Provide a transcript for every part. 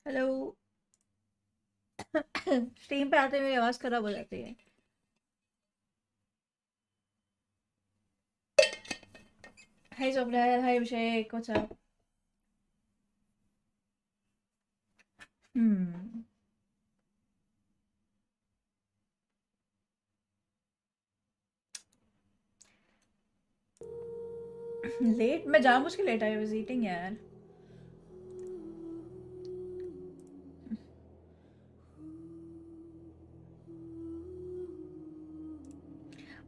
Hello. Stream पे आते मेरी आवाज़ खराब हो जाती है। हाय स्वप्नल, हाय अभिषेक, व्हाट्स अप? हम्म। लेट मैं जानबूझ के लेट आई वाज ईटिंग यार।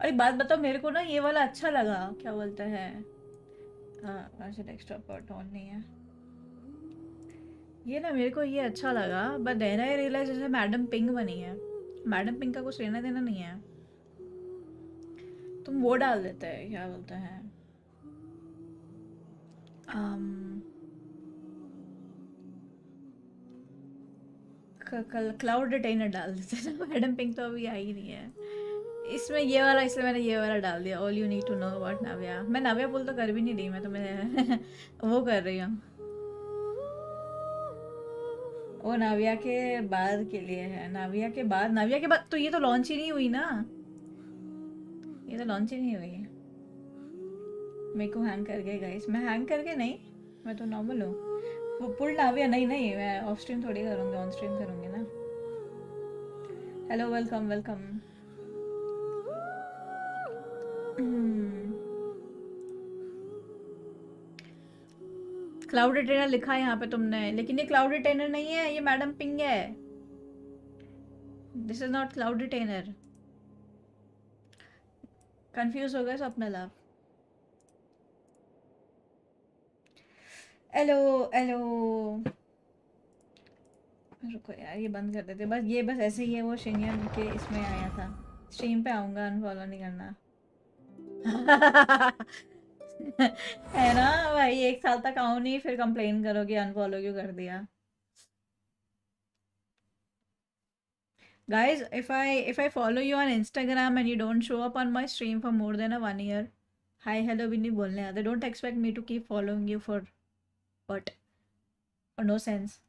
और एक बात बताओ, मेरे को ना ये वाला अच्छा लगा, क्या बोलते हैं, अच्छा डेस्कटॉप पर ऑन नहीं है ये ना, मेरे को ये अच्छा लगा। बट देन आई रियलाइज जैसे मैडम पिंक बनी है, मैडम पिंक का कुछ लेना देना नहीं है। तुम वो डाल देते हैं, क्या बोलते हैं, क्लाउड रिटेनर डाल देते हैं। मैडम पिंक तो अभी आई नहीं है इसमें, ये वाला, इसलिए मैंने ये वाला डाल दिया। All you need to know about Navia. मैं नाविया पुल तो कर भी नहीं रही, मैं तो मैं वो कर रही हूँ। वो नाविया के बाद के लिए है, नाविया के बाद, नाविया के बाद तो ये तो लॉन्च ही नहीं हुई ना, ये तो लॉन्च ही नहीं हुई। मेरे को हैंग कर गए गाइस, मैं हैंग करके नहीं, मैं तो नॉर्मल हूँ। वो पुल नाविया नहीं, नहीं मैं ऑफ स्ट्रीम थोड़ी करूँगी, ऑन स्ट्रीम करूँगी ना। Hello, welcome welcome. Cloud retainer लिखा है यहाँ पे तुमने, लेकिन ये क्लाउड रिटेनर नहीं है, ये मैडम पिंग है। This is not cloud retainer. Confuse हो गए स्वप्नल आप? Hello hello. रुको यार, ये बंद कर देते बस, ये बस ऐसे ही है, वो शिनियन के इसमें आया था। स्ट्रीम पे आऊंगा, अनफॉलो नहीं करना। है ना भाई, एक साल तक आऊं नहीं, फिर कंप्लेन करोगे अनफॉलो क्यों कर दिया। Guys, if I follow you on Instagram and you don't show up on my stream for more than a 1 year, hi hello भी नहीं बोलने आते, don't expect me to keep following you for what, for no sense.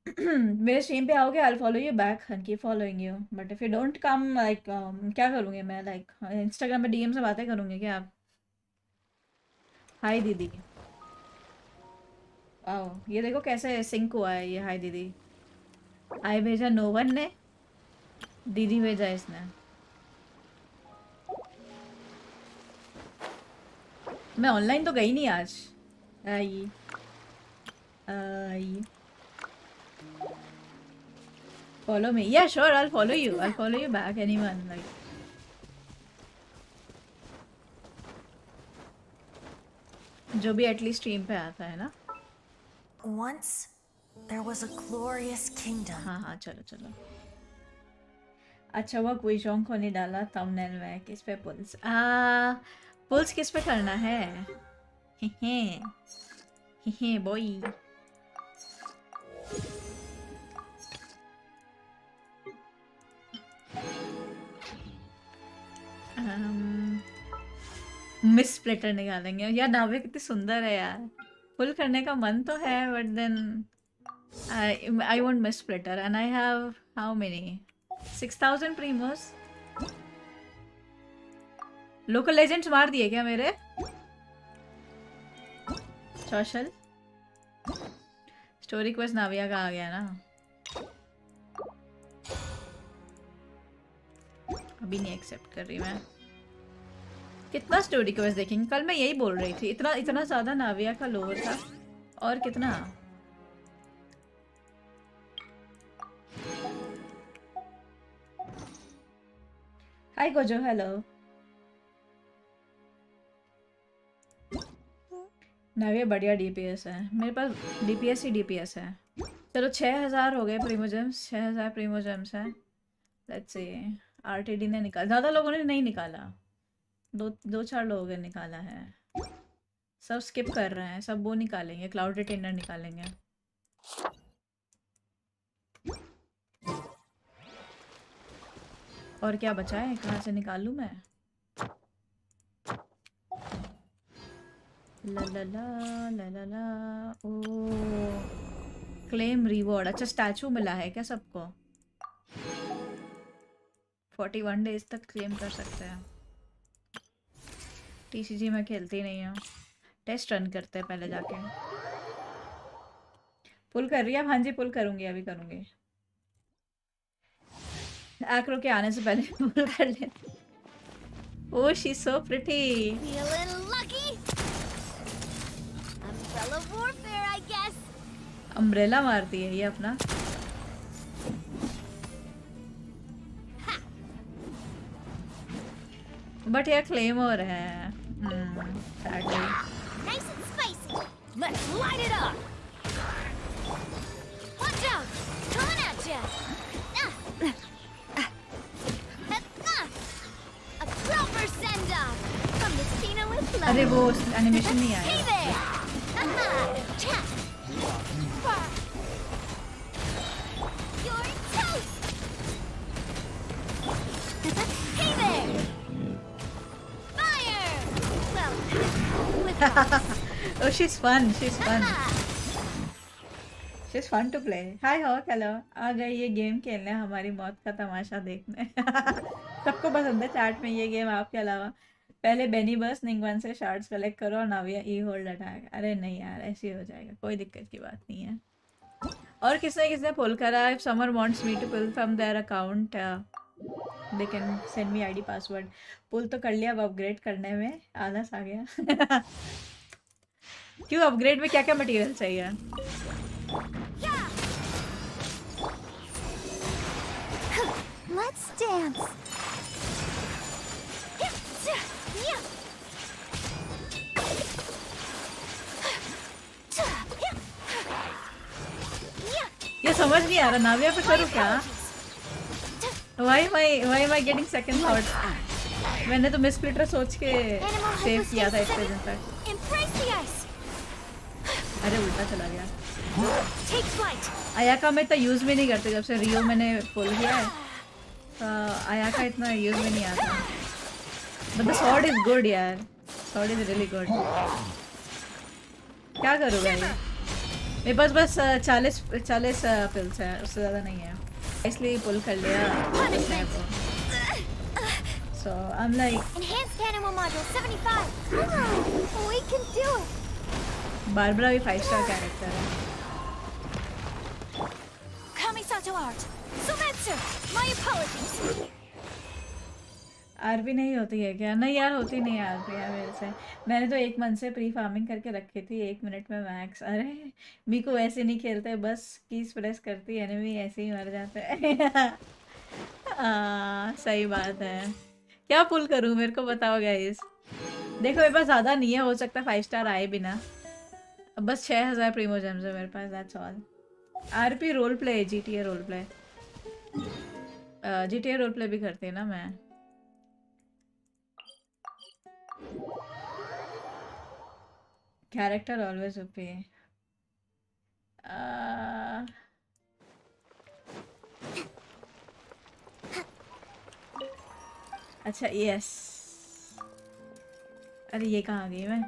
मेरे stream पे आओगे, I'll follow you back and keep following you, but if you don't come, like क्या करूँगी मैं, like इंस्टाग्राम पे डीएम से बातें करूँगी क्या आप? हाय दीदी। आओ, ये देखो कैसे सिंक हुआ है ये, हाय दीदी। हाय भेजा नोवन ने, दीदी भेजा इसने। मैं ऑनलाइन तो गई नहीं आज। आई आई follow me, yeah sure, I'll follow you, I'll follow you back, anyone like। जो भी एटलीस्ट स्ट्रीम पे आता है ना। Once there was a glorious kingdom. हाँ हाँ, चलो चलो। अच्छा हुआ कोई शौक को नहीं डाला थंबनेल में, किस पे पुल्स, पुल्स किस पे करना है? हे हे बॉय। मिस स्प्लिटर निकालेंगे यार, नावे कितनी सुंदर है यार। फुल करने का मन तो है, but then I won't miss splitter and I have how many, 6,000 primos। Local legends मार दिए क्या मेरे? सोशल स्टोरी क्वेस्ट नाविया का आ गया ना, अभी नहीं एक्सेप्ट कर रही मैं। कितना स्टोरी क्वेस्ट देखेंगे, कल मैं यही बोल रही थी, इतना इतना ज्यादा नाविया का लोअर था। और कितना? हाय गोजो, हेलो। नाविया बढ़िया डीपीएस है, मेरे पास डीपीएस ही डीपीएस है। चलो 6,000 हो गए प्रीमोजेम्स, 6,000 प्रीमोजेम्स हैं। लेट्स सी, आरटीडी ने निकाला, ज़्यादा लोगों ने नहीं निकाला, दो दो चार लोगों ने निकाला है। सब स्किप कर रहे हैं, सब वो निकालेंगे, क्लाउड रिटेनर निकालेंगे। और क्या बचा है, कहाँ से निकालूं मैं? ला ला ला ला ला ला, ओ क्लेम रिवॉर्ड, अच्छा स्टैचू मिला है क्या सबको? 41 डेज तक क्लेम कर सकते हैं। TCG में खेलती नहीं हूँ, टेस्ट रन करते हैं पहले जाके। पुल कर रही है? हाँ जी पुल करूँगी, अभी करूँगी। एक्रो के आने से पहले पुल कर ले। ओह she so pretty. Feeling lucky? Umbrella warfare, I guess. Umbrella मारती है ये अपना। बट यार क्लेम हो रहा है। sadly. Nice and spicy. Let's light it up. Watch out! Coming at ya. A proper send off from the Tina with love. अरे वो एनिमेशन नहीं Hey आया। there! Chat. You're toast. Hey there! Fire! Well, with love. Oh she's fun, she's fun. She's fun to play. Hi Hawk, hello. आ गए ये game खेलने, हमारी मौत का तमाशा देखने। सबको पसंद है चैट में ये गेम आपके अलावा। पहले बेनी बस निंगवन से शार्ट्स कलेक्ट करो और नाविया ई होल्ड अटैक। अरे नहीं यार ऐसे ही हो जाएगा, कोई दिक्कत की बात नहीं है। और किसने किसने पुल करा? If Summer wants me to pull from their account they can send me ID password. Pull तो कर लिया, अब अपग्रेड करने में आलस आ गया। क्यों अपग्रेड में क्या क्या मटेरियल चाहिए? Let's dance. ये समझ नहीं आ रहा, नाविया पे करूँ क्या? Why am I getting second thoughts? मैंने तो मिस्प्लिटर सोच के सेव किया था इतने दिन तक। अरे उल्टा चला गया। Take flight. आयाका में इतना यूज भी नहीं करते, जब से रियो मैंने पुल किया है आयाका इतना यूज भी नहीं आता। But the sword is good यार, स्वॉर्ड इज रियली गुड। क्या करूँ भाई, मेरे पास बस 40 पिल्स है, उससे ज़्यादा नहीं है, इसलिए पुल कर लिया। So I'm like Enhanced animal module 75. Come on, we can do it. Barbara भी 5 स्टार कैरेक्टर है। Kamisato art. Sumetsu. My apologies. RP नहीं होती है क्या? नहीं यार होती नहीं है आरपी यार मेरे से। मैंने तो 1 मंथ से प्री फार्मिंग करके रखी थी, 1 मिनट में मैक्स। अरे मीको वैसे नहीं खेलते, बस कीज प्रेस करती है, एनिमी ऐसे ही मर जाते हैं। सही बात है। क्या पुल करूं मेरे को बताओ गाइस। देखो मेरे पास ज़्यादा नहीं है, हो सकता है 5 स्टार आए बिना। अब बस 6000 प्रीमो जेम्स है मेरे पास, that's all. RP role play, GTA role play, GTA role play भी करती है ना मैं। Character always OP. अच्छा यस, अरे ये कहाँ गई मैं?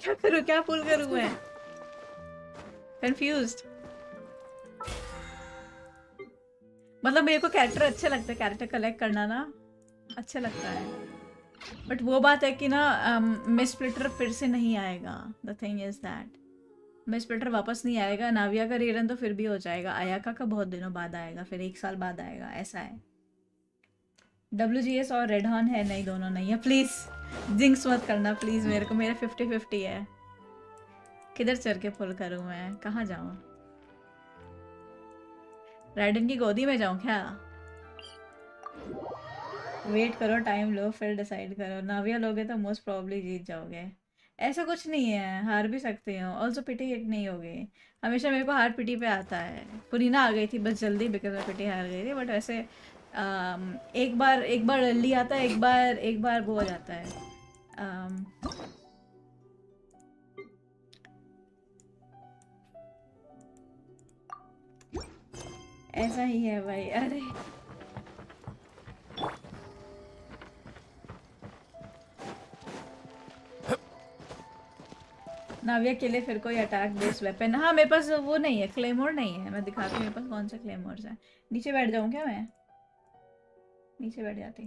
क्या करूँ, क्या पुल करूँ मैं? कंफ्यूज्ड। मतलब मेरे को कैरेक्टर अच्छे लगते हैं, कैरेक्टर कलेक्ट करना ना अच्छा लगता है, बट वो बात है कि ना मिस्प्लिटर फिर से नहीं आएगा। द थिंग इज दैट मिस्प्लिटर वापस नहीं आएगा। नाविया का रीरन तो फिर भी हो जाएगा, आयाका का बहुत दिनों बाद आएगा, फिर 1 साल बाद आएगा, ऐसा है। WGS और रेड हॉर्न है नहीं, दोनों नहीं है। प्लीज़ जिंक्स मत करना प्लीज़ मेरे को, मेरा 50-50 है। किधर चढ़ के पुल करूँ मैं, कहाँ जाऊँ? राइडन की गोदी में जाऊँ क्या? वेट करो, टाइम लो, फिर डिसाइड करो। नाविया लोगे तो मोस्ट प्रॉब्ली जीत जाओगे। ऐसा कुछ नहीं है, हार भी सकते हो। ऑल्सो पिटी हिट नहीं होगी, हमेशा मेरे को हार पिटी पे आता है। पुरीना आ गई थी बस जल्दी, बिकॉज मैं पिटी हार गई थी। बट वैसे एक बार जल्दी आता है, एक बार वो हो जाता है। ऐसा ही है भाई। अरे नाविया के लिए फिर कोई अटैक बेस्ड वेपन। हाँ मेरे पास वो नहीं है, क्लेमोर नहीं है। मैं दिखाती हूँ मेरे पास कौन से क्लेमोर्स हैं। नीचे बैठ जाऊँ क्या मैं? नीचे बैठ जाती।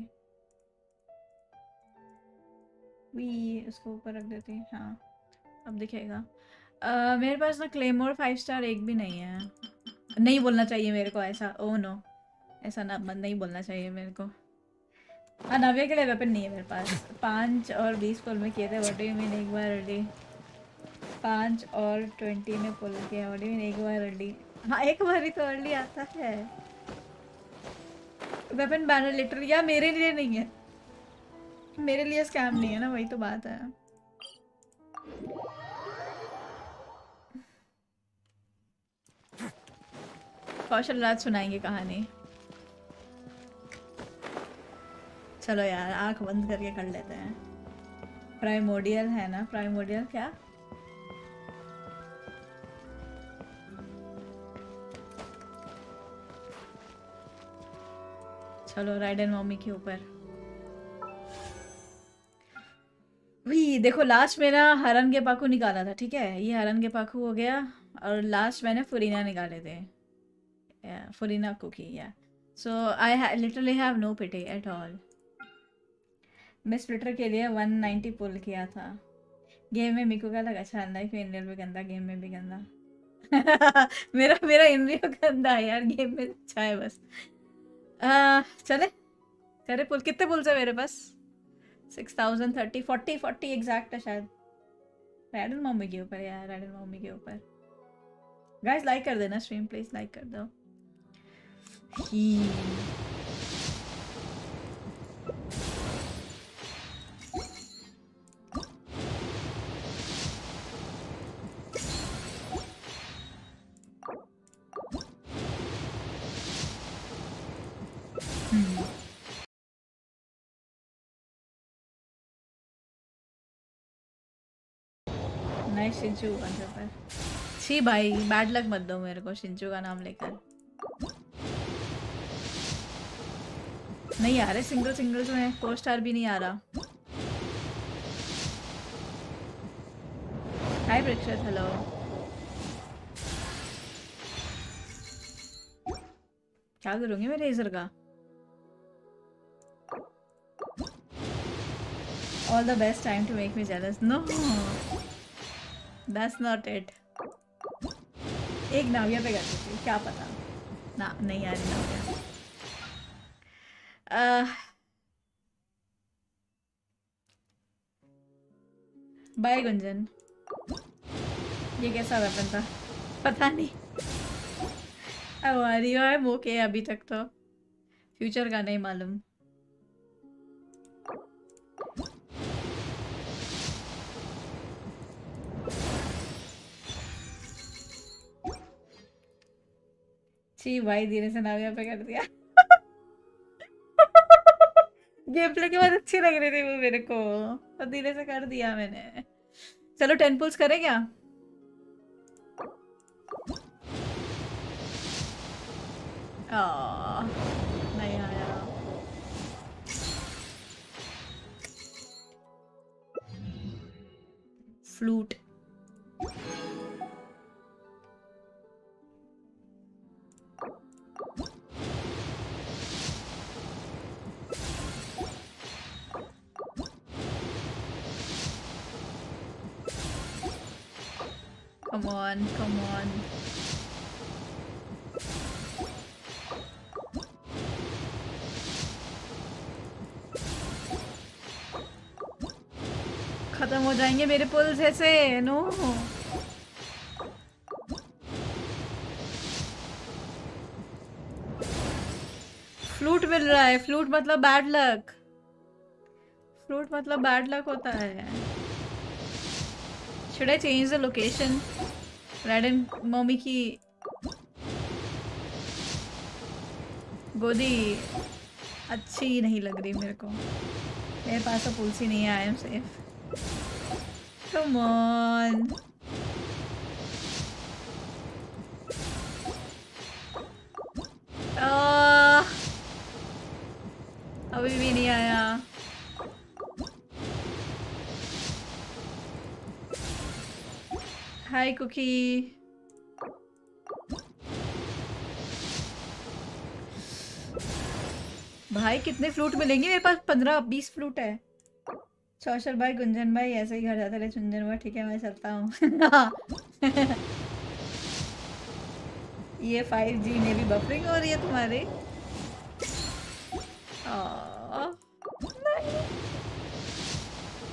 वी उसको ऊपर रख देती। हाँ अब दिखेगा। मेरे पास ना क्लेमोर 5 स्टार एक भी नहीं है। नहीं बोलना चाहिए मेरे को ऐसा। ओ नो, ऐसा ना नहीं बोलना चाहिए मेरे को। हाँ नाविया के लिए वेपन नहीं है मेरे पास। 5 और 20 पुल में किए थे। व्हाट डू यू मीन एक बार अर्ली? 5 और 20 में पुल किया। व्हाट डू यू मीन एक बार अर्ली? हाँ एक बार ही तो अर्ली आता है। वेपन बैनर लिटरली या मेरे लिए नहीं है। मेरे लिए स्कैम नहीं है ना, वही तो बात है। कौशल राज सुनाएंगे कहानी। चलो यार आंख बंद करके कर लेते हैं। प्राइमोडियल है ना? प्राइमोडियल क्या? चलो राइडन मम्मी के ऊपर। वही देखो लास्ट मेरा हरन के पाकू निकाला था, ठीक है? ये हरन के पाकू हो गया और लास्ट मैंने फुरीना निकाले थे। फुरीना कुकी या so I literally have no pity at all. मैं स्प्लिटर के लिए 190 पुल किया था। गेम में मिकू का लगा अच्छा, लाइफ में इंडियल भी गंदा, गेम में भी गंदा। मेरा मेरा इंडिया गंदा है यार, गेम में अच्छा है बस। चले करे पुल। कितने पुल्स है मेरे पास? 6030 40 एग्जैक्ट है शायद। राइडन मम्मी के ऊपर यार, राइडन मम्मी के ऊपर। गाइस लाइक कर देना स्ट्रीम प्लीज, लाइक कर दो। नाइस शिंचू पर। छी भाई बैड लक मत दो मेरे को शिंचू का नाम लेकर। नहीं आ रहे सिंगल सिंगल जो है, 4 स्टार भी नहीं आ रहा। हाय प्रेक्षक हेलो। क्या करूंगी मैं रेजर का? All the best time to make me jealous. No that's not it. एक नाविया पे करती थी, क्या पता ना नहीं आ रही नाविया। बाय गुंजन। ये कैसा वेपन था पता नहीं। अब आ रही है ओके, अभी तक तो फ्यूचर का नहीं मालूम। ची भाई धीरे से नाविया पे कर दिया। गेम प्ले के बाद अच्छी लग रही थी वो मेरे को, तो धीरे से कर दिया मैंने। चलो 10 पुल्स करें क्या? नहीं आया। Flute come on, come on. खत्म हो जाएंगे मेरे पुल्स ऐसे। नो फ्लूट मिल रहा है। फ्लूट मतलब बैड लक। फ्लूट मतलब बैड लक होता है। Should I change the location? Ridden mummy की गोदी अच्छी नहीं लग रही मेरे को। मेरे पास तो पुल्स ही नहीं है। I am safe. Come on. अभी भी नहीं आया। हाय कुकी। भाई कितने फ्लूट मिलेंगे मेरे पास? 15-20 फ्लूट है। शौशल भाई, गुंजन भाई ऐसे ही घर जाते रहे। चुंजन भाई ठीक है मैं चलता हूँ। ये 5G में भी बफरिंग हो रही है तुम्हारी?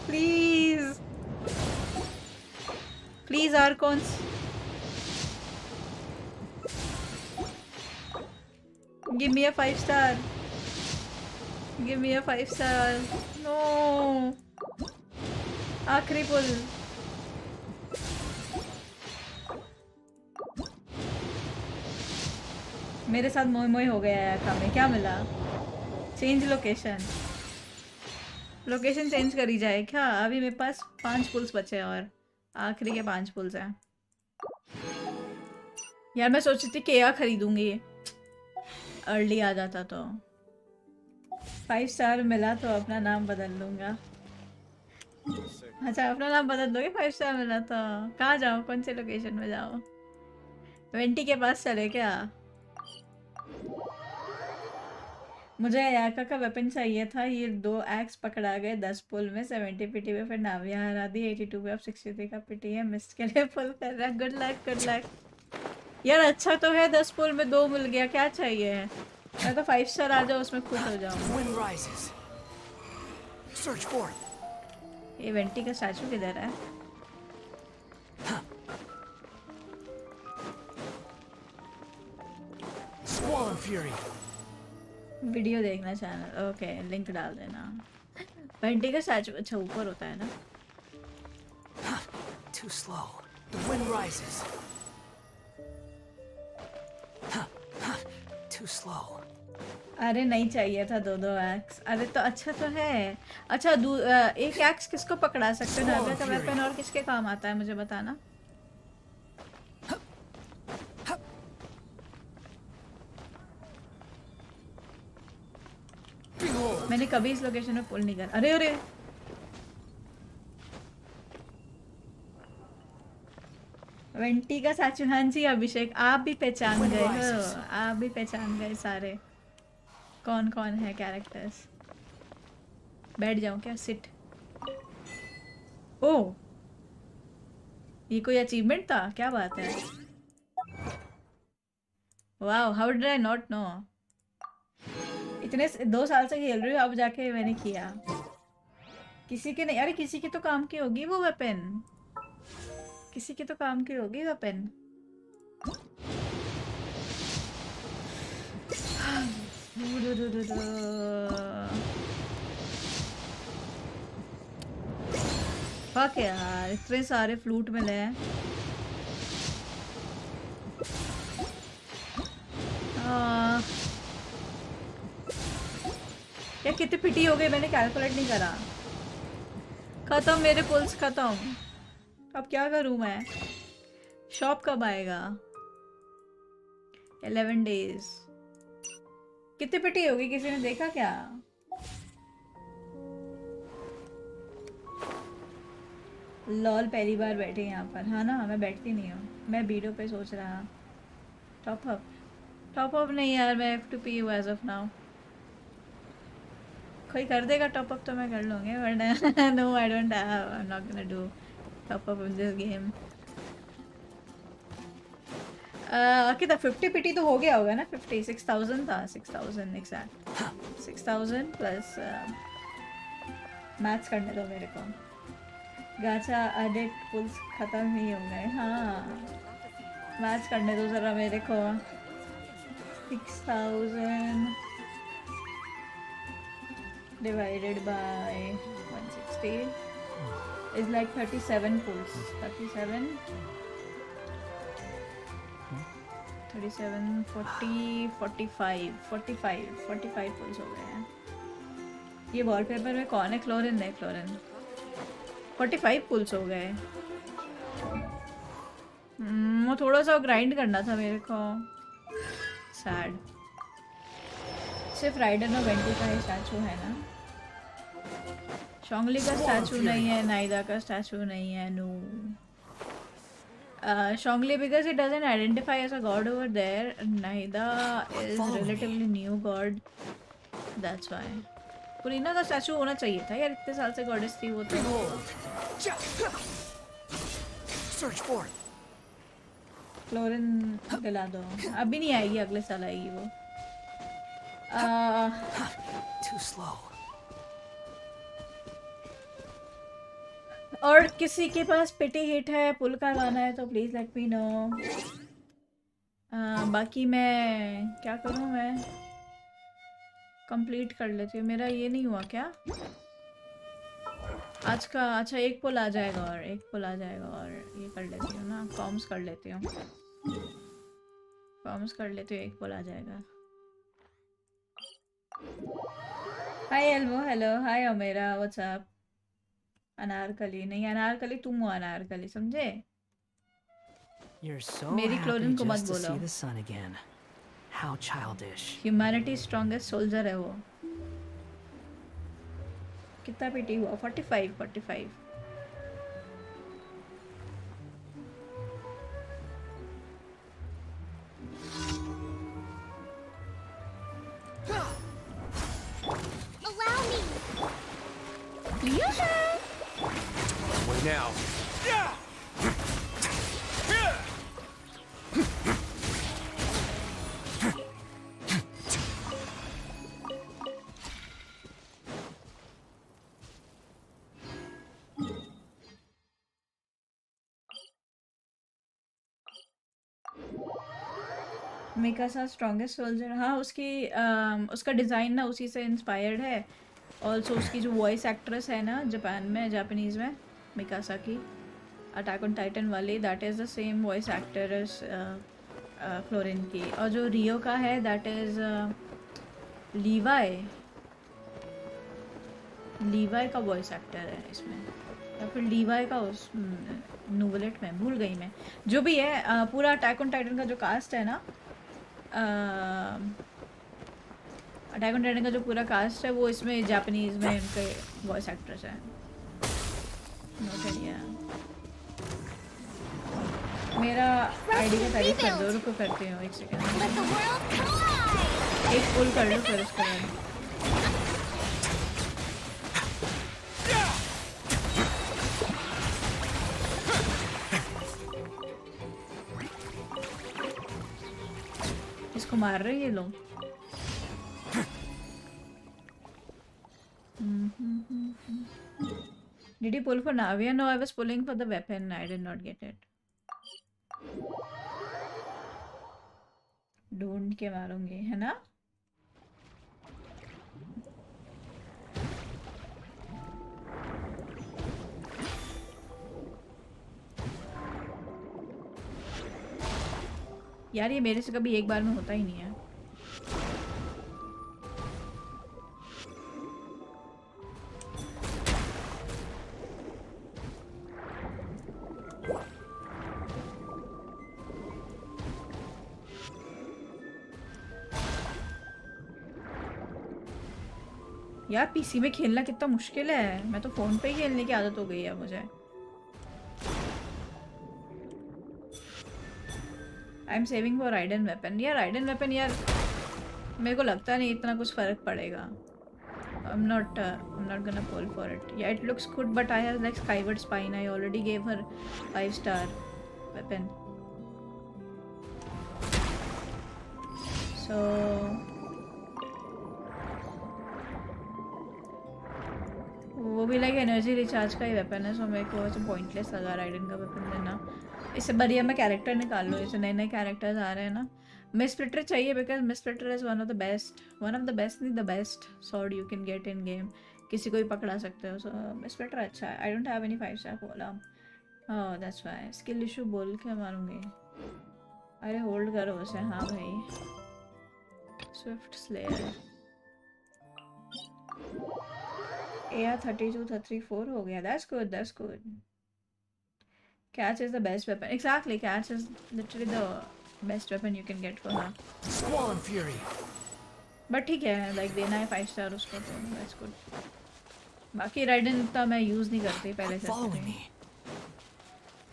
Please please Archons, give me a 5 star, give me a 5 star. No, आखिरी पुल। मेरे साथ मोह मोह हो गया है काम में। क्या मिला? चेंज लोकेशन, लोकेशन चेंज करी जाए क्या? अभी मेरे पास 5 पुल्स बचे हैं और आखिरी के 5 पुल्स हैं। यार मैं सोच रही थी केया खरीदूंगी, अर्ली आ जाता तो। 5 स्टार मिला तो अपना नाम बदल लूंगा। अच्छा अपना नाम बदल दोगे 5 स्टार मिला तो? कहाँ जाऊँ, कौन से लोकेशन में जाऊँ? 20 के पास चले क्या? मुझे याका का वेपन चाहिए था। ये 2 एक्स पकड़ा गए 10 पुल में। 70 पीटी में फिर नाविया हरा दी। 82 पे अब 63 का पीटी है। मिस्ट के लिए पुल कर रहा है। Good luck good luck. यार अच्छा तो है 10 पुल में 2 मिल गया, क्या चाहिए? मैं तो 5 स्टार आ जाओ उसमें खुश हो जाऊँ। ये वेंटी का स्टैचू किधर है? वीडियो देखना चैनल, ओके लिंक डाल देना। वेंटी का स्टैचू अच्छा ऊपर होता है ना? Too slow. The wind rises. Too slow. अरे नहीं चाहिए था 2-2 एक्स। अरे तो अच्छा तो है। अच्छा एक एक्स किसको पकड़ा सकते हो? नाविया का वेपन और किसके काम आता है मुझे बताना। मैंने कभी इस लोकेशन में पुल नहीं करा। अरे अरे वेंटी का स्टैचू। हाँ जी अभिषेक, आप भी पहचान गए हो, आप भी पहचान गए सारे कौन कौन है कैरेक्टर्स। बैठ जाऊं क्या? सिट। ओ ये कोई अचीवमेंट था? क्या बात है। Wow, how did I not know. इतने 2 साल से खेल रही हूँ, अब जाके मैंने किया। किसी के नहीं, अरे किसी की तो काम की होगी वो वेपन, किसी की तो काम की होगी वेपन। फक यार, इतने सारे फ्लूट मिले हैं। या कितनी पिटी हो गई, मैंने कैलकुलेट नहीं करा। खत्म मेरे पुल्स खत्म। अब क्या करूं मैं? शॉप कब आएगा? 11 डेज। कितनी पिटी होगी, किसी ने देखा क्या? लॉल पहली बार बैठे यहाँ पर। हाँ ना, मैं बैठती नहीं हूँ, मैं वीडियो पे सोच रहा। टॉप अप नहीं यार, मैं F2P हूँ एज ऑफ नाउ। कोई कर देगा टॉप अप तो मैं कर लूँगी, वरना no I don't have, I am not gonna do top up in this game. कितना 50 पीटी तो हो गया होगा ना? 56,000 था, 6,000 एग्जैक्ट, 6,000 प्लस मैथ्स करने दो मेरे को। गाचा एडिट पुल्स खत्म ही हो गए। हाँ मैथ्स करने दो ज़रा मेरे को। 6,000 divided by 160 is like 37 pulls. 37 40 45 pulls हो गए हैं। ये वॉलपेपर में कौन है? क्लोरिन है, क्लोरिन। 45 पुल्स हो गए। वो थोड़ा सा ग्राइंड करना था मेरे को। सैड। सिर्फ राइडन और वेंटी का ही स्टैचू है ना? शोंगली का स्टैचू नहीं है, नाइदा का स्टैचू नहीं है। No Strongly because it doesn't identify as a god over there. Naida is relatively new god. That's why. पुरीना का स्टैचू होना चाहिए था यार, इतने साल से गॉडेस थी वो तो. Search for it. क्लोरिन दिला दो. अभी नहीं आएगी, अगले साल आएगी वो. Too slow. और किसी के पास पिटी हिट है, पुल का गाना है तो प्लीज लेट मी नो. बाकी मैं क्या करूं, मैं कंप्लीट कर लेती हूँ. मेरा ये नहीं हुआ क्या आज का? अच्छा एक पुल आ जाएगा और एक पुल आ जाएगा और ये कर लेती हूँ ना, कॉम्स कर लेती हूँ, कॉम्स कर लेती हूँ, एक पुल आ जाएगा. हाय एल्मो, हेलो. हाय ओमेरा, व्हाट्सअप. अनारकली नहीं, अनारकली तुम हो अनारकली, समझे? You're so मेरी happy क्लोरिन को मत just to बोलो. see the sun again. How childish. Humanity strongest soldier है वो. कितना पीटी हुआ? 45. Allow me. Wait now. Mikasa strongest soldier, हाँ उसकी उसका डिज़ाइन ना उसी से इंस्पायर्ड है. ऑल्सो उसकी जो वॉइस एक्ट्रेस है ना जापान में, जापानीज़ में, मिकासा की अटैक ऑन टाइटन वाली, that is the same voice actor as Clorinde की. और जो रियो का है दैट इज़ लीवाई का वॉइस एक्टर है इसमें, या फिर लीवाई का उस नोवेलेट में, भूल गई मैं. जो भी है पूरा अटैक ऑन टाइटन का जो कास्ट है ना, अटैक ऑन टाइटन का जो पूरा कास्ट है वो इसमें जापानीज़ में उनके वॉइस एक्टर्स हैं. मेरा आईडी का तारीफ कर दो, रुको करती हूँ 1 second. Let the world collide. एक पुल कर लो फिर उसके बाद. इसको मार रहे हैं ये लोग. Did you pull for Navia? No, I was pulling for the weapon. I did not get it. ढूंढ के मारूंगी, है ना? यार ये मेरे से कभी एक बार में होता ही नहीं है. यार पीसी में खेलना कितना मुश्किल है. मैं तो फोन पे ही खेलने की आदत हो गई है मुझे. I am saving for ridden weapon. यार राइडन वेपन यार मेरे को लगता नहीं इतना कुछ फ़र्क पड़ेगा. I'm not gonna pull for it. Yeah, it looks good, but I have like skyward spine. I already gave her 5-star weapon. So वो भी लाइक एनर्जी रिचार्ज का ही वेपन है. सो मेरे को ऐसे पॉइंटलेस लगा राइडन का वेपन देना. इससे बढ़िया मैं कैरेक्टर निकाल लो. इससे नए नए कैरेक्टर्स आ रहे हैं ना. मिस्प्लिटर चाहिए because Mistsplitter is one of the best नहीं the best sword you can get in game. किसी को भी पकड़ा सकते हो. सो मिस्प्लिटर अच्छा है. आई डोंट हैव एनी 5-star बोला. Oh that's why. Skill issue बोल के मारूंगी. अरे होल्ड करो उसे. हाँ भाई. स्विफ्ट स्लेयर AR 32 34 हो गया. That's good. Catch is the best weapon. Exactly, catch is literally the best weapon you can get for her. Squall and fury. But ठीक है, like देना है 5-star उसको तो that's good. बाकी राइडन इतना मैं यूज़ नहीं करती. पहले से Follow me.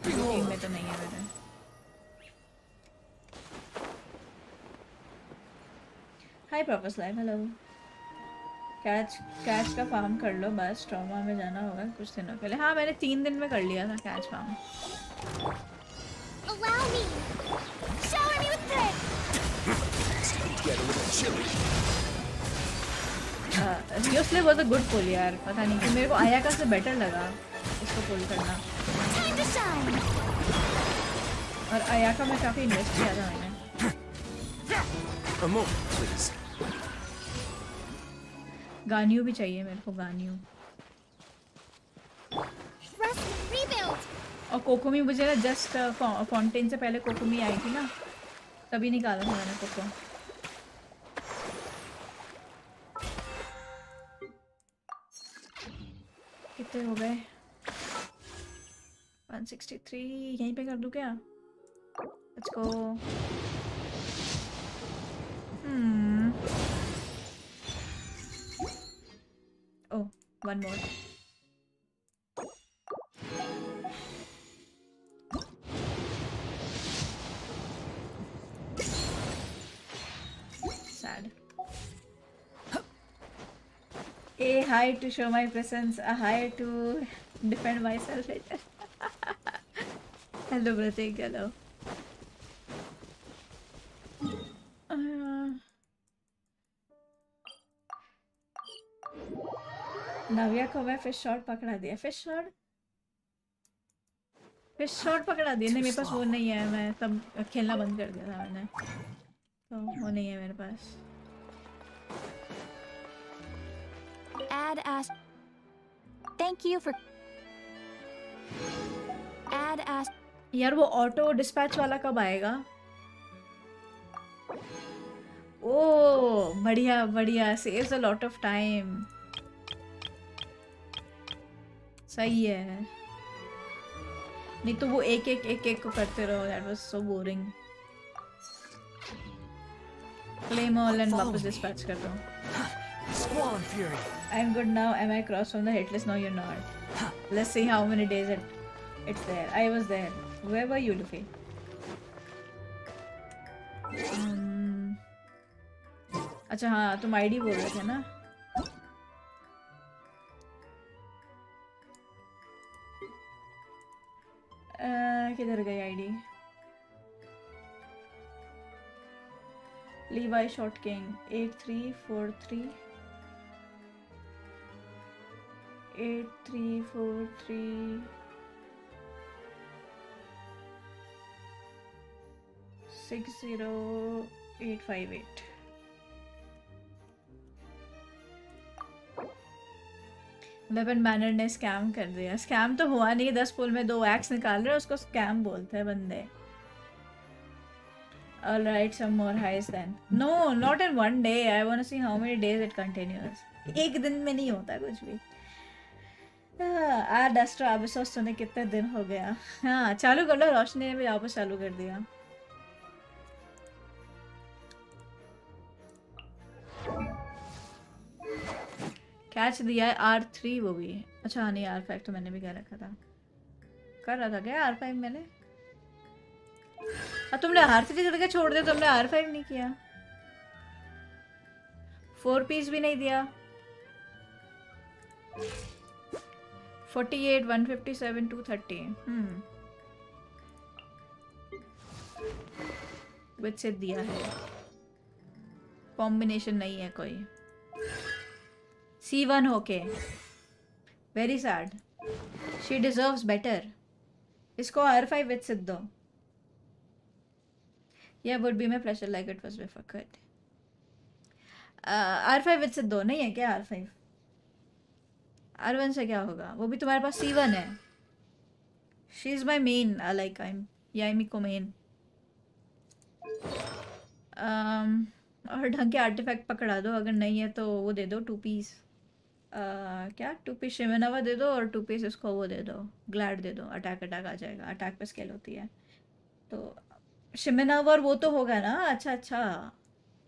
टीम में तो नहीं है मेरे. हाय पर्पस लाइव, हेलो। कैच का फार्म कर लो बस, ट्रॉमा में जाना होगा कुछ दिनों के लिए। हाँ मैंने 3 दिन में कर लिया था catch farm. Allow me. Shower me with praise. Get a little chilly. Seriously was a good pull यार, पता नहीं कि मेरे को आयाका से बेटर लगा इसको पुल करना। Time to shine. और आयाका में काफ़ी इन्वेस्ट किया था मैंने। Emote, please. गानियों भी चाहिए मेरे को, गानियों। Rest, rebuild. और कोकोमी मुझे ना जस्ट फाउंटेन से पहले कोकोमी आई थी ना, तभी निकाला था मैंने कोको। कितने हो गए? 163। यहीं पे कर दूं क्या? Let's go. Oh, one more. Sad. A hi to show my presence, a hi to defend myself later. Hello Pratik, hello. नव्या को मैं फिश शॉट पकड़ा दिया। फिश शॉट पकड़ा दिया। नहीं मेरे पास वो नहीं है, मैं तब खेलना बंद कर दिया था मैंने, तो वो नहीं है मेरे पास। Add as. Thank you for. Add as. यार वो ऑटो डिस्पैच वाला कब आएगा? ओह बढ़िया बढ़िया, saves a lot of time. सही है। नहीं तो वो एक एक को करते रहो, that was so boring. Claim all and वापस डिस्पैच कर दो। Squall Fury. I'm good now. Am I crossed from the hit list? No, you're not. Let's see how many days it's there. I was there. Where were you, Luffy? अच्छा हाँ, तुम ID बोल रहे थे ना? किधर गई ID? Levi Short King 8343 8343 60858। Weapon banner ने स्कैम कर दिया। स्कैम तो हुआ नहीं, 10 पुल में 2 एक्स निकाल रहे हैं, उसको स्कैम बोलते हैं बंदे। I'll write some more highs then. No, not in one day. I want to see how many days it continues. एक दिन में नहीं होता कुछ भी। डस्टर अबिसोस सुने कितने दिन हो गया। हाँ चालू कर लो, रोशनी ने भी वापस चालू कर दिया। कैच दिया है R3 वो भी। अच्छा नहीं R5 तो मैंने भी कर रखा था। कर रहा था क्या R5 मैंने? तुमने R3 करके छोड़ दिया, तुमने R5 नहीं किया। 4 पीस भी नहीं दिया। 48 157 230 विद से दिया है। कॉम्बिनेशन नहीं है कोई। C1 होके very sad. She deserves better. इसको R5 विद से दो। Yeah, would be my pleasure like it was before. Good. R5 with से दो नहीं है क्या? R5 R1 से क्या होगा? वो भी तुम्हारे पास C1 है। She is my main. Like I'm यामी को main। और ढंग के आर्टिफैक्ट पकड़ा दो, अगर नहीं है तो वो दे दो 2 पीस। क्या 2 पीस शिमेनावा दे दो और 2 पीस इसको वो दे दो, ग्लैड दे दो। अटैक आ जाएगा, अटैक पे स्केल होती है तो शिमेनावा और वो तो होगा ना। अच्छा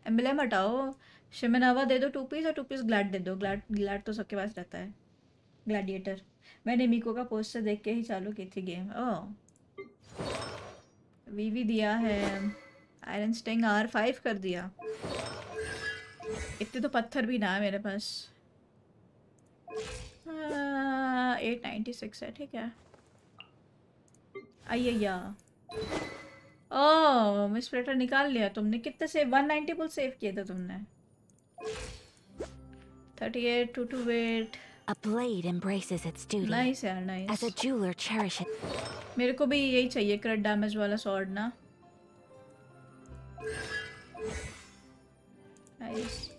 एम्बलेम हटाओ, शिमेनावा दे दो 2 पीस और 2 पीस ग्लैड दे दो। ग्लैड तो सबके पास रहता है। ग्लैडिएटर मैंने मीको का पोस्टर देख के ही चालू की थी गेम। ओह वीवी दिया है। आयरन स्टिंग R5 कर दिया। इतने तो पत्थर भी ना है मेरे पास। 896 है, ठीक है। आइया, ओह मिसप्लेटर निकाल लिया तुमने। कितने सेव? 190 पुल सेव किए थे तुमने। 38 to wait. A blade embraces its duty. Nice यार, As nice. a jeweler cherishes. मेरे को भी यही चाहिए, क्रिट डैमेज वाला स्वॉर्ड ना। नाइस।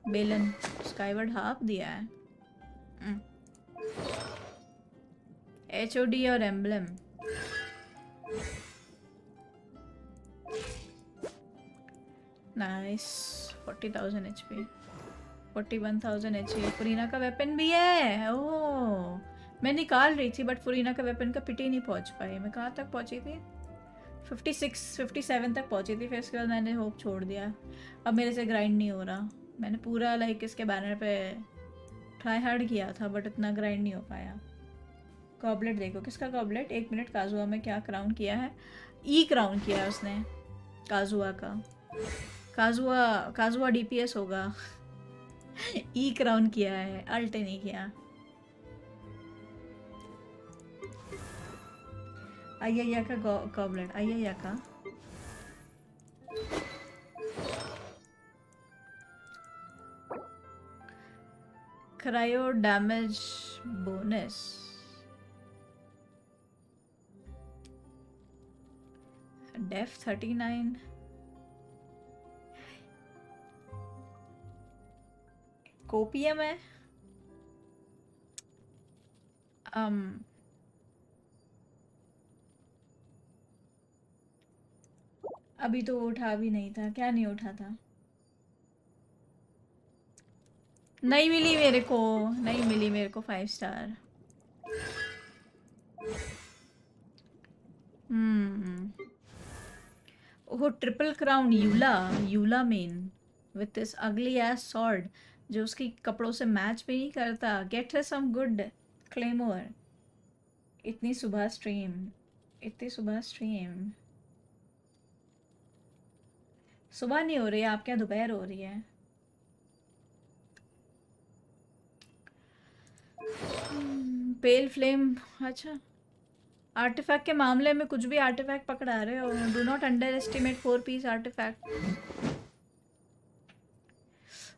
बेलन स्काईवर्ड हाफ दिया है। HOD और emblem. Nice. 40,000 HP, 41,000 HP। Furina का वेपन भी है। ओह, मैं निकाल रही थी बट फुरीना का वेपन का पिट ही नहीं पहुंच पाई। मैं कहाँ तक पहुंची थी? 56 57 तक पहुंची थी। फिर उसके बाद मैंने होप छोड़ दिया। अब मेरे से ग्राइंड नहीं हो रहा। मैंने पूरा लाइक इसके बैनर पे ट्राई हार्ड किया था बट इतना ग्राइंड नहीं हो पाया। गॉबलेट देखो, किसका गॉबलेट? 1 मिनट। काजुआ में क्या क्राउन किया है? ई क्राउन किया है उसने काजुआ का। काजुआ DPS होगा। ई क्राउन किया है, अल्ट नहीं किया। आइया का गॉबलेट, आइया का। Cryo damage bonus. Def 39। Copium है। अभी तो उठा भी नहीं था। क्या नहीं उठा था? नहीं मिली मेरे को, नहीं मिली मेरे को 5 star. Oh, triple crown Eula main with this ugly ass sword जो उसकी कपड़ों से मैच भी नहीं करता। Get her some good Claymore. इतनी सुबह स्ट्रीम। सुबह नहीं हो रही है आपके यहाँ, दोपहर हो रही है। पेल फ्लेम। अच्छा, आर्टिफैक्ट के मामले में कुछ भी आर्टिफैक्ट पकड़ा रहे हो। Do not underestimate 4 piece artifact.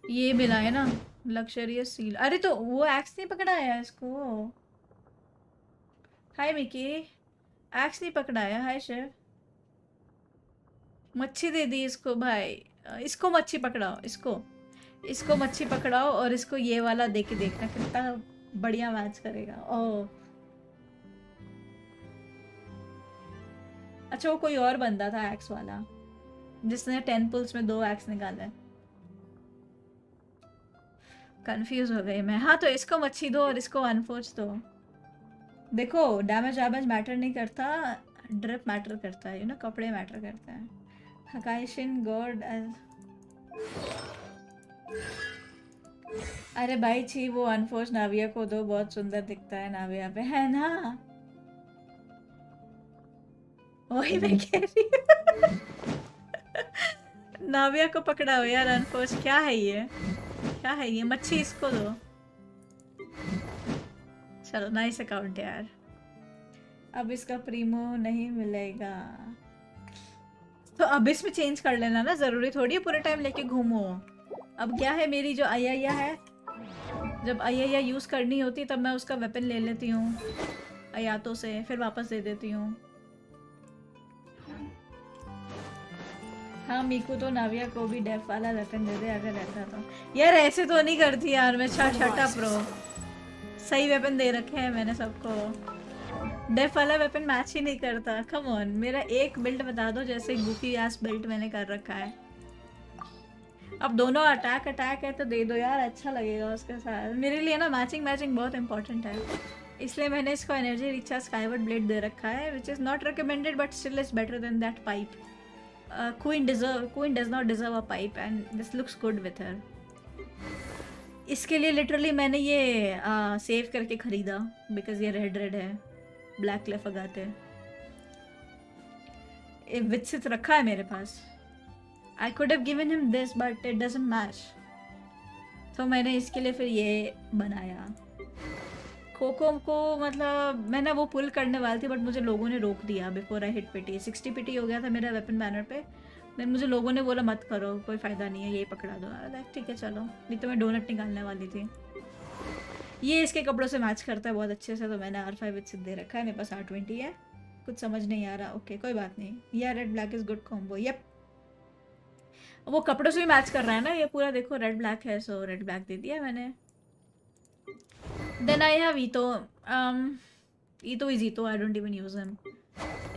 ये मिला है ना लग्जरियस सील। अरे तो वो एक्स नहीं पकड़ाया इसको। हाय मिकी, एक्स नहीं पकड़ाया। हाय शेफ, मच्छी दे दी इसको भाई। इसको मच्छी पकड़ाओ, इसको मच्छी पकड़ाओ और इसको ये वाला दे के देखना कितना बढ़िया मैच करेगा। ओह अच्छा, वो कोई और बंदा था एक्स वाला जिसने 10 पुल्स में 2 एक्स निकाले। कंफ्यूज हो गई मैं। हाँ तो इसको मच्छी दो और इसको अनफोर्स दो। देखो डैमेज मैटर नहीं करता, ड्रिप मैटर करता है, कपड़े मैटर करते हैं। हकाइशिन गॉड। अरे भाई छी, वो अनफोर्स नाविया को दो, बहुत सुंदर दिखता है नाविया पे, है ना? वही मैं कह रही हूँ। नाविया को पकड़ाओ यार अनफोर्स। क्या है ये मच्छी, इसको दो। चलो नाइस अकाउंट यार। अब इसका प्रीमो नहीं मिलेगा तो अब इसमें चेंज कर लेना ना, जरूरी थोड़ी है पूरे टाइम लेके घूमो। अब क्या है, मेरी जो आइया है, जब आइया यूज करनी होती तब मैं उसका वेपन ले लेती हूँ आयातों से, फिर वापस दे देती हूँ। हाँ मीकू तो नाविया को भी डेफ वाला वेपन दे दे अगर रहता तो। यार ऐसे तो नहीं करती यार मैं। छठा प्रो सही वेपन दे रखे हैं मैंने सबको। डेफ वाला वेपन मैच ही नहीं करता। कम ऑन, मेरा एक बिल्ड बता दो जैसे गुफी एस बिल्ड मैंने कर रखा है। अब दोनों अटैक है तो दे दो यार, अच्छा लगेगा उसके साथ। मेरे लिए ना मैचिंग बहुत इंपॉर्टेंट है, इसलिए मैंने इसको एनर्जी रिचार्ज स्काईवर्ड ब्लेड दे रखा है, which is not recommended but still is better than that pipe. Queen does not deserve a pipe and this looks good with her. इसके लिए लिटरली मैंने ये सेव करके खरीदा बिकॉज ये रेड है, ब्लैक क्लिफ लगाते। विकसित रखा है मेरे पास। I could have given him this but it doesn't match, तो मैंने इसके लिए फिर ये बनाया। खोखो को मतलब मैं ना वो पुल करने वाली थी बट मुझे लोगों ने रोक दिया बिफोर आई हिट पिटी। 60 पिटी हो गया था मेरा वेपन बैनर पे, देन मुझे लोगों ने बोला मत करो, कोई फ़ायदा नहीं है, यही पकड़ा दो। ठीक है चलो, नहीं तो मैं डोनट निकालने वाली थी। ये इसके कपड़ों से मैच करता है बहुत अच्छे से, तो मैंने R5 विद दे रखा है। मेरे पास R20 है, कुछ समझ नहीं आ रहा। ओके कोई बात नहीं। या red black is good combo. Yup, वो कपड़ों से भी मैच कर रहा है ना, ये पूरा देखो रेड ब्लैक है, सो रेड ब्लैक दे दिया मैंने। Then I have Eto. Eto is Eto, I don't even use him.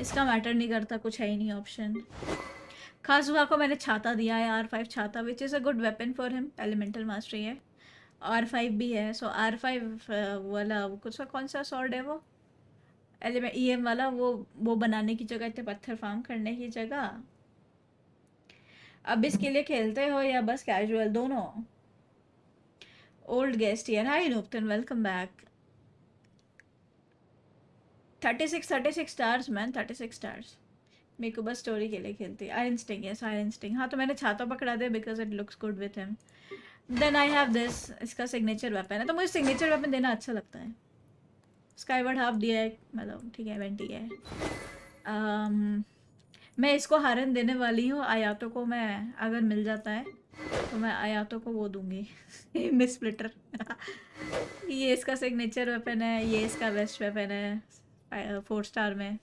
इसका मैटर नहीं करता, कुछ है ही नहीं ऑप्शन। खास हुआ को मैंने छाता दिया है, R5 छाता, which is a good weapon for him. Elemental mastery है, R5 भी है, सो R5 वाला वो कुछ कौन सा सॉर्ड है वो एलिमेंट EM वाला, वो बनाने की जगह, इतने पत्थर फार्म करने की जगह। अब इसके लिए खेलते हो या बस कैजुअल? दोनों। Old guest here, hi Nupton, welcome back. 36 stars man, 36 stars. मेरे को बस स्टोरी के लिए खेलती है। Iron sting, yes iron sting. हाँ तो मैंने छाता पकड़ा दिया because it looks good with him. Then I have this, इसका सिग्नेचर वेपन है, तो मुझे सिग्नेचर वेपन देना अच्छा लगता है। स्काईवर्ड हाफ दिया है, मतलब ठीक है, 20 है। मैं इसको हारन देने वाली हूँ। आयातों को मैं अगर मिल जाता है तो मैं आयातों को वो दूंगी मिसस्प्लिटर। ये इसका सिग्नेचर वेपन है, ये इसका बेस्ट वेपन है 4 स्टार में।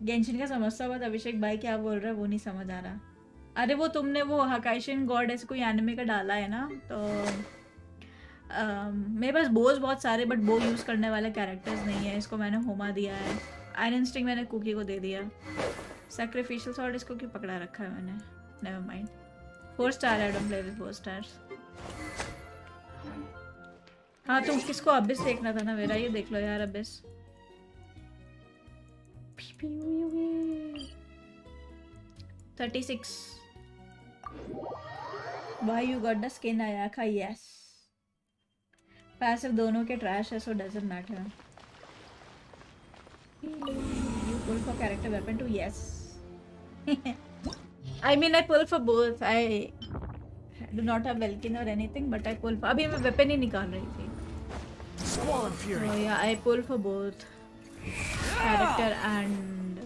गेंशिन का समझता हुआ अभिषेक भाई क्या बोल रहा है वो नहीं समझ आ रहा। अरे वो तुमने वो हकाइशिन गॉड ऐसे कोई एनिमे का डाला है ना, तो मेरे पास बोज बहुत सारे बट बो यूज़ करने वाले कैरेक्टर्स नहीं है। इसको मैंने होमा दिया है। आयरन स्टिंग मैंने कुकी को दे दिया। सैक्रिफिशियल सॉर्ड इसको क्यों पकड़ा रखा है मैंने, never mind. 4 star, I don't play with 4 stars. हाँ तुम किसको अबिस देखना था ना मेरा, ये देख लो यार Abish. 36। Why you got the skin आया था? Yes. पैसिव दोनों के ट्रैश है, so doesn't matter. You pull for character weapon too? Yes. I mean I pull for both. I do not have Velkin or anything, but I pull for. अभी मैं weapon ही निकाल रही थी. Squall Fury. So yeah, I pull for both character and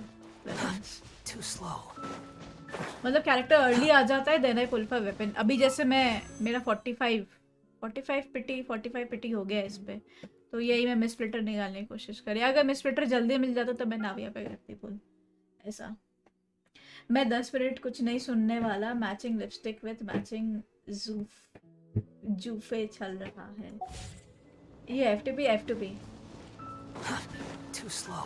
weapons. Too slow. मतलब character early आ जाता है, then I pull for weapon. अभी जैसे मेरा 45 पिटी हो गया इस पे, तो यही मैं मिसस्प्लिटर निकालने की कोशिश करी। अगर मिसस्प्लिटर जल्दी मिल जाता तो मैं नाविया पे करती पुल। ऐसा मैं 10 मिनट कुछ नहीं सुनने वाला। मैचिंग लिपस्टिक विथ मैचिंग जूफे चल रहा है। ये F2P Too slow.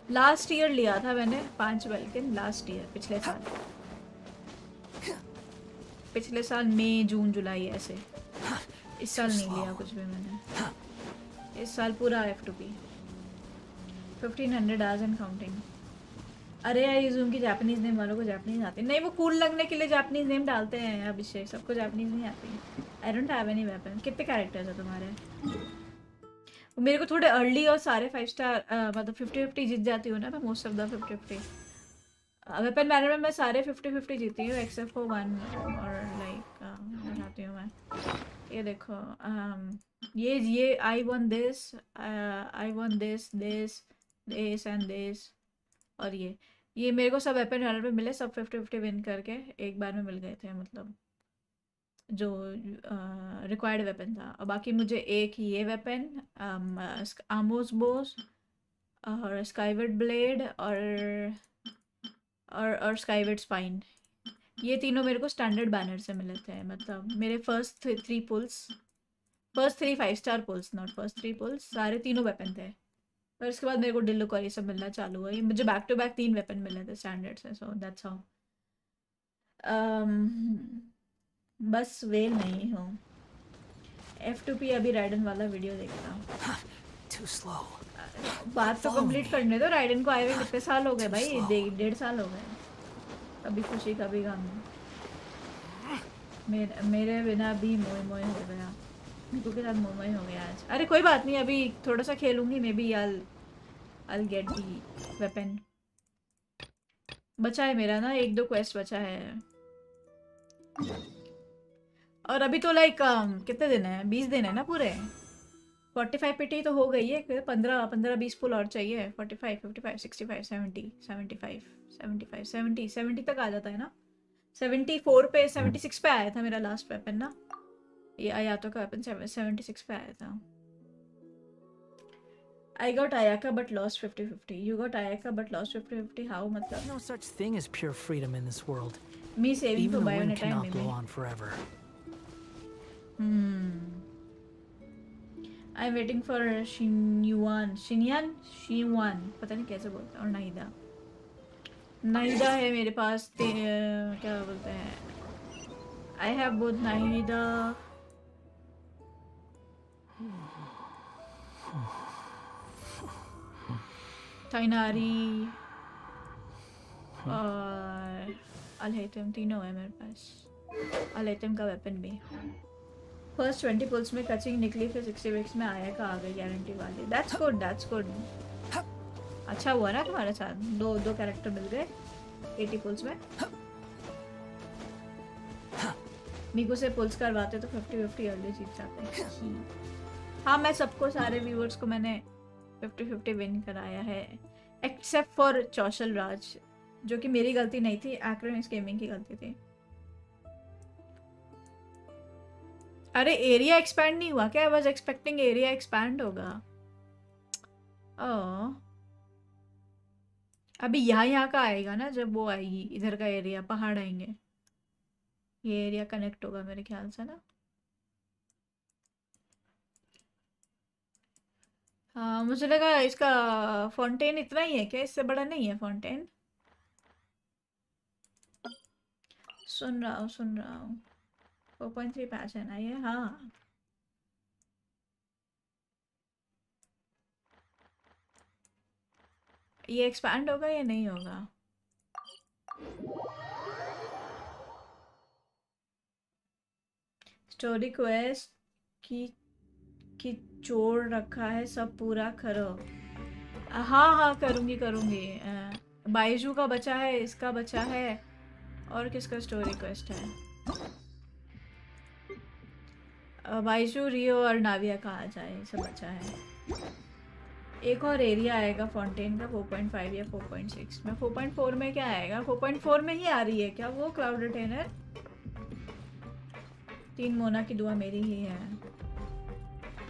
Last year लिया था मैंने 5 वेल्किन, लास्ट ईयर, पिछले साल मई जून जुलाई ऐसे। इस साल नहीं लिया कुछ भी मैंने, इस साल पूरा F2P। 1500 hours and counting. अरे यार यूजूम की जापानीज नेम वालों को जापानीज आती नहीं, वो कूल लगने के लिए जापानीज नेम डालते हैं अभिषेक, सबको जापानीज नहीं आती। आई डोंट हैव एनी वेपन। कितने कैरेक्टर्स है तुम्हारे? मेरे को थोड़े अर्ली और सारे 5 स्टार मतलब 50-50 जीत जाती हूँ ना मैं, most of the 50-50 weapon banner में मैं सारे 50-50 जीती हूँ एक्सेप्ट फॉर 1 और लाइक बनाती हूँ मैं। ये देखो ये I one this and this, और ये मेरे को सब वेपन बैनर पे मिले, सब 50-50 विन करके एक बार में मिल गए थे, मतलब जो रिक्वायर्ड वेपन था। और बाकी मुझे एक ये वेपन, आमोस बोस और स्काईवर्ड ब्लेड और स्काईवर्ड स्पाइन, ये तीनों मेरे को स्टैंडर्ड बैनर से मिले थे। मतलब मेरे first 3 5 star pulls, not first 3 pulls, सारे तीनों वेपन थे। पर उसके बाद मेरे को डिलुक और ये सब मिलना चालू हुआ। ये मुझे बैक टू बैक 3 वेपन मिले थे स्टैंडर्ड से, सो दैट्स हाउ। बस वेल नहीं हूँ। F2P अभी राइडन वाला वीडियो देखता हूँ। Too slow. बात तो कंप्लीट करने दो। राइडन को आए हुए कितने साल हो गए भाई? 1.5 साल हो गए। कभी खुशी कभी गम। मेरे बिना भी मोए मोए हो गया। मीकू के साथ मोए मोए हो गया आज। अरे कोई बात नहीं, अभी थोड़ा सा खेलूंगी, maybe I'll get the weapon। बचा है मेरा ना 1-2 क्वेस्ट बचा है। और अभी तो लाइक कितने दिन है, 20 दिन है ना पूरे। 45 पिटी तो हो गई है, 15-20 पुल और चाहिए। 45, 55, 65, 70, 75, 75, 70, 70 तक आ जाता है ना। 74 पे 76 पे आया था मेरा लास्ट वेपन ना, ये आयातो का वेपन 76 पे आया था। I got Ayaka but lost 50-50. You got Ayaka but lost 50-50. How मतलब? No such thing as pure freedom in this world. Me saving Even to the buy on wind a time cannot maybe. blow on forever. I'm waiting for Shinyan, पता नहीं कैसे बोलते हैं। और नाहिदा है मेरे पास। क्या बोलते हैं? I have both नाहिदा ताइनारी और अल-हैतम, तीनों है मेरे पास। अल-हैतम का वेपन भी। फर्स्ट 20 पुल्स में कचिंग निकली, फिर 60 विक्स में आया का आ गई गारंटी वाली। That's good, that's good. अच्छा हुआ ना तुम्हारे साथ, दो कैरेक्टर मिल गए 80 पुल्स में। मीकू से पुल्स करवाते तो 50-50 अर्ली जीत जाते। हाँ, मैं सबको, सारे व्यूअर्स को मैंने 50-50 विन कराया है, एक्सेप्ट फॉर चौशल राज, जो कि मेरी गलती नहीं थी, एक्रोनिक्स गेमिंग की गलती थी। अरे एरिया एक्सपैंड नहीं हुआ क्या? I was expecting area expand होगा। ओह, अभी यहाँ का आएगा ना, जब वो आएगी इधर का एरिया, पहाड़ आएंगे, ये एरिया कनेक्ट होगा मेरे ख्याल से ना। हाँ, मुझे लगा इसका फाउंटेन इतना ही है क्या, इससे बड़ा नहीं है फाउंटेन। सुन रहा हूँ 4.3 पैच है ना ये। हाँ, ये एक्सपैंड होगा या नहीं होगा? स्टोरी क्वेस्ट की जोड़ रखा है, सब पूरा करो। हाँ करूँगी। बाइजू का बचा है, इसका बचा है, और किसका स्टोरी क्वेस्ट है? बाइजू, रियो और नाविया का आ जाए, सब बचा है। एक और एरिया आएगा फाउंटेन का 4.5 या 4.6 में। 4.4 में क्या आएगा? 4.4 में ही आ रही है क्या वो क्लाउड रिटेनर? 3 मोना की दुआ मेरी ही है।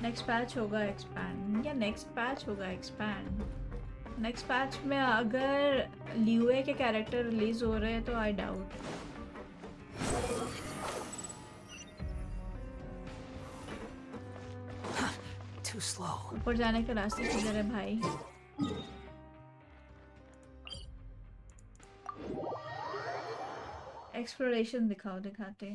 नेक्स्ट पैच होगा एक्सपैंड, या नेक्स्ट पैच होगा एक्सपैंड। नेक्स्ट पैच में अगर ल्यूए के कैरेक्टर रिलीज हो रहे हैं तो आई डाउट। Too slow. ऊपर जाने का रास्ते किधर है भाई? एक्सप्लोरेशन दिखाते।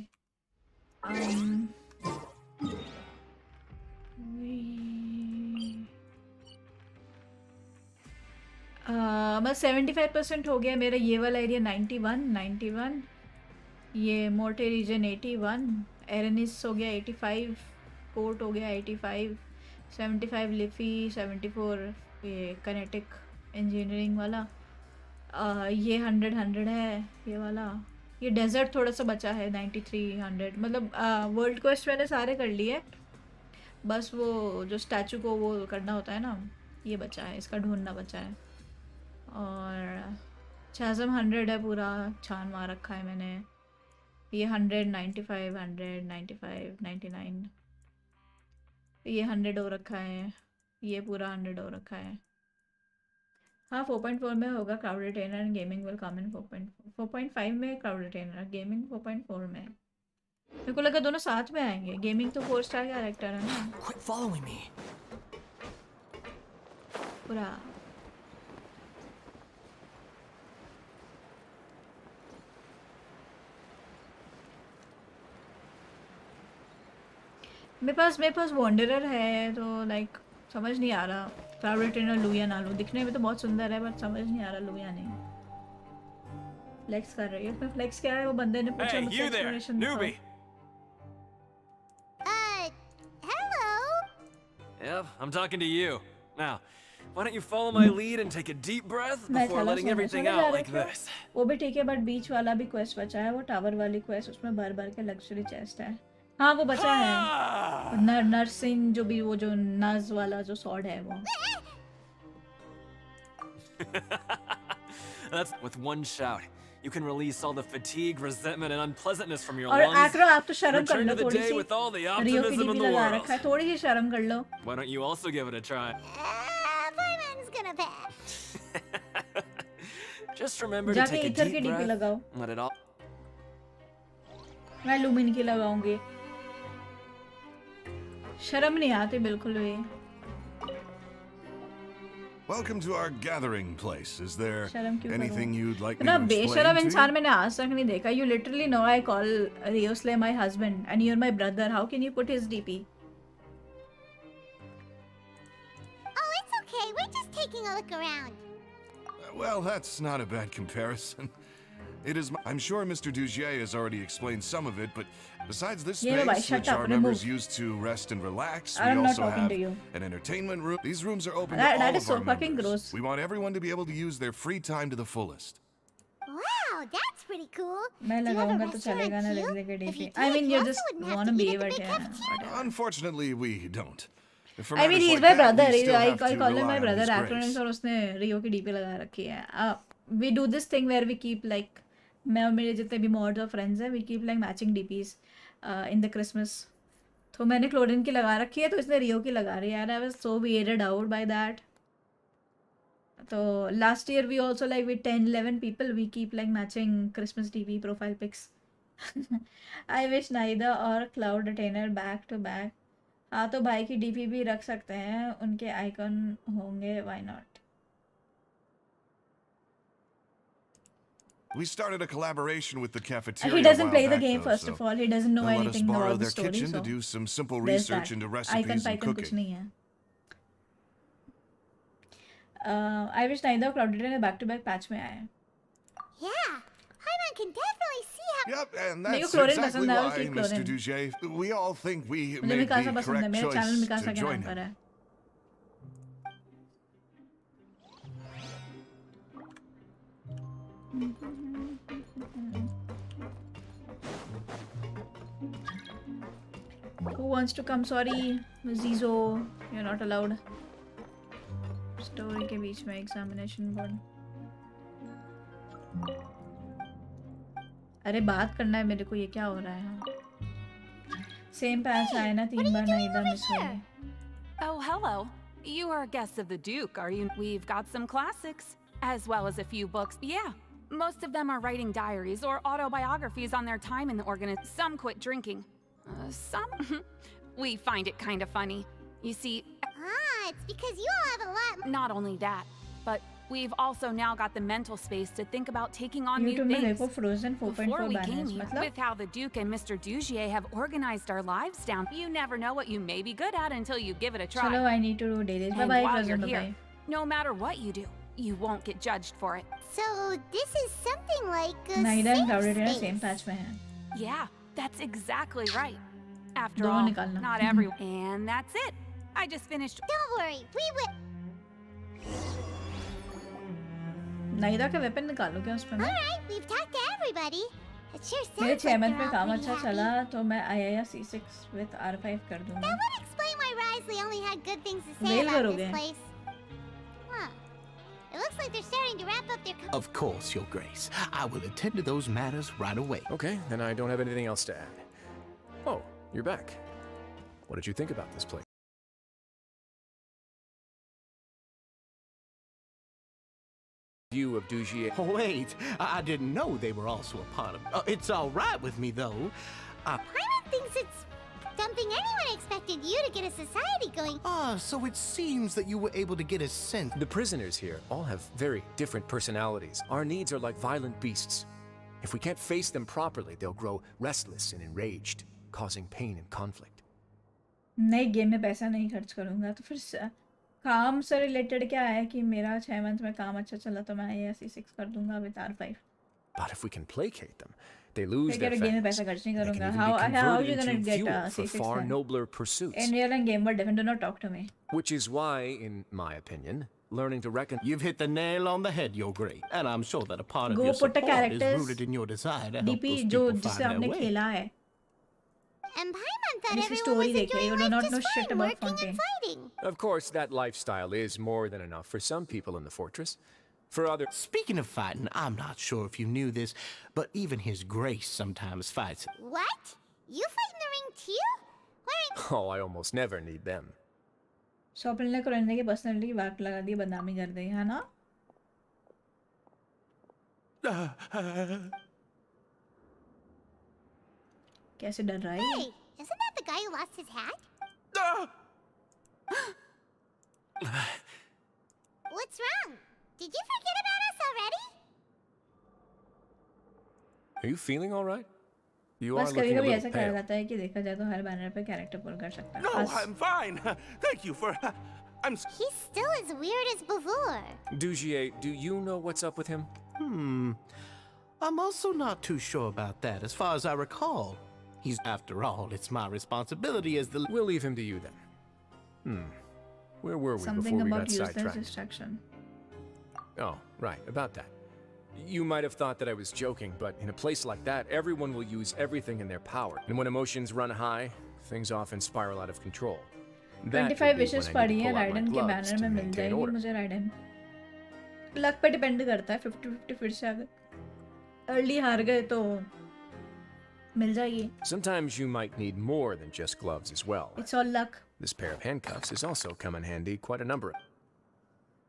बस 75% हो गया मेरा ये वाला एरिया। 91, ये मोटे रीजन 81, एरेनिस हो गया 85, कोर्ट हो गया 85, 75 लिफी, 74 ये कनेटिक इंजीनियरिंग वाला, ये 100 है ये वाला। ये डेजर्ट थोड़ा सा बचा है 9300। मतलब वर्ल्ड क्वेस्ट मैंने सारे कर लिए, बस वो जो स्टैचू को वो करना होता है ना, ये बचा है, इसका ढूंढना बचा है। और चैज़म 100 है, पूरा छान मार रखा है मैंने। ये 100, 95, 100, 95, 99, ये 100 हो रखा है, ये पूरा 100 हो रखा है। हाँ, 4.4 में होगा crowd retainer, gaming will come in 4.4। 4.5 में क्राउड रिटेनर, गेमिंग 4.4 में। मेरे को लगा दोनों साथ में आएंगे। गेमिंग तो 4 स्टार कैरेक्टर है ना। Quit following me. पूरा मेरे पास वॉन्डरर है, तो लाइक समझ नहीं आ रहा क्राउड रिटेनर लूँ या ना लूँ। दिखने में तो बहुत सुंदर है, बट समझ नहीं आ रहा लूँ या नहीं। फ्लेक्स कर रही है, उसमें फ्लेक्स क्या है? वो बंदे ने पूछा मुझसे एक्सप्लेनेशन दो। Yep, I'm talking to you. Now, why don't you follow my lead and take a deep breath मैं before चला letting सोने everything सोने जा out रहे like थे this? वो भी ठीक है बट बीच वाला भी क्वेस्ट बचा है वो टावर वाली क्वेस्ट उसमें भर भर के लग्जरी चेस्ट है हाँ वो बचा है नर्सिंग जो भी वो जो नज वाला जो सॉर्ड है वो That's with one shout. You can release all the fatigue, resentment, and unpleasantness from your और lungs. एक्रो आप तो शर्म कर Return लो to the थोड़ी day C with all the रियो की optimism in डीपी the लगा world. रखा है थोड़ी सी शर्म कर लो Why don't you also give it a try? Fireman's gonna pass. Just remember to जाके take a ईथर की deep डीपी breath. लगाओ Let it all. मैं लुमिन की लगाऊंगी शर्म नहीं आती बिल्कुल भी Welcome to our gathering place. Is there शर्म क्यों anything करूं? you'd like me ना to explain बेशरम to इंसान you? मैंने आज तक नहीं देखा You literally know I call Rio Slay my husband and you're my brother How can you put his DP? Oh, it's okay. We're just taking a look around. Well, that's not a bad comparison. It is. I'm sure Mr. Dugier has already explained some of it, but besides this Yeah, bhai, space, shut which up, our members remove. use to rest and relax, I'm we not also talking have to you. an entertainment room. These rooms are open That to all is of so our fucking members. gross. We want everyone to be able to use their free time to the fullest. Wow, that's pretty cool. मैं Do you have a लगाऊंगा तो restaurant चलेगा ना too? Rizli के If you DP I did, mean you you also just wouldn't have wanna to be eat at the but big yeah cafeteria. whatever. Unfortunately, we don't. For I mean matters he's like my that, brother we still I have to call him rely my on brother his acronyms grace. और उसने रियो की DP लगा रखी है we do this thing where we keep like मैं और मेरे जितने भी mods और friends हैं we keep like matching DPs in the Christmas तो मैंने क्लोरिन की लगा रखी है तो इसने रियो की लगा रही है यार I was so weirded out by that तो last year we also like with 10-11 people we keep like matching Christmas DP profile pics I wish neither or cloud retainer back to back हाँ तो भाई की DP भी रख सकते हैं उनके आइकन होंगे why not We started a collaboration with the cafeteria. he doesn't a while play the back, game though, first so of all he doesn't know they'll let us anything borrow about the their story kitchen so to do some simple there's research that into icon recipes and कुछ cooking. नहीं है I wish neither cloud retainer back to back patch में आए Yeah, Hyman can definitely see how. Yep, and मेरे को that's chlorine exactly पसंद है why, keep Mr. Chlorine Dugier, we all think we मुझे made मिकासा the पसंद है correct मेरा चैनल choice मिकासा to के join नाम पर him. है Who wants to come? Sorry, Zizo, you're not allowed. Story के बीच में examination board. अरे बात करना है मेरे को ये क्या हो रहा है? Same patch आए ना 3 बार नहीं था मिस हो गई. Oh, hello. You are guests of the Duke, are you? We've got some classics, as well as a few books. Yeah, most of them are writing diaries or autobiographies on their time in the organization. Some quit drinking. Some? We find it kind of funny. You see, Ah, it's because you all have a lot. not only that, but we've also now got the mental space to think about taking on new YouTube में things. देखो Frozen 4.4 Before we ban है came here, मतलब with how the Duke and Mr. Dugier have organized our lives down, you never know what you may be good at until you give it a try. चलो I need to do dailies. Bye And bye while Frozen you're bye here, bye. no matter what you do, you won't get judged for it. So this is something like a Naida and safe Cloud Retainer space. same patch में है. Yeah, that's exactly right. After दोनों all, निकालना. not everyone. And that's it. I just finished. Don't worry, we will. नाइदा का weapon निकालो क्या उसमें मैं? Alright, we've talked to everybody. It sure मेरे sounds 6 like मंथ they're में all काम pretty अच्छा happy. चला तो मैं IIA C6 with R5 कर दूंगी. That would explain why Risley only had good things to say Mail about करोगे? this place. Huh. It looks like they're starting to wrap up their. Of course, Your Grace. I will attend to those matters right away. Okay, then I don't have anything else to add. Oh, you're back. What did you think about this place? View of Dugier. Oh, wait, I didn't know they were also a part of. It's all right with me, though. Hyman thinks it's something anyone expected you to get a society going. So it seems that you were able to get a sense. The prisoners here all have very different personalities. Our needs are like violent beasts. If we can't face them properly, they'll grow restless and enraged, causing pain and conflict. नए game में पैसा नहीं खर्च करूंगा तो फिर काम से रिलेटेड क्या है कि मेरा 6 मंथ में काम अच्छा चला तो मैं IIA C6 कर दूंगा with R5. But if we can placate them, they lose मैं their क्या गेम में fangs. पैसा खर्च नहीं They can करूँगा. even How be are you converted gonna into get fuel for C6 far then? nobler pursuits. In real and game world, definitely do not talk to me. Which is why, in my opinion, learning to reckon. You've hit the nail on the head, Your Grace. And I'm sure that a part of Go your put the support is characters rooted in your desire to help DP those जो people जिससे find आपने their way. खेला है. And Paimon thought This everyone story was देखिए, you enjoying do life not just know shit fine, about working Fontaine. and fighting. Of course, that lifestyle is more than enough for some people in the fortress. For others. Speaking of fighting, I'm not sure if you knew this, but even His Grace sometimes fights. What? You fight in the ring too? Why Oh, I almost never need them. Swapnil ने कुरंदे की personality की बात लगा दी, बदनामी कर दी है ना. कैसे डर रहा है ये? Hey, isn't that the guy who lost his hat? What's wrong? Did you forget about us already? Are you feeling all right? You are बस looking a कभी-कभी little ऐसा कहा pale. जाता है कि देखा जाए तो हर बैनर पे कैरेक्टर पुल कर सकता है. No, बस I'm fine. Thank you for... He's still as weird as before. Dugier, do you know what's up with him? I'm also not too sure about that, as far as I recall. After all, it's my responsibility as the... We'll leave him to you then. Where were we something before we about got useless sidetracked? distraction. Oh, right, about that. You might have thought that I was joking, but in a place like that, everyone will use everything in their power. And when emotions run high, things often spiral out of control. That 25 would be wishes when I पड़ी need to है pull out my ridden के gloves banner to में मिल maintain जाएगी order. मुझे ridden. Luck पे depend करता है. 50-50 फिर से अगर अर्ली हार गए तो मिल जाएगी. Sometimes you might need more than just gloves as well. It's all luck. This pair of handcuffs has also come in handy quite a number.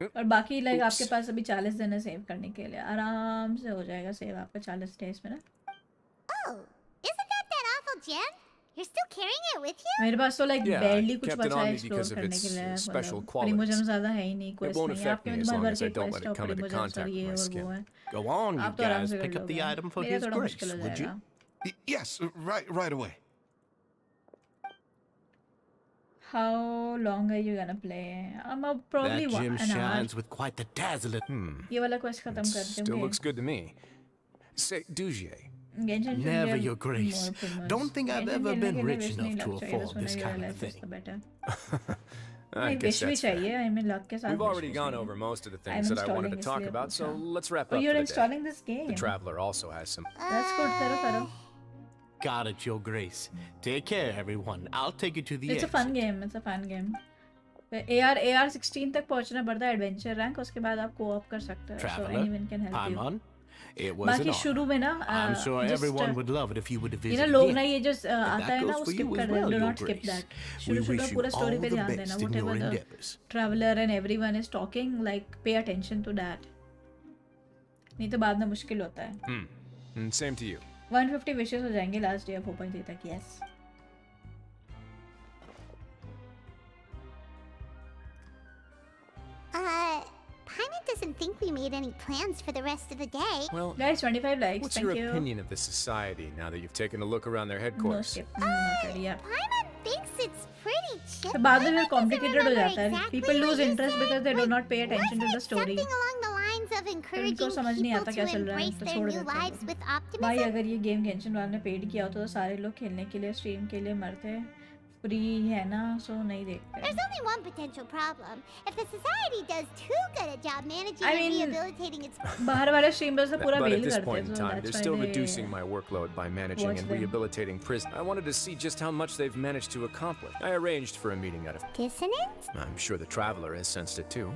और बाकी लाइक आपके पास अभी 40 दिन है सेव करने के लिए. आराम से हो जाएगा सेव आपका 40 डेज में ना. Oh, isn't that awful gem? You're still carrying it with you? मेरे पास तो लाइक Yeah, barely I कुछ kept it बचा on है me एक्सप्लोर because of करने its के लिए. special प्रिमोजम qualities. ज़्यादा है ही नहीं. It क्वेस्ट won't नहीं है affect आपके me में. as तुम्हारे long भर as के I don't let quest it और come into प्रिमोजम contact और with ये my और वो skin. है. Go on, you आप तो आराम guys. से कर Pick up the लोगे. item for मेरा His थोड़ा Grace, मुश्किल हो would you? जाएगा. Yes, right away. How long are you gonna play? Probably That gem an hour. shines with quite the dazzle. ये वाला क्वेस्ट खत्म करते Still होंगे. looks good to me. Say, Dugier, Genshin should Never, give Your Grace. more primos. Don't think I've Genshin ever खेलने been के लिए rich wish enough नहीं to luck चाहिए, afford that's this when I kind of realized it's thing. the better. I नहीं, guess wish भी that's fair. चाहिए. I mean luck के साथ We've wish already भी gone चाहिए. over most of the I'm things that I wanted to installing talk इसलिए about, so पूछा. let's wrap Oh, up you're for the installing day. this game. The Traveler also has some. That's good. करो. Got it, Your Grace. Take care, everyone. I'll take you to the It's a fun game. It's a fun game. AR 16 तक पहुंचना पड़ता है adventure rank. उसके बाद आप co-op कर सकते हो. So Traveler, anyone can help you. Paimon, it was बाकी an honor. शुरू में ना I'm sure just, everyone would love it if you would have ये visited ना लोग again. ना ये जो आता है ना goes वो for skip you कर as देते हैं. well, Do Your not skip Grace. that. We शुरू wish में you पूरा स्टोरी all पे the ध्यान best देना. in your Whatever the endeavors. traveler and everyone is talking, like pay attention to that. नहीं तो बाद में मुश्किल होता है. And same to you. 150 wishes हो जाएंगे लास्ट डे 4.3 तक. Yes. Paimon doesn't think we made any plans for the rest of the day. Well, Guys, 25 likes. what's Thank your you. opinion of the society now that you've taken a look around their No headquarters? skip. Not ready. Yeah. Paimon thinks it's pretty chill. तो बाद में फिर Paimon doesn't complicated हो remember जाता है. exactly People what lose you interest said, because they do but not pay attention to wasn't the it story. something along the lines of encouraging समझ नहीं people आता to क्या चल रहा है, embrace तो their छोड़ new देते हैं lives लोग. with optimism? भाई अगर ये गेम गेंशिन वाले ने पेड किया होता तो सारे लोग खेलने के लिए स्ट्रीम के लिए मरते. फ्री है ना, सो नहीं देखते. There's only one potential problem. If the society does too good a job managing I and mean, rehabilitating its बाहर वाले स्ट्रीमर्स तो पूरा But बेल at this करते point हैं. in So time, that's they're why still they reducing my workload by managing watch and them. rehabilitating prisoners. I wanted to see just how much they've managed to accomplish. I arranged for a meeting out of... dissonance. I'm sure the Traveler has sensed it too.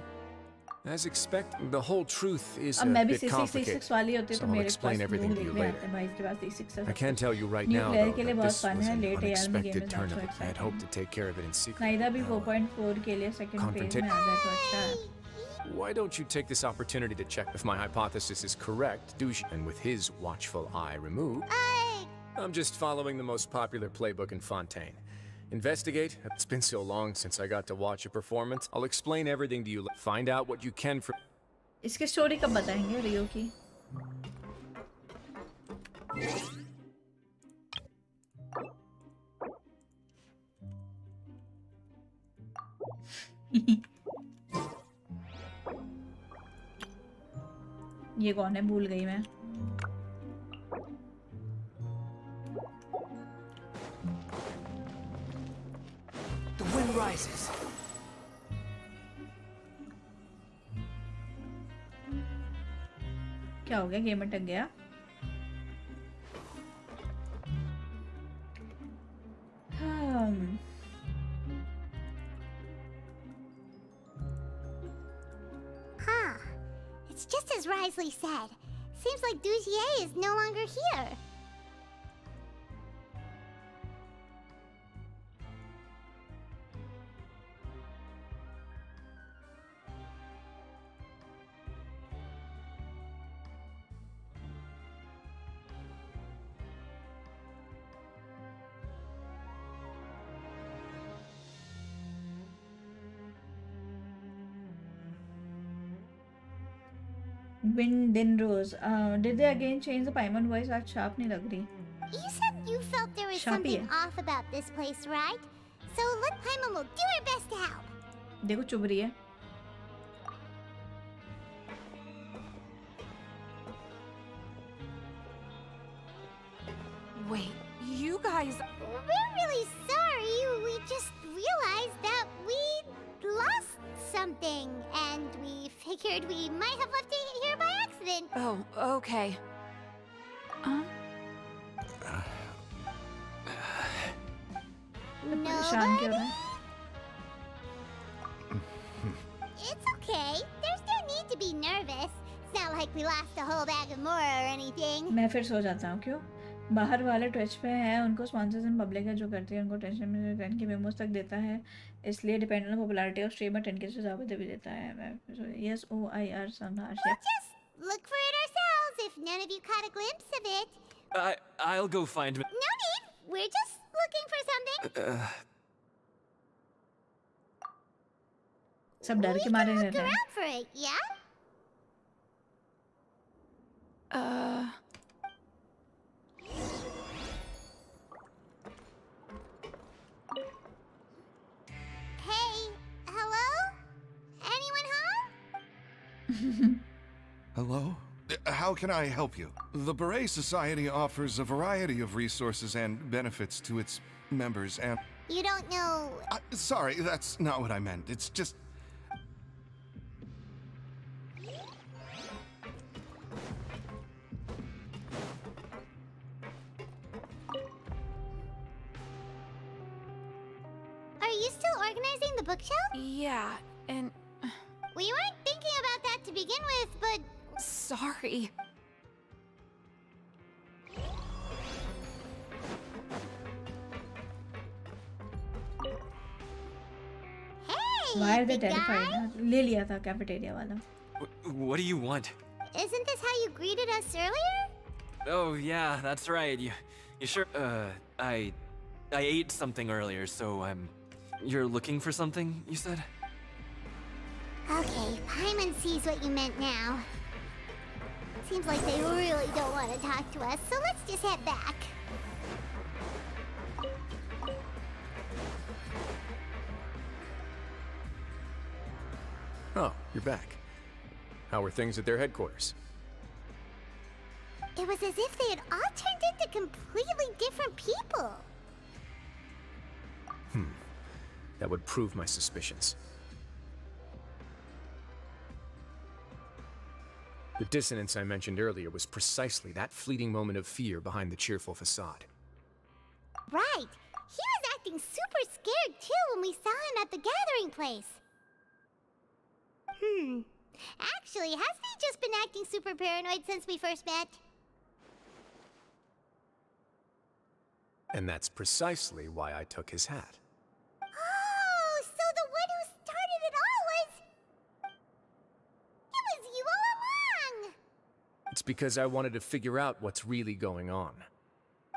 As expected, the whole truth is अब a मैं भी bit 666 complicated, वाली होती so तो I'll मेरे explain पास everything लोग to you देखने later. आते हैं. भाई इसके पास 666 I can tell you right New now, player though, के लिए that बहुत this fun was है. an Late AR में game unexpected is turn not so of it. I had exciting. hoped to take care of it in secret. नाइदा भी No. 4.4 के लिए second page में Confrontation. आ जाए तो अच्छा है. Why don't you take this opportunity to check if my hypothesis is correct, and with his watchful eye removed? I'm just following the most popular playbook in Fontaine. Investigate. It's been so long since I got to watch a performance. I'll explain everything to you. Find out what you can from... इसकी story कब बताएंगे रियो की? ये कौन है? भूल गई मैं. rises. क्या हो गया? गेम अटक गया? Huh. It's just as Risley said. Seems like Dugier is no longer here. Wind Din Rose. Did they again change the Paimon voice? आज sharp नहीं लग रही. You said you felt there was Sharpie something है. off about this place, right? So let Paimon will do her best to help. देखो चुभ रही है. Wait, you guys... We're really sorry. We just realized that we lost something, and we figured we might have left it here by accident. Oh, okay. परेशान क्यों हो रहा है? It's okay. There's no need to be nervous. It's not like we lost a whole bag of more or anything. मैं फिर सो जाता हूँ. क्यों? बाहर वाले ट्विच पे हैं, उनको स्पॉन्सर्स एंड पब्लिक है जो करती है, उनको टेंशन में 10 की मेमोज तक देता है, इसलिए depend on popularity of streamer 10 के से ज़्यादा भी देता है. यस ओ आई आर संघर्ष. We'll just look for it ourselves if none of you caught a glimpse of it. I'll go find... No need. We're just looking for something. सब डर के मारे Look रहता है. around for it, yeah? Hey, hello? Anyone home? Hello? How can I help you? The Beret Society offers a variety of resources and benefits to its members and... You don't know... Sorry, that's not what I meant. It's just... Are you still organizing the bookshelf? Yeah, and... We weren't thinking about that to begin with, but... Sorry. Hey, Why are they big guy? terrified? ले लिया था cafeteria वाला. What do you want? Isn't this how you greeted us earlier? Oh, yeah, that's right. You sure? I ate something earlier, so You're looking for something, you said? Okay, Paimon sees what you meant now. Seems like they really don't want to talk to us, so let's just head back. Oh, you're back. How were things at their headquarters? It was as if they had all turned into completely different people. That would prove my suspicions. The dissonance I mentioned earlier was precisely that fleeting moment of fear behind the cheerful facade. Right. He was acting super scared too when we saw him at the gathering place. Actually, hasn't he just been acting super paranoid since we first met? And that's precisely why I took his hat. Oh, so the one who started it all was... It was you all along! It's because I wanted to figure out what's really going on.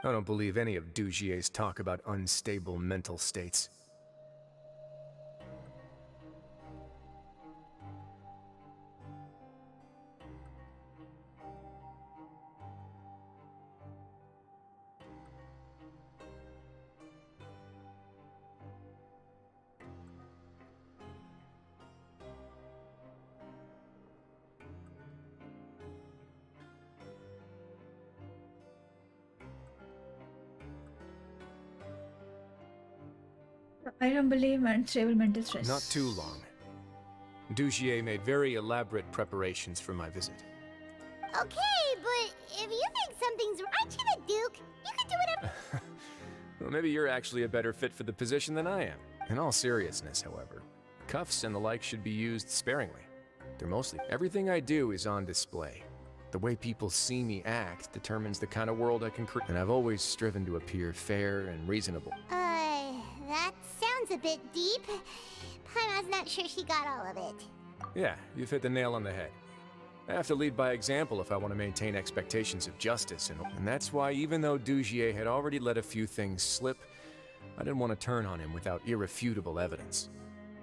I don't believe any of Dugier's talk about unstable mental states. I don't believe unstable mental stress. Not too long. Dugier made very elaborate preparations for my visit. Okay, but if you think something's... Aren't you the Duke? You can do whatever... Well, maybe you're actually a better fit for the position than I am. In all seriousness, however, cuffs and the like should be used sparingly. They're mostly... Everything I do is on display. The way people see me act determines the kind of world I can create. And I've always striven to appear fair and reasonable. That sounds a bit deep. Paimon's not sure she got all of it. Yeah, you've hit the nail on the head. I have to lead by example if I want to maintain expectations of justice, and that's why even though Dugier had already let a few things slip, I didn't want to turn on him without irrefutable evidence.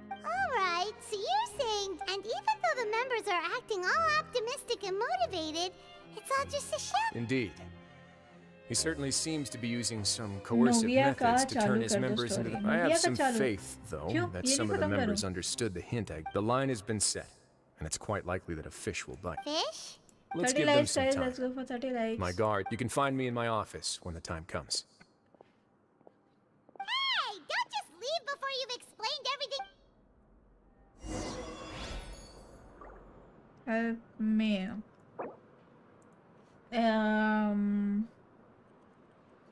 Alright, so you're saying, and even though the members are acting all optimistic and motivated, it's all just a show? Indeed. He certainly seems to be using some coercive Navia ka methods to turn chalu his kar do members into the... story. I have Navia ka some chalu. faith, though, Kyun? that Ye some nahi of the khatam members karu. understood the hint. The line has been set, and it's quite likely that a fish will bite. Fish? Let's 30 give them likes, some guys. time. Let's go for 30 likes. My guard, you can find me in my office when the time comes. Hey, don't just leave before you've explained everything. Help me.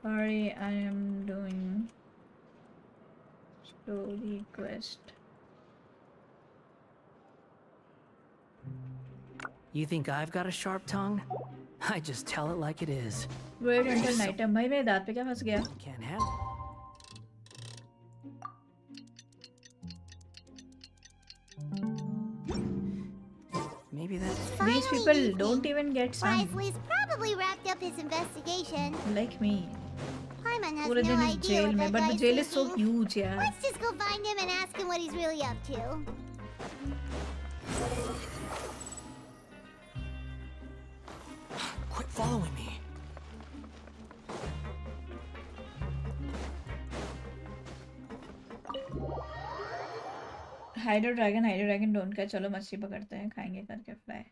Sorry, I am doing story quest. You think I've got a sharp tongue? I just tell it like it is. Wait until night time. भाई मेरे दांत पे क्या फंस गया? Can't have it. Maybe that's... These Finally, people evening. don't even get sun Wisely's probably wrapped up his investigation. like me. Paimon has पूरे no दिन इस idea jail what में, that but the guy's jail is so thinking. huge, yeah. Let's just go find him and ask him what he's really up to. Quit following me. Hydro dragon ढूंढ कर चलो मछली पकड़ते हैं खाएंगे करके fry.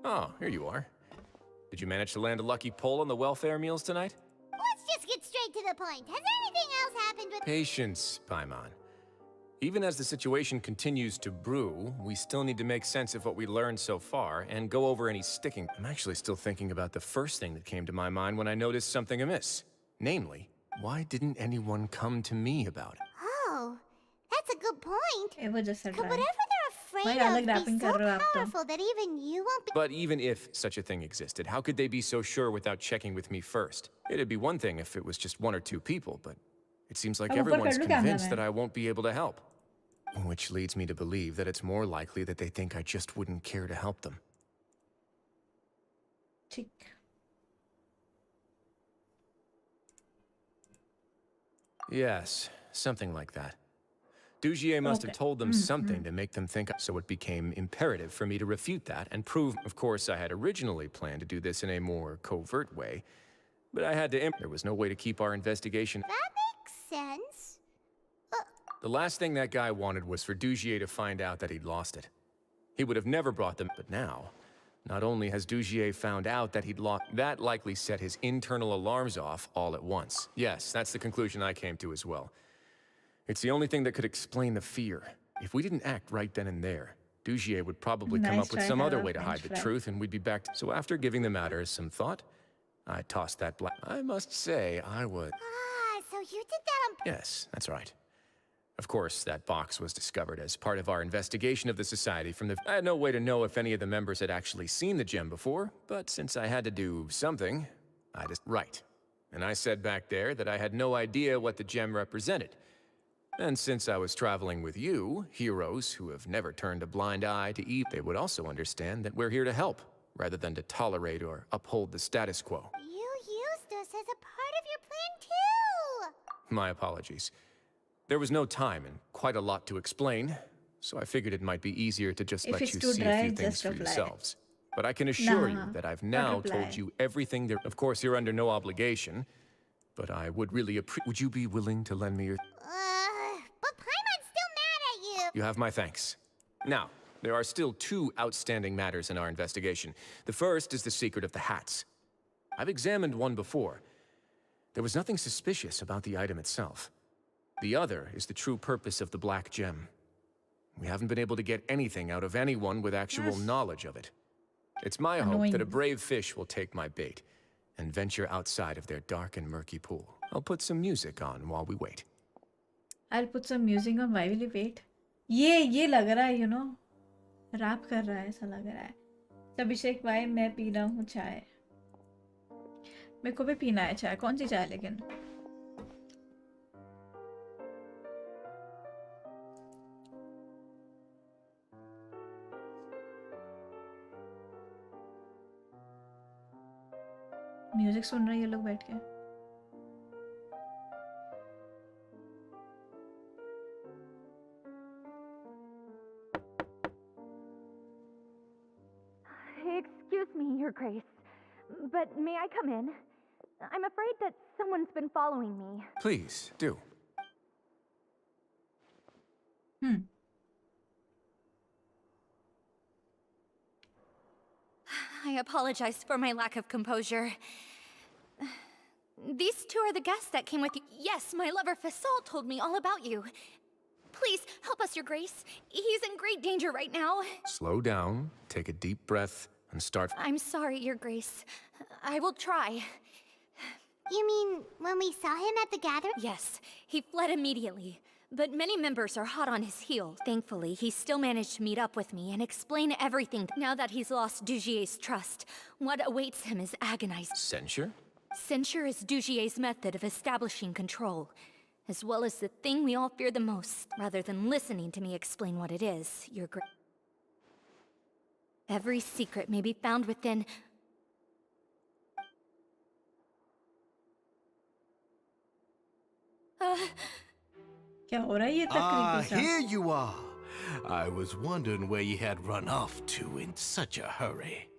Oh, here you are. Did you manage to land a lucky pull on the welfare meals tonight? Let's just get straight to the point. Has anything else happened with... Patience, Paimon. Even as the situation continues to brew, we still need to make sense of what we learned so far and go over any sticking. I'm actually still thinking about the first thing that came to my mind when I noticed something amiss. Namely, why didn't anyone come to me about it? Oh, that's a good point. ये वो जैसा Could try. whatever they're afraid भाई अलग of be wrapping so कर रहे हो आप तो. powerful that even you won't be... But even if such a thing existed, how could they be so sure without checking with me first? It'd be one thing if it was just one or two people, but it seems like अब ऊपर everyone's कर लूं क्या convinced मैं? that I won't be able to help. Which leads me to believe that it's more likely that they think I just wouldn't care to help them. ठीक. Yes, something like that. Dugier must have Okay. told them something to make them think, so it became imperative for me to refute that and prove. Of course, I had originally planned to do this in a more covert way, but I had to. There was no way to keep our investigation. That makes sense. The last thing that guy wanted was for Dugier to find out that he'd lost it. He would have never brought them, but now, not only has Dugier found out that he'd lost, that likely set his internal alarms off all at once. Yes, that's the conclusion I came to as well. It's the only thing that could explain the fear. If we didn't act right then and there, Dugier would probably come Nice up with try, some other Hera. way to hide Nice the try. truth, and we'd be back. So after giving the matter some thought, I tossed that black. I must say, I would. Ah, so you did that on... Yes, that's right. Of course, that box was discovered as part of our investigation of the Society from the... I had no way to know if any of the members had actually seen the gem before, but since I had to do something, I just... Right. And I said back there that I had no idea what the gem represented. And since I was traveling with you, heroes who have never turned a blind eye to evil, they would also understand that we're here to help, rather than to tolerate or uphold the status quo. You used us as a part of your plan, too! My apologies. There was no time and quite a lot to explain, so I figured it might be easier to just If let it's you too see dry, a few just things for reply. yourselves. But I can assure you Nah, that I've not now reply. told you everything there. Of course, you're under no obligation, but I would really would you be willing to lend me your... But Paimon's still mad at you! You have my thanks. Now, There are still two outstanding matters in our investigation. The first is the secret of the hats. I've examined one before. There was nothing suspicious about the item itself. The other is the true purpose of the black gem. We haven't been able to get anything out of anyone with actual knowledge of it. It's my hope that a brave fish will take my bait and venture outside of their dark and murky pool. I'll put some music on while we wait. I'll put some music on while we wait. ये लग रहा है, you know, rap कर रहा है, ऐसा लग रहा है. अभिषेक भाई, मैं पी रहा हूँ चाय. मेरे को भी पीना है चाय. कौन सी चाय लेकिन? म्यूजिक सुन रहे हैं ये लोग बैठ के. Excuse me, Your Grace, but may I come in? I'm afraid that someone's been following me. Please, do. I apologize for my lack of composure. These two are the guests that came with you. Yes, my lover Fasol told me all about you. Please, help us, Your Grace. He's in great danger right now. Slow down, take a deep breath, and start. I'm sorry, Your Grace. I will try. You mean when we saw him at the gathering? Yes, he fled immediately. But many members are hot on his heels. Thankfully, he still managed to meet up with me and explain everything. Now that he's lost Dugier's trust, what awaits him is agonizing. Censure? Censure is Dugier's method of establishing control, as well as the thing we all fear the most. Rather than listening to me explain what it is, Your Grace. Every secret may be found within. क्या हो रहा है ये तकरीबन सा? Here you are. I was wondering where you had run off to in such a hurry.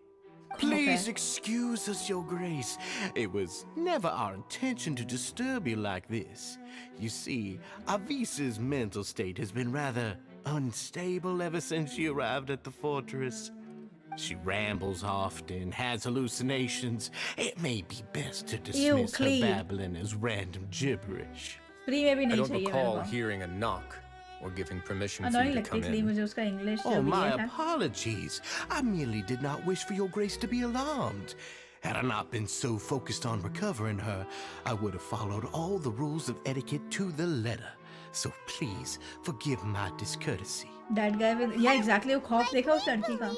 Please excuse us, Your Grace. It was never our intention to disturb you like this. You see, Avisa's mental state has been rather unstable ever since she arrived at the fortress. She rambles often, has hallucinations. It may be best to dismiss her babbling as random gibberish. I don't recall hearing a knock or giving permission for you to come in. Oh, my apologies. I merely did not wish for Your Grace to be alarmed. Had I not been so focused on recovering her, I would have followed all the rules of etiquette to the letter. So please forgive my discourtesy. That guy with exactly वो खौफ देखा उस लड़की का.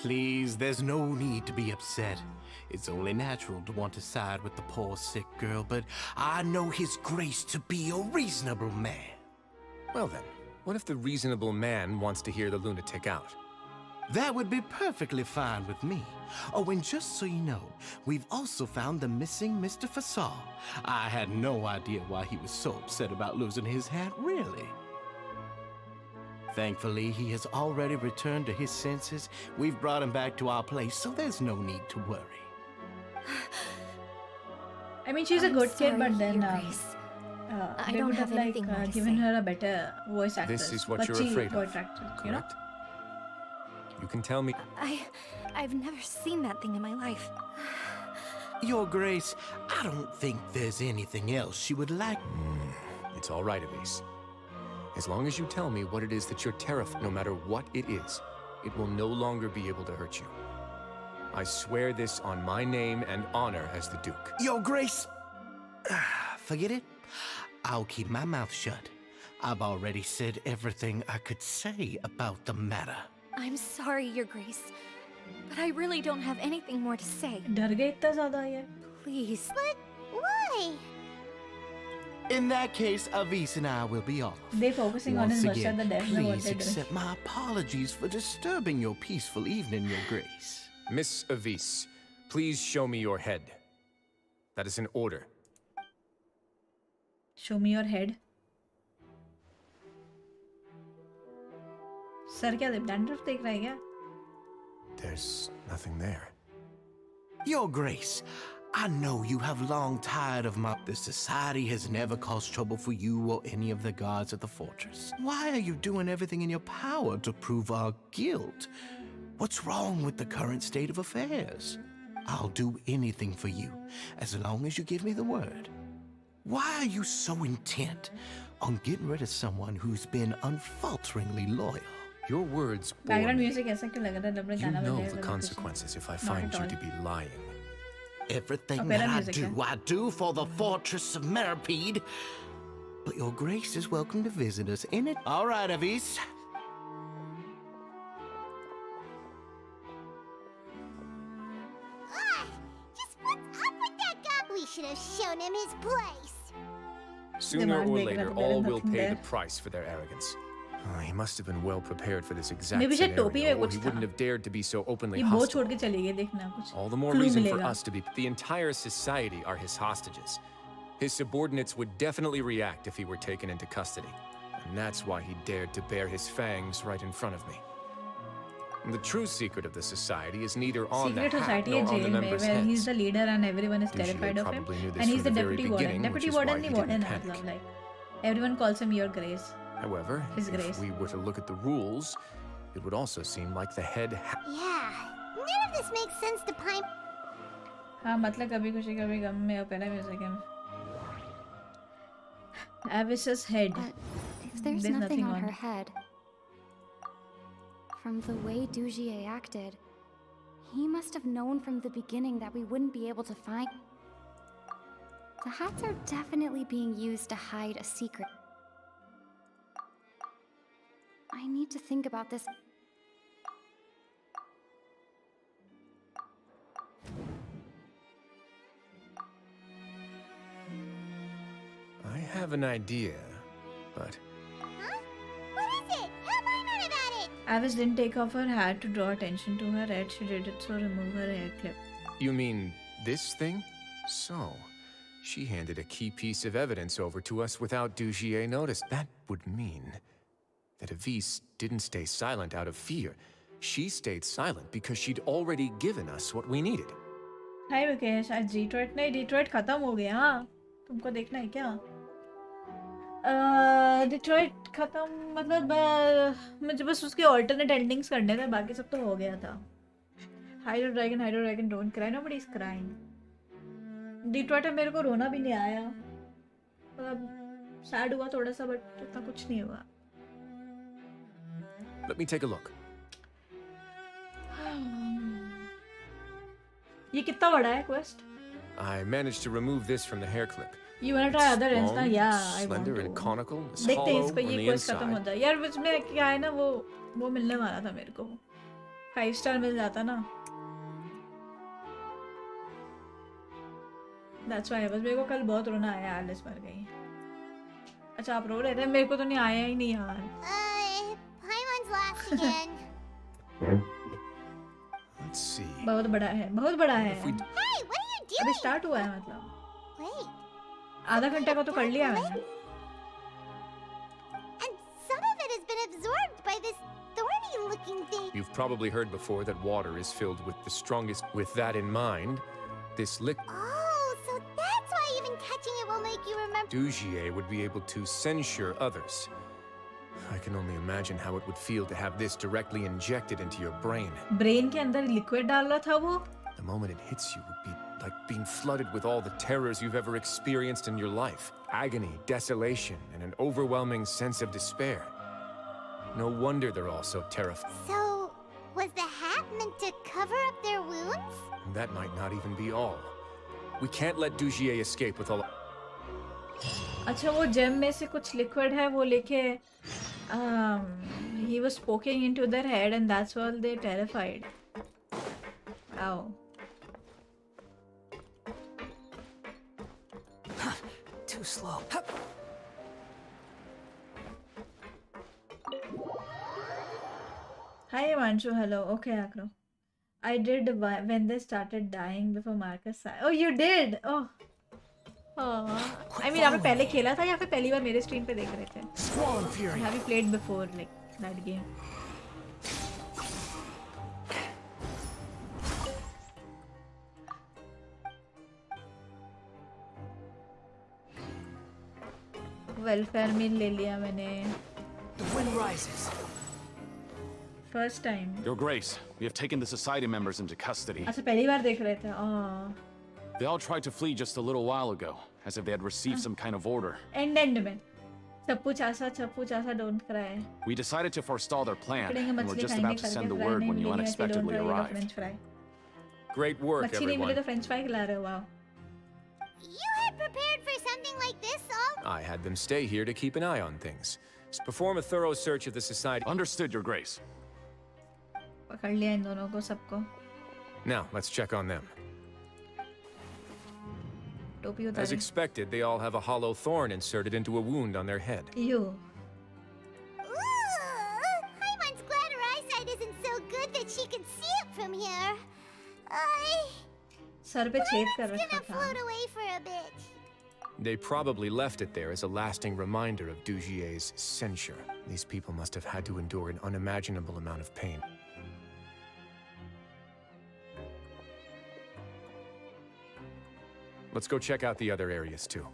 Please, there's no need to be upset. It's only natural to want to side with the poor sick girl, but I know His Grace to be a reasonable man. Well then, what if the reasonable man wants to hear the lunatic out? That would be perfectly fine with me. Oh, and just so you know, we've also found the missing Mr. Fasal. I had no idea why he was so upset about losing his hat, really. Thankfully, he has already returned to his senses. We've brought him back to our place, so there's no need to worry. I mean, she's a good kid, but then I they don't would have have anything more to given say. her a better voice actress. This is what you're Bachchi afraid voice of, actress, you know? correct? You can tell me. I've never seen that thing in my life. Your Grace, I don't think there's anything else she would like. It's all right, Elise. As long as you tell me what it is that you're terrified, no matter what it is, it will no longer be able to hurt you. I swear this on my name and honor as the Duke. Your Grace, forget it. I'll keep my mouth shut. I've already said everything I could say about the matter. I'm sorry, Your Grace, but I really don't have anything more to say. डर गए इतना ज़्यादा ये. Please. But why? In that case, Avis and I will be off. They focusing on his Once much again, the death of what please they did. accept my apologies for disturbing your peaceful evening, Your Grace. Miss Avis, please show me your head. That is an order. Show me your head. Sir क्या dandruff देख रहा है क्या? There's nothing there. Your Grace, I know you have long tired of my... The society has never caused trouble for you or any of the guards at the fortress. Why are you doing everything in your power to prove our guilt? What's wrong with the current state of affairs? I'll do anything for you, as long as you give me the word. Why are you so intent on getting rid of someone who's been unfalteringly loyal? Your words bore background me. Music ऐसा क्यों लग रहा है जब मैं You गाना know बजा the रहा था consequences if I find you at to all. be lying. Everything Opera that music, I do for the fortress of Meripede. But your grace is welcome to visit us in it. All right, Avis. Just what's up with that guy? We should have shown him his place. Sooner Dimaag or dekh later, raha tha, all there will is nothing pay there. the price for their arrogance. Oh, he must have been well prepared for this exact Maybe शायद टोपी में scenario, or कुछ he था। wouldn't have dared to be so openly ये वो hostile. छोड़ के चली गई देखना कुछ All the more clue reason for मिलेगा। us to be... The entire society are his hostages. His subordinates would definitely react if he were taken into custody. And that's why he dared to bare his fangs right in front of me. And the true secret of the society is neither on Secret the hat society है nor on the jail में members' where he's heads. the leader and everyone is Dugy terrified of him probably knew this and he's from the the very deputy warden. beginning, which Deputy is why warden he नहीं warden didn't है panic. मतलब like everyone calls him your grace. However, His if grace. we were to look at the rules, it would also seem like the head... Yeah, none of this makes sense to Pine. हाँ मतलब कभी खुशी कभी गम में opera music है. Avis's head. But if there's There's nothing nothing on her on. head, from the way Dugy acted, he must have known from the beginning that we wouldn't be able to find. The hats are definitely being used to hide a secret. I need to think about this. I have an idea, but... Huh? What is it? Tell Paimon about it! Avis didn't take off her hat to draw attention to her head. She did it so remove her hair clip. You mean this thing? So, she handed a key piece of evidence over to us without Dugier notice. That would mean that Avis didn't stay silent out of fear. She stayed silent because she'd already given us what we needed. हाय विकेश आज Detroit नहीं Detroit खत्म हो गया हाँ तुमको देखना है क्या डिट्रॉइट खत्म मतलब मुझे बस उसके ऑल्टरनेट एंडिंग्स करने थे बाकी सब तो हो गया था hydro dragon don't cry nobody is crying Detroit में मेरे को रोना भी नहीं आया मतलब सैड हुआ थोड़ा सा बट इतना कुछ नहीं हुआ Let me take a look. ये कितना बड़ा है quest I managed to remove this from the hair clip. You wanna try It's other ends ना long, yeah I want slender and to conical, it's देखते हैं hollow इसको on ये the quest खत्म inside. होता है यार इसमें क्या है ना वो मिलने वाला था मेरे को 5 स्टार मिल जाता ना That's why बस मेरे को कल बहुत रोना आया एलिस मर गई अच्छा आप रो रहे थे मेरे को तो नहीं आया ही नहीं यार Paimon's last again. Let's see. बहुत बड़ा है If we Hey, what are you अभी doing? स्टार्ट हुआ है मतलब Wait, आधा घंटे का तो कर लिया मैंने and some of it has been absorbed by this thorny-looking thing. You've probably heard before that water is filled with the strongest. With that in mind, this liquid Oh, so that's why even touching it will make you remember. Dugier would be able to censure others. I can only imagine how it would feel to have this directly injected into your brain. Brain के अंदर liquid डाल रहा था वो The moment it hits you would be like being flooded with all the terrors you've ever experienced in your life. Agony, desolation, and an overwhelming sense of despair. No wonder they're all so terrified. So, was the hat meant to cover up their wounds? That might not even be all. We can't let Dugier escape with all... अच्छा वो GeM में से कुछ liquid है वो लेके he was poking into their head and that's why they terrified. Ow. Too slow. Hi Ivanshu, hello. Okay, Akro. I did when they started dying before Marcus. Oh, you did. Oh. I mean, आपने पहले खेला था या फिर पहली बार मेरे stream पे देख रहे थे? Have you played before like that game? Welfare मिल ले लिया मैंने The wind rises. First time. Your Grace, we have taken the society members into custody. अच्छा पहली बार देख रहे थे। ओह। They all tried to flee just a little while ago, as if they had received some kind of order. End में चप्पू चासा don't cry. We decided to forestall their plan, and we're just about to send the word when you unexpectedly arrived. Great work, मच्छी नहीं मिले everyone. तो French fry खिला रहे हो, वाह। You had prepared for something like this all? I had them stay here to keep an eye on things. Perform a thorough search of the society. Understood, Your Grace. पकड़ लिया इन दोनों को सबको। Now, let's check on them. टोपी As उतारे। expected, they all have a hollow thorn inserted into a wound on their head. You. Hyman's glad her eyesight isn't so good that she can see it from here. Sir पे छेद कर It's रखा gonna था। float away for a bit. They probably left it there as a lasting reminder of Dugier's censure. These people must have had to endure an unimaginable amount of pain. Let's go check out the other areas too.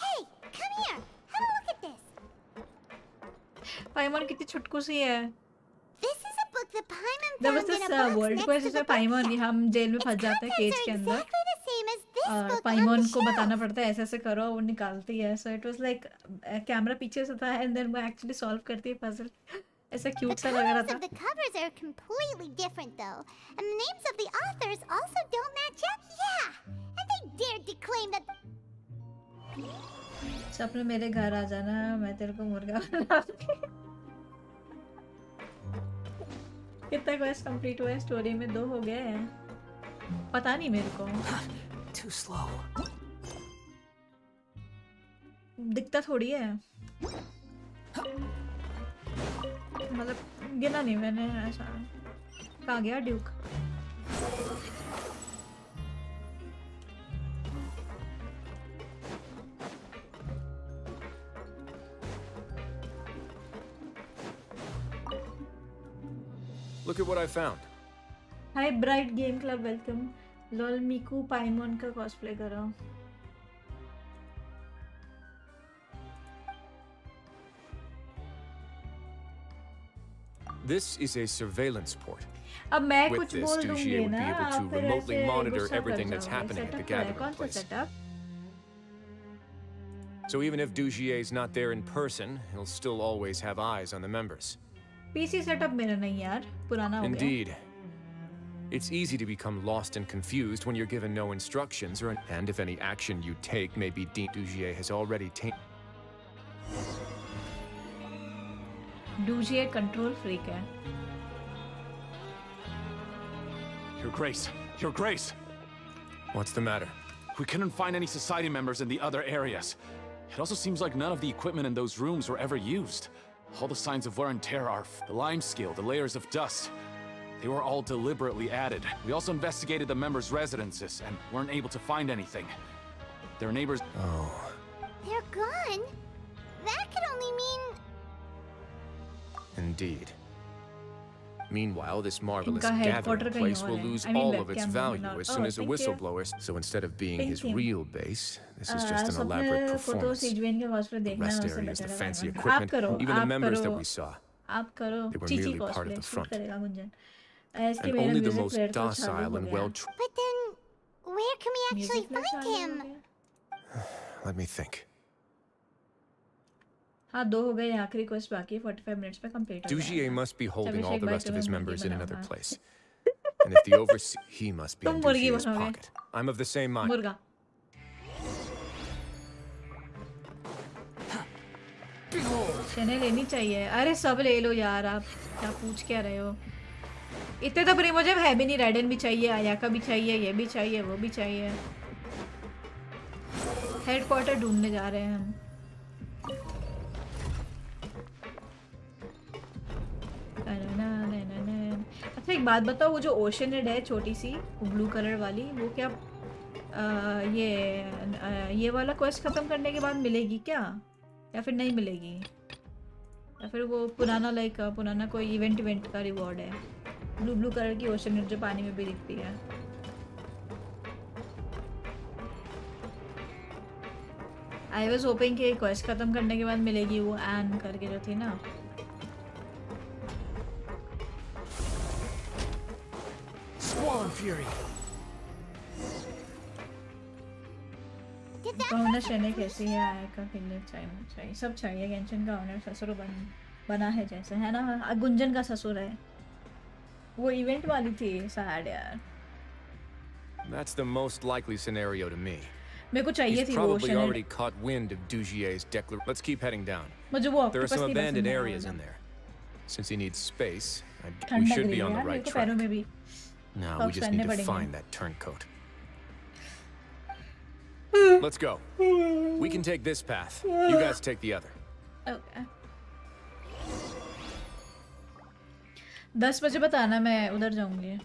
Hey, come here. Have a look at this. पाइमन कितनी छुटकू सी है। This is a book that Paimon There was found in this a box world next quest to the जिसमें पाइमन bookshelf. हम jail में फंस Its जाते हैं contents cage के are अंदर exactly the same as this और book on पाइमन the को बताना shelf. पड़ता है ऐसे ऐसे करो, वो निकालती है। So it was like camera पीछे से था एंड देन वो एक्चुअली सॉल्व करती है पजल। ऐसा The क्यूट सा लग रहा colors था। of the covers are completely different, though, and the names of the authors also don't match up. Yeah, and they dared to claim that. सपने मेरे घर आ जाना, मैं तेरे को मुर्गा बना दूंगी। कितना क्वेस्ट कंप्लीट हुआ है? स्टोरी में 2 हो गए हैं, पता नहीं मेरे को। Too slow. दिखता थोड़ी है, मतलब गिना नहीं मैंने ऐसा। कहाँ गया duke? Look at what I found. Hi bright game club, welcome. Lol Miku Paimon का कॉस्प्ले करो। This is a surveillance port. अब मैं With कुछ this, बोल Dugier दूंगी would be ना, able to आप फिर remotely ऐसे monitor गुस्सा कर everything that's जाओगे। happening at the सेटअप क्या है? gathering कौन सा place. Setup? So even if Dugier's not there in person, he'll still always have eyes on the members. PC setup मेरा नहीं यार, पुराना हो गया। Indeed. It's easy to become lost and confused when you're given no instructions, and if any action you take may be deemed Dugier has already taken. Dugier control freak है। Your Grace, Your Grace! What's the matter? We couldn't find any society members in the other areas. It also seems like none of the equipment in those rooms were ever used. All the signs of wear and tear are the lime scale, the layers of dust. They were all deliberately added. We also investigated the members' residences and weren't able to find anything. Their neighbors... Oh. They're gone? That could only mean. Indeed. Meanwhile, this marvelous इनका gathering headquarter कहीं place और will है। lose I mean, all of its webcam value not- as soon Oh, as a thank you. whistleblower. So instead of being Thank his you. real base, this is just an स्वप्न elaborate photo performance. सीजवेन का cosplay The देखना rest उससे area is the better fancy रहेगा। equipment. आप करो, Even the आप members that करो, we saw. आप करो। They were Chichi merely part of cosplay the shoot front. करेगा गुंजन। ऐसे And मेरा only the music most player तो चालू docile हो and गया। well But then, where can we actually music player find चालू हो him? गया। Let me think. हाँ 2 हो गए, आखिरी क्वेस्ट बाकी है, 45 मिनट्स में कंप्लीट हो Dugier जाएगा। must be holding all Abhishek the भाई rest of तुम्हें his मुर्गी members in another बनाऊंगा। place. And if the overseer, he must be तुम in मुर्गी Dugier's बनोगे। pocket. I'm of the same mind. मुर्गा। चने लेनी चाहिए। अरे सब ले लो यार, आप क्या पूछ क्या रहे हो? इतने तो प्रीमोजेब है भी नहीं। रेडन भी चाहिए, आयाका भी चाहिए, ये भी चाहिए, वो भी चाहिए। हेडक्वार्टर ढूंढने जा रहे हैं हम। अच्छा एक बात बताओ, वो जो ओशन हेड है छोटी सी, वो ब्लू कलर वाली, वो क्या ये वाला क्वेस्ट खत्म करने के बाद मिलेगी क्या, या फिर नहीं मिलेगी? या फिर वो पुराना पुराना कोई इवेंट का रिवॉर्ड है। ब्लू कलर की ओशन जो पानी में भी दिखती है। आई वॉज होपिंग कि क्वेस्ट खत्म करने के बाद मिलेगी वो एन करके जो थी ना। Swan Fury. ऑनर शने कैसी है आय का फिल्म चाहिए सब चाहिए। गेंशिन का ऑनर ससुर बना है जैसे है ना। गुंजन का ससुर है। वो इवेंट वाली थी सैड यार। That's the most likely scenario to me. मेरे को चाहिए He's थी वो probably ocean. already caught wind of Dugier's declaration. Let's keep heading down. मुझे वो There are some octopus नहीं abandoned पसंद है areas वाला। in there. Since he needs space, we ठंड should लग be रही on है the यार मेरे right को track. पैरों में भी। Now we Socks just पहनने need to पड़ेंगे। find that turncoat. Let's go. We can take this path. You guys take the other. Okay. 10 बजे बताना मैं उधर जाऊंगी।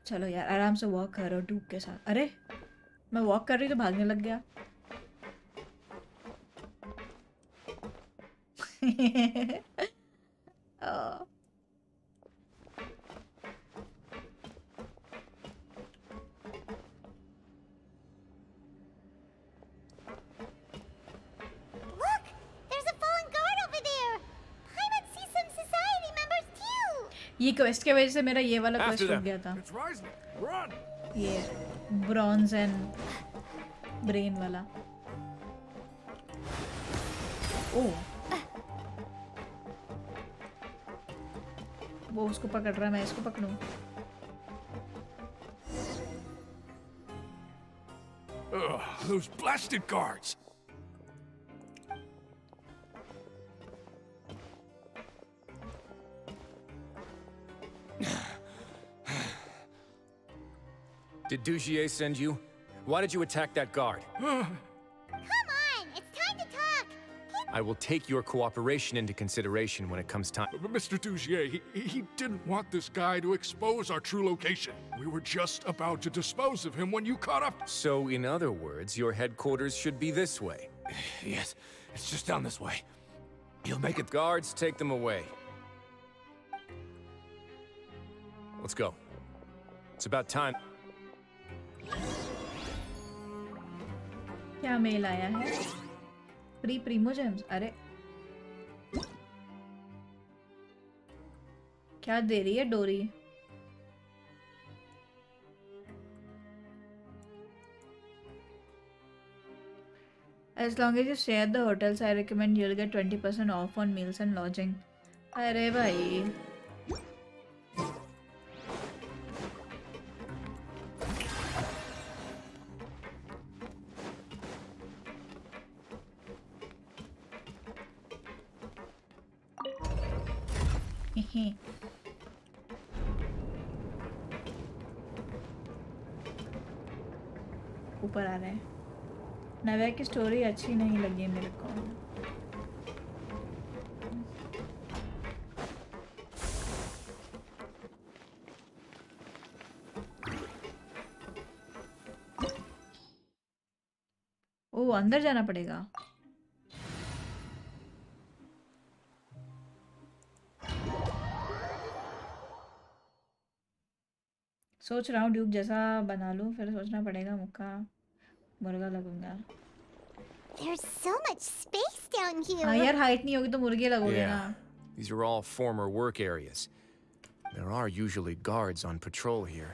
चलो यार आराम से वॉक करो डूब के साथ। अरे मैं वॉक कर रही तो भागने लग गया। Look! There's a fallen guard over there! Paimon sees some society members too! ये क्वेस्ट के वजह से मेरा ये वाला क्वेस्ट After रुक them. गया था। It's RYZEN. Run! ये ब्रॉन्ज एंड ब्रेन वाला। ओह वो उसको पकड़ रहा है मैं इसको पकड़ूं। Ugh, those blasted guards! Did Dugier send you? Why did you attack that guard? Come on! It's time to talk! I will take your cooperation into consideration when it comes time. But Mr. Dugier, he didn't want this guy to expose our true location. We were just about to dispose of him when you caught up. So, in other words, your headquarters should be this way. Yes, it's just down this way. You'll make it. Guards, take them away. Let's go. It's about time. क्या mail आया है? प्रीमोजेम्स। अरे क्या दे रही है डोरी? As long as you stay at the hotels, I recommend you'll get 20% off on meals and lodging. अरे भाई ऊपर आ रहे हैं। नव्या की स्टोरी अच्छी नहीं लगी मेरे को। ओ अंदर जाना पड़ेगा। सोच रहा हूँ ड्यूक जैसा बना लूँ, फिर सोचना पड़ेगा मुर्गा लगूंगा। There's so much space down here! हाँ यार हाइट नहीं होगी तो मुर्गे लगोगे ना। These are all former work areas. There are usually guards on patrol here.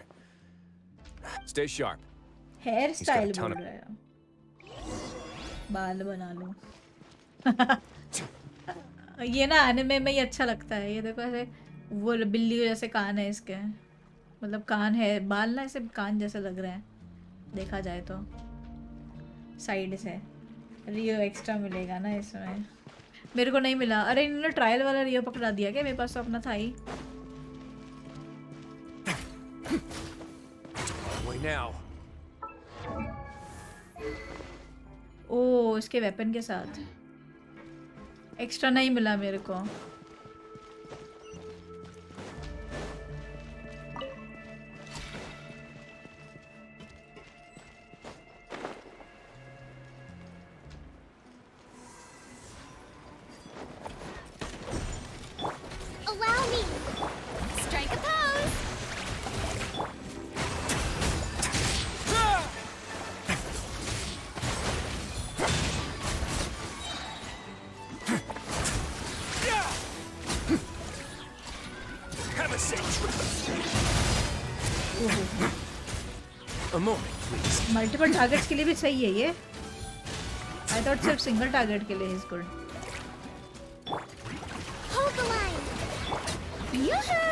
Stay sharp. Here He's got a style ton बोल of- रहे हो। बाल बना लूँ। ये ना एनिमे में ही अच्छा लगता है। ये देखो ऐसे वो बिल्ली के जैसे कान है इसके, मतलब कान है, बाल ना ऐसे कान जैसे लग रहे हैं देखा जाए तो साइड से। रियो एक्स्ट्रा मिलेगा ना इसमें, मेरे को नहीं मिला। अरे इन्होंने ट्रायल वाला रियो पकड़ा दिया क्या? मेरे पास तो अपना था ही। Way now. ओ इसके वेपन के साथ एक्स्ट्रा नहीं मिला मेरे को। A moment, please. Multiple targets के लिए भी सही है ये. I thought सिर्फ सिंगल टारगेट के लिए is good. Hold the line. Yoo-hoo!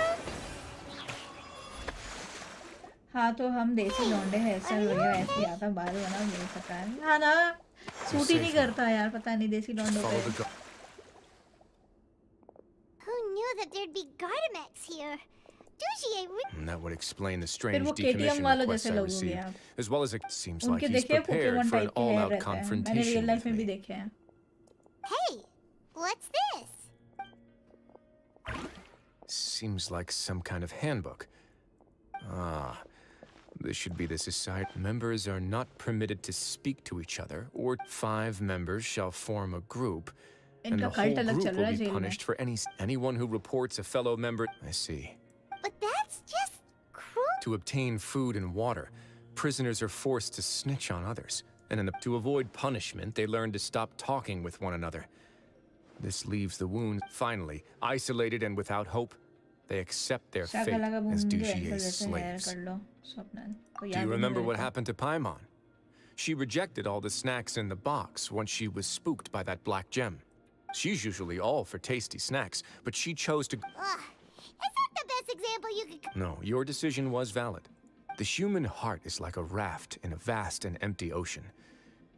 हाँ तो हम देसी लौंडे हैं ऐसा वगैरह ऐसे आता बाहर बना मिल सकता है. हाँ ना सूट ही नहीं करता यार पता नहीं देसी लौंडों Follow पे. the Who knew that there'd be Gardamex here? And that would explain the फिर strange वो KTM decommission वालों requests जैसे I लोग हो received, गए आप. as well as it seems like उनके he's देखे prepared Pokemon for an type के हेयर all-out रहते हैं. मैंने confrontation रियल लाइफ with में भी me. देखे हैं. Hey, what's this? Seems like some kind of handbook. Ah, this should be the society. Members are not permitted to speak to each other, or 5 members shall form a group, and इनका the whole cult अलग group चल रहा will है be jail में. punished for anyone who reports a fellow member. I see. But that's just cruel. To obtain food and water, prisoners are forced to snitch on others, and to avoid punishment, they learn to stop talking with one another. This leaves the wound finally isolated and without hope. They accept their fate as DxRacer's slaves. Do you remember what happened to Paimon? She rejected all the snacks in the box once she was spooked by that black gem. She's usually all for tasty snacks, but she chose to... Ugh, is that the best example you could... No, your decision was valid. The human heart is like a raft in a vast and empty ocean.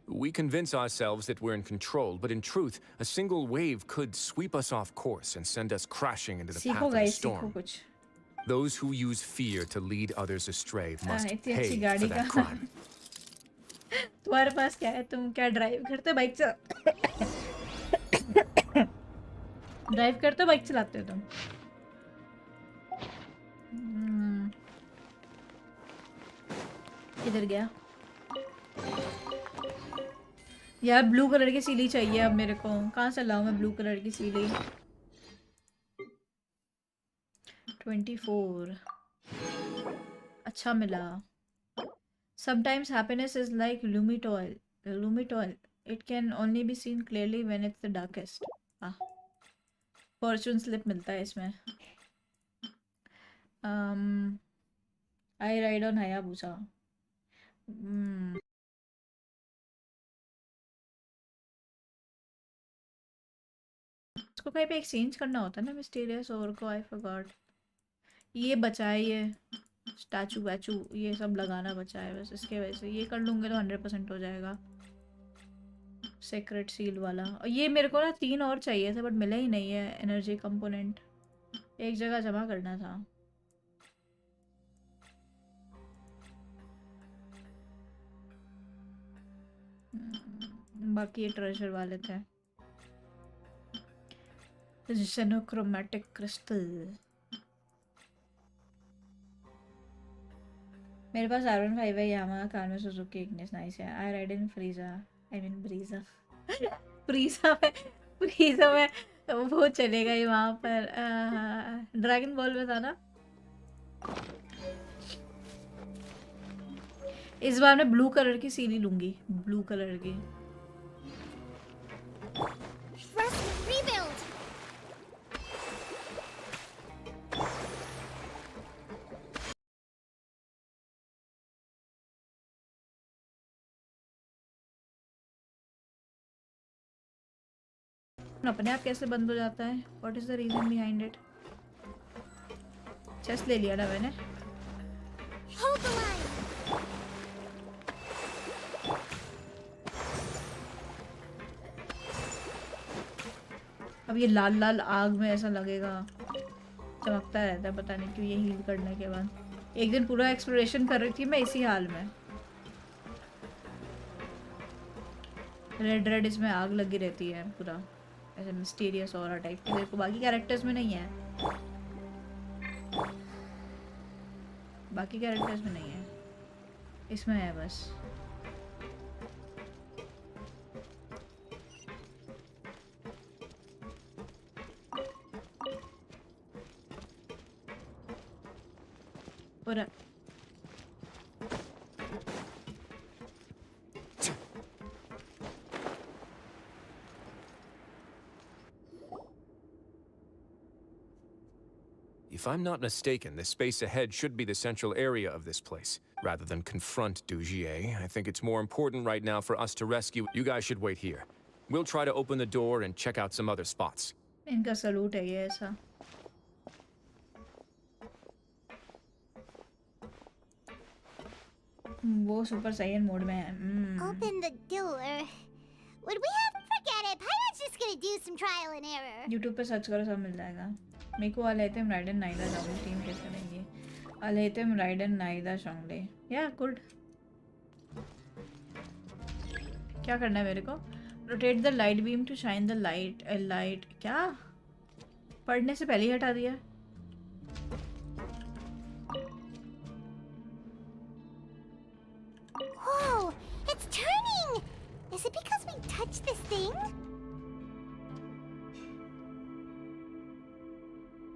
We convince ourselves that we're in control, but in truth, a single wave could sweep us off course and send us crashing into the path of the storm. Those who use fear to lead others astray must pay for that crime. तुम्हारे पास क्या है? तुम क्या drive करते हो? Bike चला drive करते हो बाइक चलाते हो तुम? किधर गया यार? ब्लू कलर की सीली चाहिए अब मेरे को. कहाँ से लाऊं मैं ब्लू कलर की सीली? 24 अच्छा मिला. Sometimes happiness is like lumitol. Lumitol. It can only be seen clearly when it's the darkest. Fortune slip मिलता है इसमें. I ride on Hayabusa. इसको कहीं पे एक्सचेंज करना होता है ना मिस्टीरियस और को. I forgot. ये बचा है ये स्टैचू वैचू ये सब लगाना बचा है बस. इसके वजह से ये कर लूँगे तो 100% हो जाएगा. सीक्रेट सील वाला. और ये मेरे को ना 3 और चाहिए थे बट मिला ही नहीं है. एनर्जी कंपोनेंट एक जगह जमा करना था. बाकी ये ट्रेजर वाले थे. Xenochromatic crystal. मेरे पास R15 है. यामाहा कार में सुजुकी इग्निस नाइस है. I ride in Frieza. I mean Brezza. Frieza में वो चलेगा ही वहाँ पर. ड्रैगन बॉल में था ना. इस बार मैं ब्लू कलर की सीली लूंगी. ब्लू कलर की. अपने आप कैसे बंद हो जाता है? What is the reason behind it? Chest ले लिया ना मैंने. अब ये लाल लाल आग में ऐसा लगेगा चमकता रहता है. पता नहीं क्यों. ये हील करने के बाद एक दिन पूरा एक्सप्लोरेशन कर रही थी मैं इसी हाल में. रेड रेड इसमें आग लगी रहती है पूरा ऐसे मिस्टीरियस ऑरा टाइप की. देखो बाकी कैरेक्टर्स में नहीं है. बाकी कैरेक्टर्स में नहीं है. इसमें है बस. और If I'm not mistaken, the space ahead should be the central area of this place. Rather than confront Dugier, I think it's more important right now for us to rescue. You guys should wait here. We'll try to open the door and check out some other spots. इनका salute है ये ऐसा. वो super साइयन mode में है. Open the door. Would we have? Forget it. Pirate's just gonna do some trial and error. YouTube पे search करो सब मिल जाएगा. मेरे को Alhaitham Raiden Naida Shangle team कैसे रहेगी? Alhaitham Raiden Naida Shangle. Yeah, good. क्या करना है मेरे को? Rotate the light beam to shine the light. Light क्या? पढ़ने से पहले ही हटा दिया. Whoa! It's turning! Is it because we touched this thing?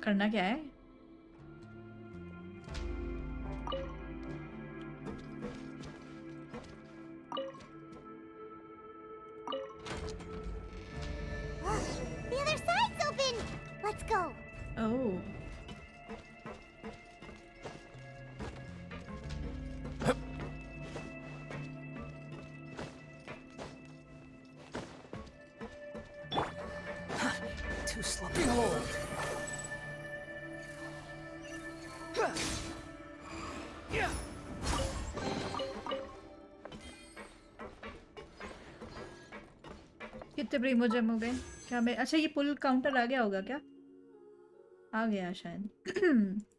करना क्या है? The other side's open! Let's go! Oh. Too slow. Behold! कितने प्रीमो जम हो गए? क्या मैं अच्छा ये पुल काउंटर आ गया होगा क्या? आ गया शायद.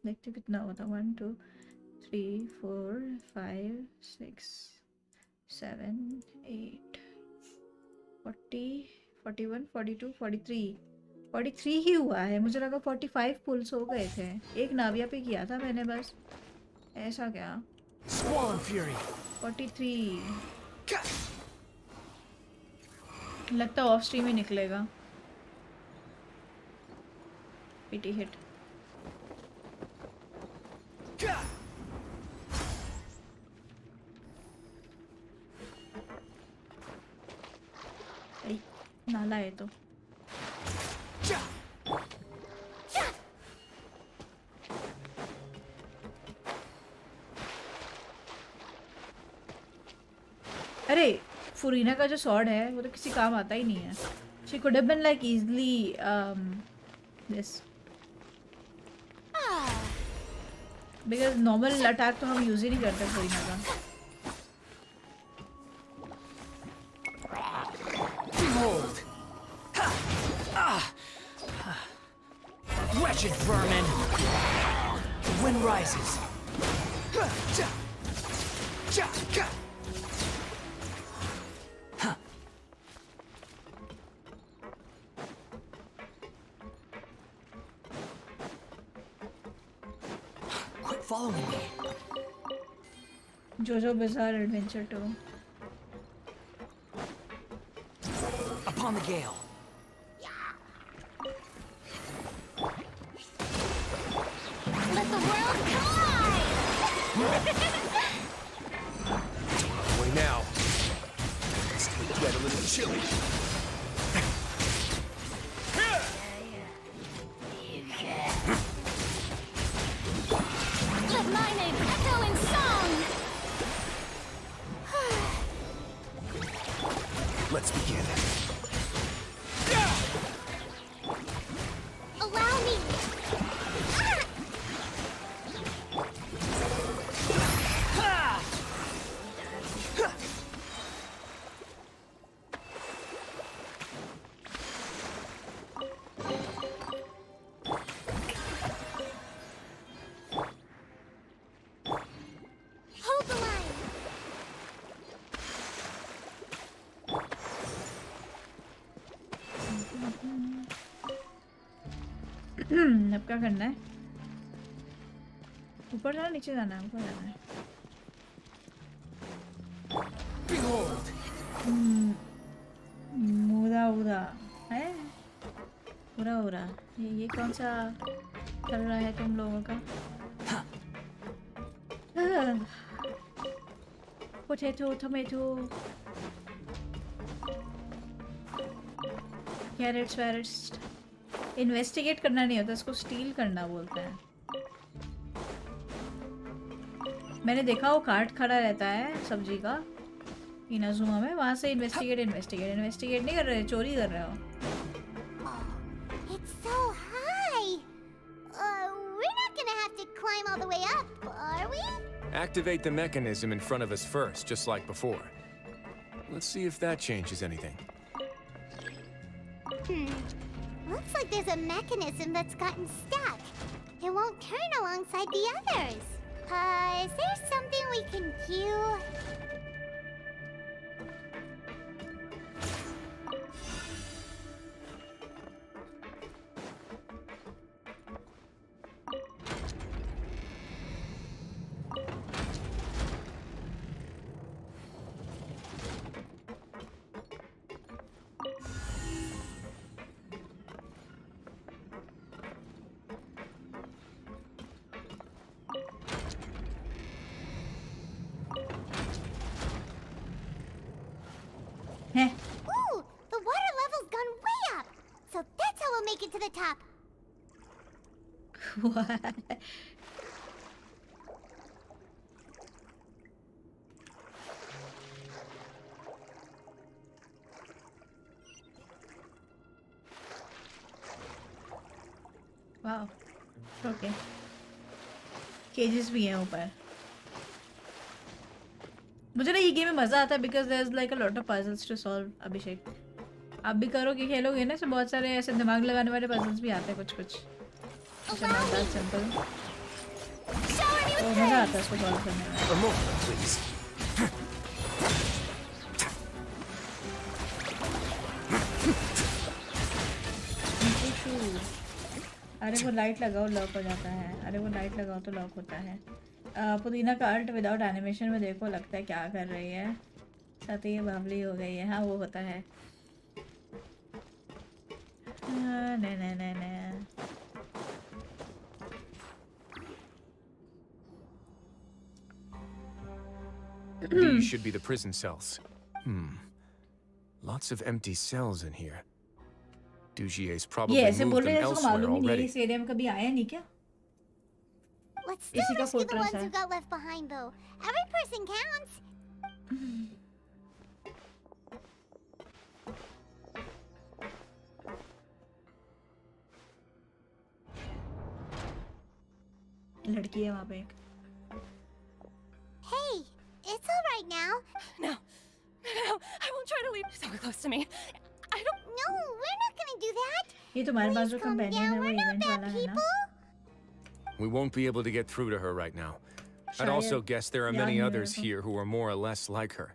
देखते कितना होता. 1 2 3 4 5 6 7 8 40 41 42 43 43 ही हुआ है. मुझे लगा 45 पुल्स हो गए थे. एक नाविया पे किया था मैंने बस. ऐसा क्या? Swan Fury. 43 लगता ऑफ स्ट्रीम ही निकलेगा. PT hit. नाला है तो. अरे फुरीना का जो स्वॉर्ड है वो तो किसी काम आता ही नहीं है. She could have been like easily this because normal attack तो हम यूज ही नहीं करते फुरीना का. Behold! Wretched vermin! The wind rises. Quit following me. JoJo Bizarre Adventure 2. Upon the gale. Let the world collide! Wait now. It's going to get a little chilly. Let my name echo in song! Let's begin. Allow me! Hold the line! अब क्या करना है? ऊपर जाना नीचे जाना है? ऊपर जाना है. Behold! मुदा उदा है. पूरा हो रहा. ये कौन सा चल रहा है तुम लोगों का? Potato tomato carrots varrots. Investigate करना नहीं होता, इसको स्टील करना बोलते हैं. मैंने देखा वो कार्ट खड़ा रहता है सब्जी का इनाजुमा में, वहाँ से इन्वेस्टिगेट नहीं कर रहे, चोरी कर रहे हो। It's so high. We're not gonna have to climb all the way up, are we? Activate the mechanism in front of us first, just like before. Let's see if that changes anything. Looks like there's a mechanism that's gotten stuck. It won't turn alongside the others. Is there something we can do? Ooh, the water level's gone way up. So that's how we'll make it to the top. What? Wow. Okay. Cages भी हैं ऊपर। मुझे ना ये game में मजा आता है because there is like a lot of puzzles to solve. Abhishek आप भी करोगे, खेलोगे ना, तो बहुत सारे ऐसे दिमाग लगाने वाले पजल्स भी आते हैं कुछ कुछ। सिंपल मजा आता है उसको सॉल्व करने में। अरे वो लाइट लगाओ लॉक हो जाता है। अरे वो लाइट लगाओ तो लॉक होता है। पुदीना का आर्ट विदाउट एनिमेशन में देखो, लगता है क्या कर रही है। साथ ही ये बावली हो गई है। हाँ वो होता है। नहीं। These should be the prison cells. Lots of empty cells in here. Duxier's probably moved them elsewhere already. इस एरिया में कभी आया नहीं क्या? Let's still rescue the ones who got left behind, though. Every person counts. लड़की है वहाँ पे एक। Hey, it's all right now. No, I won't try to leave. So close to me. I don't. No, we're not gonna do that. ये तुम्हारे पास जो companion है वो इवेंट वाला है ना? We won't be able to get through to her right now. I'd also guess there are many others here who are more or less like her.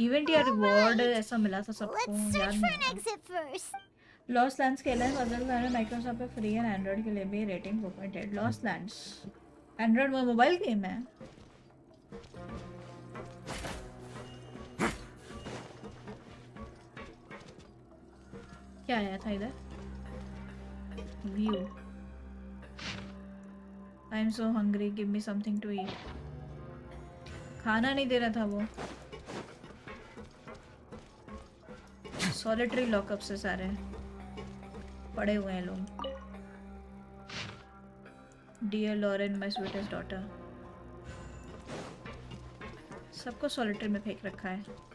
Event या reward ऐसा मिला था सबको। Let's search for an exit first. Lost lands के लिए puzzle मैंने Microsoft पे free है, एंड्रॉइड के लिए भी रेटिंग 4.8। लॉस्ट लैंड्स एंड्रॉइड वो मोबाइल गेम है। क्या आया था इधर? View. I am so hungry, give me something to eat. खाना नहीं दे रहा था वो। सॉलिटरी लॉकअप से सारे पड़े हुए हैं लोग। Dear Lauren my sweetest daughter. सबको सॉलिटरी में फेंक रखा है।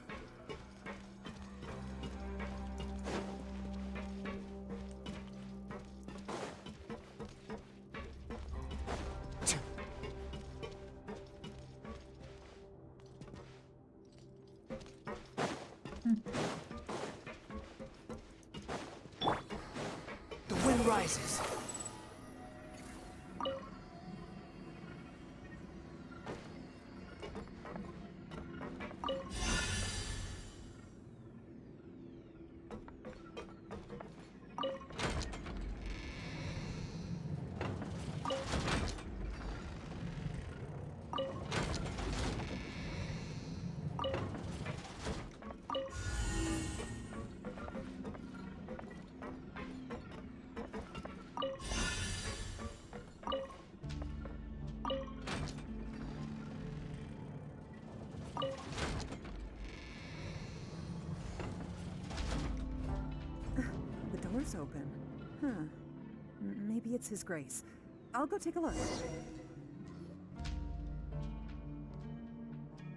The wind rises. Door's open. Huh. Maybe it's His Grace. I'll go take a look.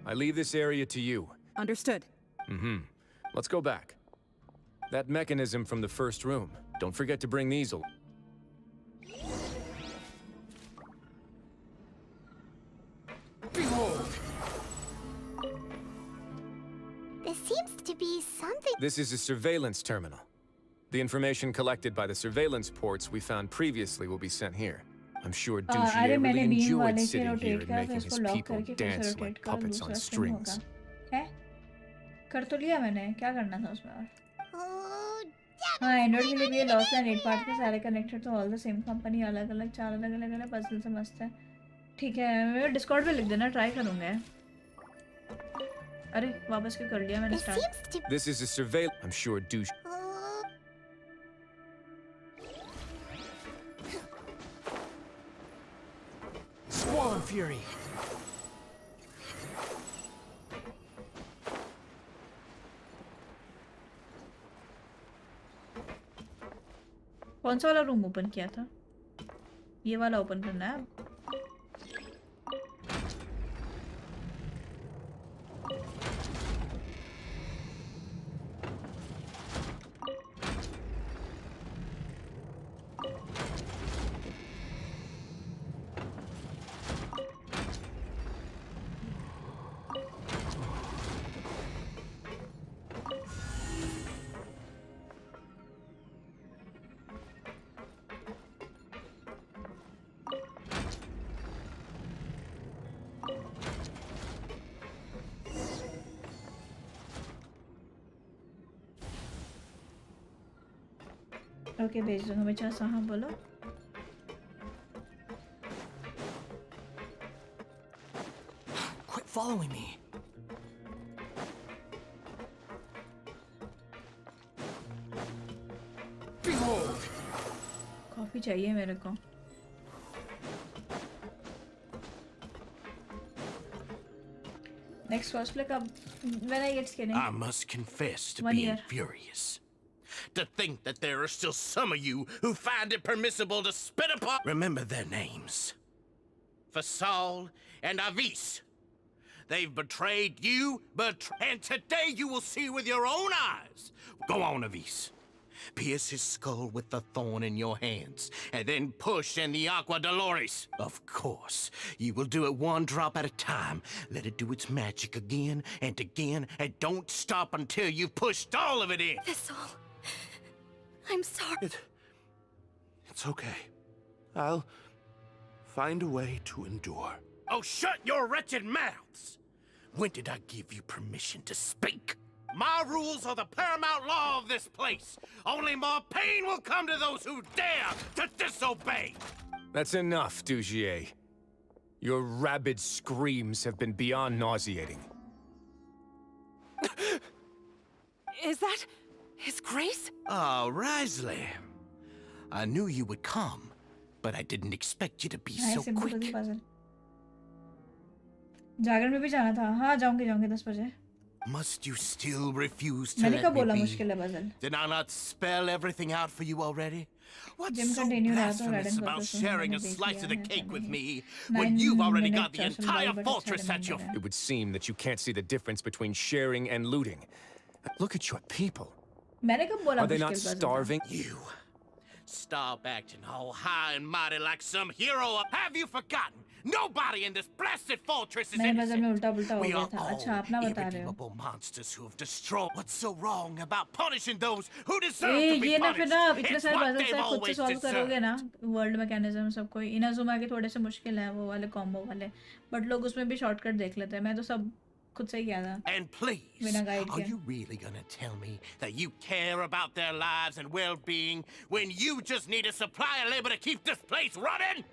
I leave this area to you. Understood. Let's go back. That mechanism from the first room. Don't forget to bring these. Behold! There seems to be something. This is a surveillance terminal. The information collected by the surveillance ports we found previously will be sent here. I'm sure Ducky really enjoyed sitting here and making his people dance like puppets on strings. है? कर तो लिया मैंने, क्या करना था उसमें और? Oh, हाँ, एंड्रॉइड के लिए भी ये लॉस्ट एंड 8 पार्ट के सारे कनेक्टेड तो ऑल द सेम कंपनी अलग-अलग 4 अलग-अलग पजल से मस्त है। ठीक है, मैं डिस्कॉर्ड पे लिख देना, ट्राई करूंगा। अरे वापस क्यों कर लिया मैंने start? This is a surveillance. I'm sure douche. Swarm Fury. कौन सा वाला रूम ओपन किया था? ये वाला ओपन करना है अब। ओके भेज दूंगा मैं चाचा हाँ बोलो Quit following me. Behold! Coffee चाहिए मेरे को नेक्स्ट फर्स्ट प्ले कब when I get skinny I must confess to 1 being year furious. To think that there are still some of you who find it permissible to spit upon. Remember their names. Fasal and Avis. They've betrayed you, and today you will see with your own eyes. Go on, Avis. Pierce his skull with the thorn in your hands, and then push in the Aqua Dolores. Of course, you will do it one drop at a time. Let it do its magic again, and don't stop until you've pushed all of it in. That's all. I'm sorry. It's okay. I'll find a way to endure. Oh, shut your wretched mouths! When did I give you permission to speak? My rules are the paramount law of this place. Only more pain will come to those who dare to disobey. That's enough, Dugier. Your rabid screams have been beyond nauseating. Is that His Grace? Oh, Risley. I knew you would come, but I didn't expect you to be so quick. जागरण में भी जाना था हाँ जाऊंगी 10 बजे Must you still refuse to मैंने let कब me बोला be? मुश्किल है puzzle Did I not spell everything out for you already? What's gym so continue रहा तो blasphemous रेडन about को sharing a देख slice of लिया the है cake with पहले me 9 when you've already minute got the चल entire बड़ा fortress अच्छा at your It would seem that you can't see the difference between sharing and looting. Look at your people. मैंने कब बोला Are they not मुश्किल puzzle starving? You stop acting all high and mighty like some hero. Have you forgotten? Nobody in this blasted fortress is मैंने puzzle में innocent. उल्टा पुल्टा हो We गया are था all अच्छा अपना बता रहे हो irredeemable monsters who have destroyed. What's so wrong about punishing those who deserve A to be ये ना फिर punished? ना इतने It's सारे what पजल they've से खुद से always सॉल्व करोगे deserved. ना वर्ल्ड मैकेनिज्म सब कोई इनाजुमा के थोड़े से मुश्किल हैं वो वाले कॉम्बो वाले बट लोग उसमें भी शॉर्टकट देख लेते हैं मैं तो सब खुद से ही किया था And please, बिना गाइड are के you really gonna tell me that you care about their lives and well-being when you just need a supply of labor to keep this place running?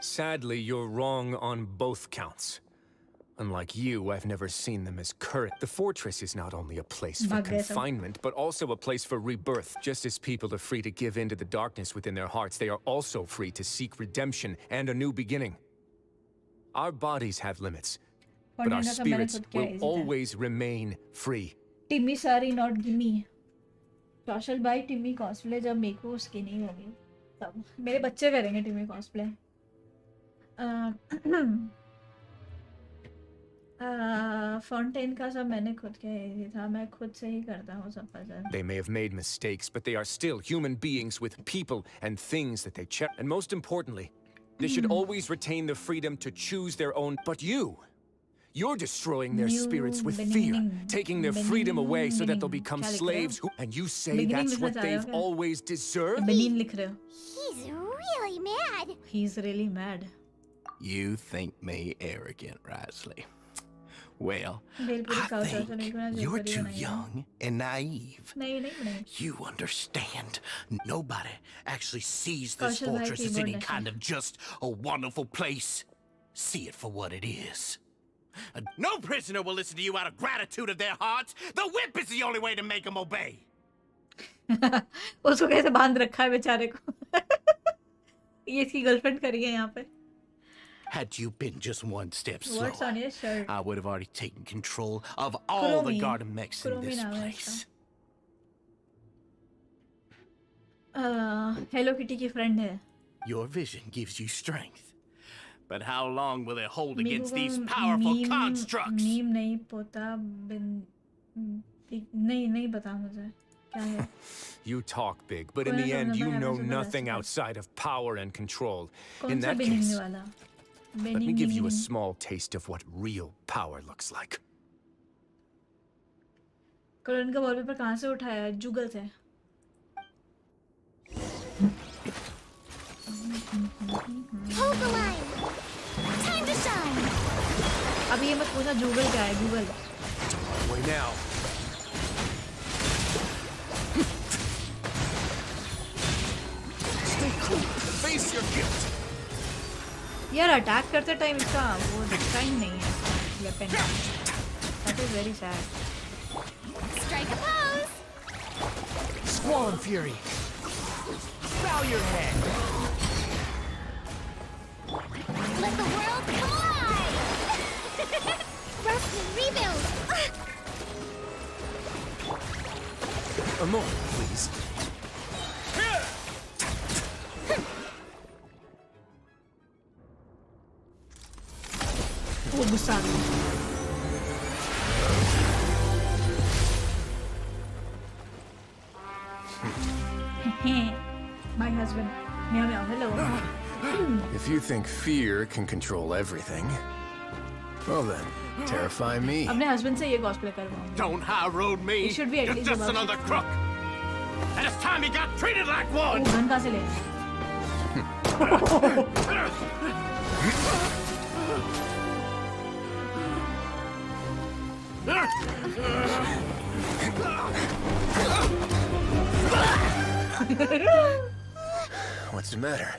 Sadly, you're wrong on both counts. Unlike you, I've never seen them as current. The fortress is not only a place for भाग गए सब। confinement, but also a place for rebirth. Just as people are free to give in to the darkness within their hearts, they are also free to seek redemption and a new beginning. Our bodies have limits, but our spirits will always remain free. Timmy sorry not gimme social bye Timmy cosplay जब मेरे को skinny होगी तब मेरे बच्चे करेंगे Timmy cosplay fountain का सब मैंने खुद के ही था, मैं खुद से ही करता हूँ सब puzzle. They may have made mistakes, but they are still human beings with people and things that they cherish. And most importantly, they should always retain the freedom to choose their own. But you're destroying their spirits with fear, taking their freedom away so that they'll become slaves. And you say that's what they've always deserved? Benin लिख रहे हो. He's really mad. He's really mad. You think me arrogant, Risley? Well, bhelpuri I खाओ तो think you're too young and naive. नहीं. You understand. Nobody actually sees this Kaushal bhai fortress as keyboard any nahi. kind of just a wonderful place. See it for what it is. No prisoner will listen to you out of gratitude of their hearts. The whip is the only way to make them obey. उसको कैसे बांध रखा है बेचारे को. ये इसकी girlfriend करी है यहाँ पे. Had you been just one step What's slower, on your shirt? I would have already taken control of all the Kuromi. garden mechs in Kuromi this नाम है place. इसका. Hello Kitty की friend है. Your vision gives you strength. But how long will it hold मीकू against को these powerful meme constructs? Meme नहीं पता नहीं पता मुझे क्या है. You talk big, but in the end, you know nothing outside of power and control. In कौन सा that बेनिंगने case, वाला? let me give you a small taste of what real power looks like. Clone का wallpaper कहाँ से उठाया? जूगल से. Hold the line. Time to shine. अब ये मत पूछना जूगल क्या है. Google. Way now. Stay cool. Face your guilt. यार अटैक करते टाइम इसका वो दिखता ही नहीं है weapon. That is very sad. Strike a pose. Squall and fury. Bow your head. Let the world come alive. Rust and rebuild. Emote, please. वो गुस्सा आ गया. My husband. Meow meow. Hello. If you think fear can control everything, well then, terrify me. अपने husband से ये cosplay करवाऊंगा. Don't high road me. It should be at You're least just above another 60. crook. And it's time he got treated like वो one. Gun कहाँ से ले? What's the matter?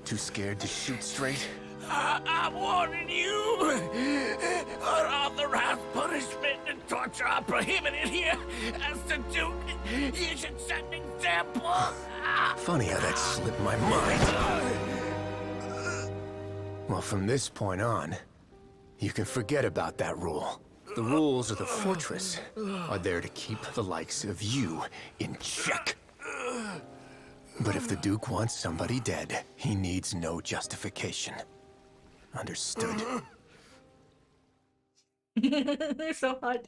Too scared to shoot straight? I'm warning you. Unauthorized punishment and torture are prohibited here. As the Duke, you should set an example. Funny how that slipped my mind. Well, from this point on, you can forget about that rule. The rules of the fortress are there to keep the likes of you in check. But if the Duke wants somebody dead, he needs no justification. Understood? So hot.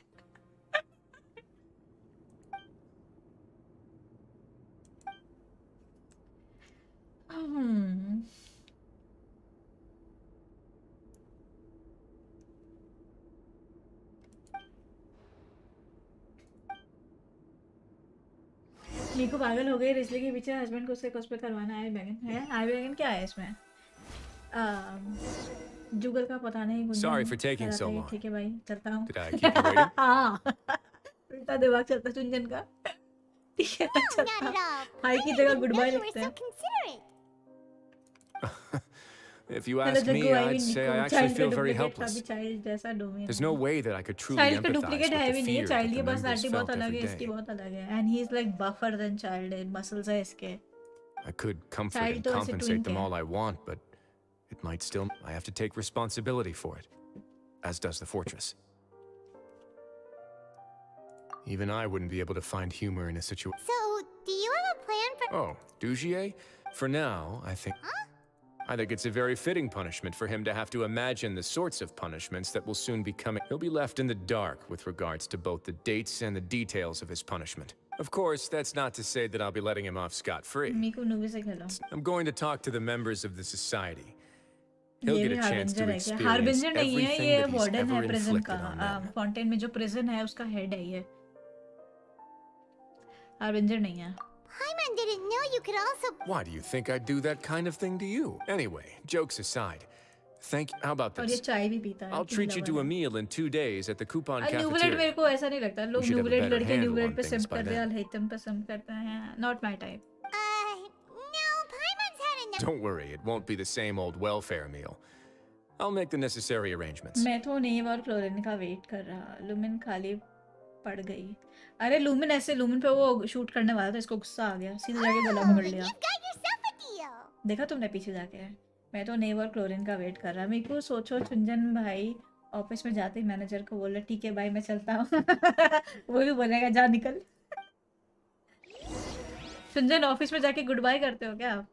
मीकू पागल हो गई Ridgely के पीछे husband को उससे cosplay करवाना है. बैगन है. आई बैगन क्या है इसमें? जुगल का पता नहीं. Sorry for taking so long. ठीक है भाई चलता हूँ. Did I keep you waiting? हाँ. उल्टा दिमाग चलता चुंजन का. ठीक है चलता. Not at all. हाई की जगह गुड बाय You were लिखते so हैं. considerate. If you ask me, I'd say I actually feel very helpless. There's no way that I could truly Child का empathize duplicate है with भी the नहीं है. fear that Child the की members personality felt बहुत अलग every है. इसकी day. बहुत अलग है. And he's like buffer than child. Muscles है इसके. I could comfort Child and तो ऐसे compensate twink them है. all I want, but it might still... I have to take responsibility for it, as does the fortress. Even I wouldn't be able to find humor in a situation... So, do you have a plan for... Oh, Dugier? For now, I think... Huh? I think it's a very fitting punishment for him to have to imagine the sorts of punishments that will soon be coming. He'll be left in the dark with regards to both the dates and the details of his punishment. Of course, that's not to say that I'll be letting him off scot-free. मीको नूवी से खेलो. I'm going to talk to the members of the society. He'll ये get भी a chance to harbinger है क्या? experience harbinger नहीं है, everything ये that he's warden है ever prison inflicted का. on them. फाउंटेन में जो प्रिजन है उसका हेड है ये. हार्बिंजर नहीं है. Paimon didn't know you could also. Why do you think I'd do that kind of thing to you? Anyway, jokes aside, how about और ये this? चाय भी पीता है. I'll treat you to a meal in 2 days at the coupon न्यूबलेट cafeteria. मेरे को ऐसा नहीं लगता. लोग We should have a न्यूबलेट better लड़के handle न्यूबलेट on पे things सिम by करते हैं, then. अल्हैतम पे सिम करते हैं. Not my type. No, Paimon's had enough. Don't worry, it won't be the same old welfare meal. I'll make the necessary arrangements. मैं तो नेव और क्लोरिन का वेट कर रहा. लुमिन खाली पड़ गई. अरे लुमिन ऐसे लुमिन पे वो शूट करने वाला था, इसको गुस्सा आ गया, सीधे जाके गला पकड़ लिया. You've got yourself a deal. देखा तुमने पीछे जाके. मैं तो नेव और क्लोरिन का वेट कर रहा. मेरे को सोचो चुंजन भाई ऑफिस में जाते ही मैनेजर को बोल रहा ठीक है भाई मैं चलता हूँ. वो भी बोलेगा जा निकल. चुंजन ऑफिस में जाके गुड बाय करते हो क्या आप?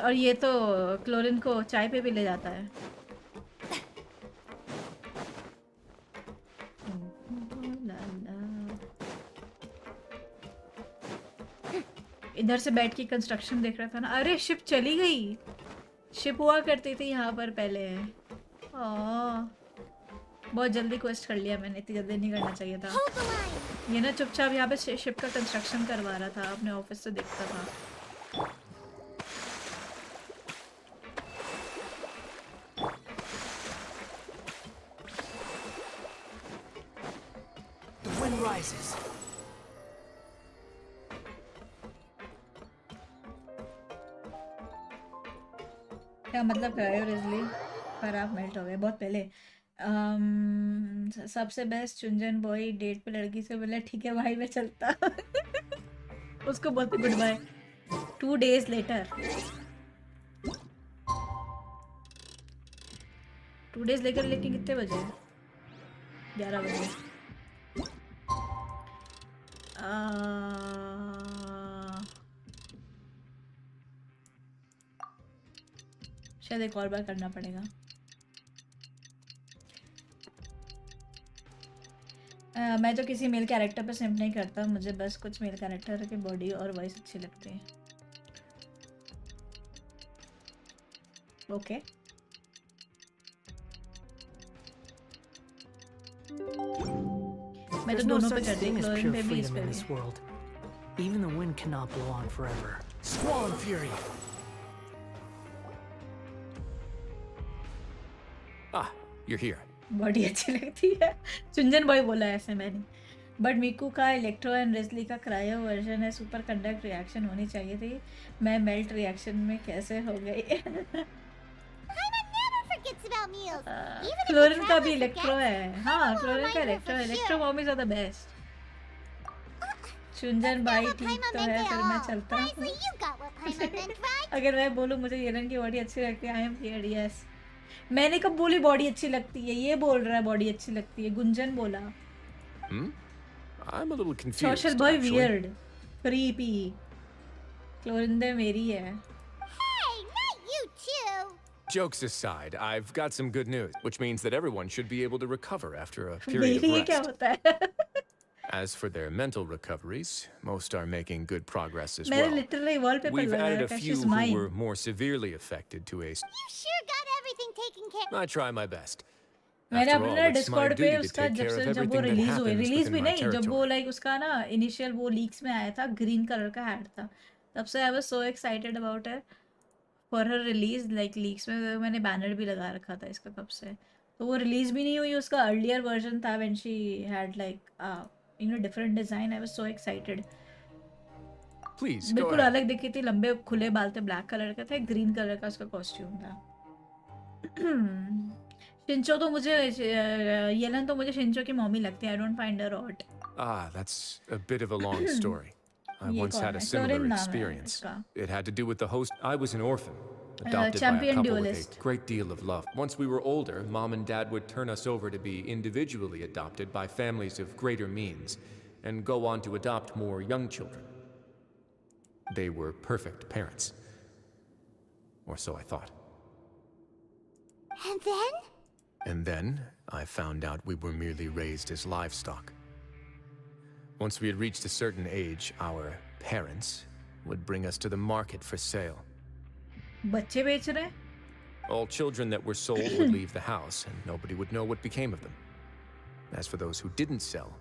और ये तो क्लोरिन को चाय पे भी ले जाता है. इधर से बैठ के कंस्ट्रक्शन देख रहा था ना. अरे शिप चली गई. शिप हुआ करती थी यहाँ पर पहले. बहुत जल्दी क्वेस्ट कर लिया मैंने, इतनी जल्दी नहीं करना चाहिए था. ये ना चुपचाप यहाँ पे शिप का कंस्ट्रक्शन करवा रहा था, अपने ऑफिस से देखता था. The wind rises. क्या मतलब करायो रिजली पर आप मेल्ट हो गए बहुत पहले. सबसे बेस्ट चुंजन बॉय डेट पे लड़की से बोला ठीक है भाई मैं चलता. उसको बोलते good bye. 2 days later. 2 days लेकर लेकिन कितने बजे? 11 बजे. शायद एक और बार करना पड़ेगा. मैं तो किसी मेल कैरेक्टर पे सिम्प नहीं करता. मुझे बस कुछ मेल कैरेक्टर की बॉडी और वॉइस अच्छी लगती है. ओके मैं तो There's no दोनों पे such करती thing हूँ. as क्लोरिन pure पे भी इस freedom पे in भी. this world. Even the wind cannot blow on forever. Squall and fury. Ah, you're here. Body अच्छी लगती है. चुंजन बॉय बोला ऐसे मैंने. बट मीकू का इलेक्ट्रो एंड रिजली का क्रायो वर्जन है. सुपर कंडक्ट रिएक्शन होनी चाहिए थी. मैं मेल्ट रिएक्शन में कैसे हो गई. क्लोरिन का भी इलेक्ट्रो है. हाँ क्लोरिन का electro mommies are the best. चुंजन भाई ठीक तो है फिर मैं चलता हूँ. अगर मैं बोलूँ मुझे येलन की बॉडी अच्छी लगती है आई एम क्लियर. यस मैंने कब बोली बॉडी अच्छी लगती है. ये बोल रहा है बॉडी अच्छी लगती है. गुंजन बोला. I'm a little confused. Social boy actually. Weird creepy. Clorinde मेरी है. Jokes aside, I've got some good news, which means that everyone should be able to recover after a period मेरी of ये क्या rest. होता है. As for their mental recoveries, most are making good progress as मैंने well. Literally wallpaper We've added लगाया a था. few She's who mine. were more severely affected to a. You sure got everything taken care. I try my best. मैंने After all, अपना it's my Discord पे duty to उसका take जब care से of जब वो everything that release हुए happens release भी within my नहीं जब वो territory. लाइक उसका ना इनिशियल वो लीक्स में आया था ग्रीन कलर का हैड था. तब से I was so excited about it for her release. Like leaks में मैंने बैनर भी लगा रखा था इसका कब से. तो वो रिलीज भी नहीं हुई. उसका अर्लियर वर्जन था when she had like different design. I was so excited. Please go बिल्कुल ahead. अलग दिखी थी. लंबे खुले बाल थे. ब्लैक कलर का था. ग्रीन कलर का उसका कॉस्ट्यूम था. शिंचो तो मुझे येलन तो मुझे शिंचो की मम्मी लगती है. I don't find her hot. Ah, that's a bit of a long story. I ये once कौन had a है? similar क्लोरिन नाम है experience. इसका. It had to do with the host. I was an orphan, adopted by a champion couple duelist. with a great deal of love. Once we were older, Mom and Dad would turn us over to be individually adopted by families of greater means, and go on to adopt more young children. They were perfect parents. Or so I thought. And then? And then, I found out we were merely raised as livestock. Once we had reached a certain age, our parents would bring us to the market for sale. बच्चे बेच रहे? All children that were sold would leave the house, and nobody would know what became of them. As for those who didn't sell,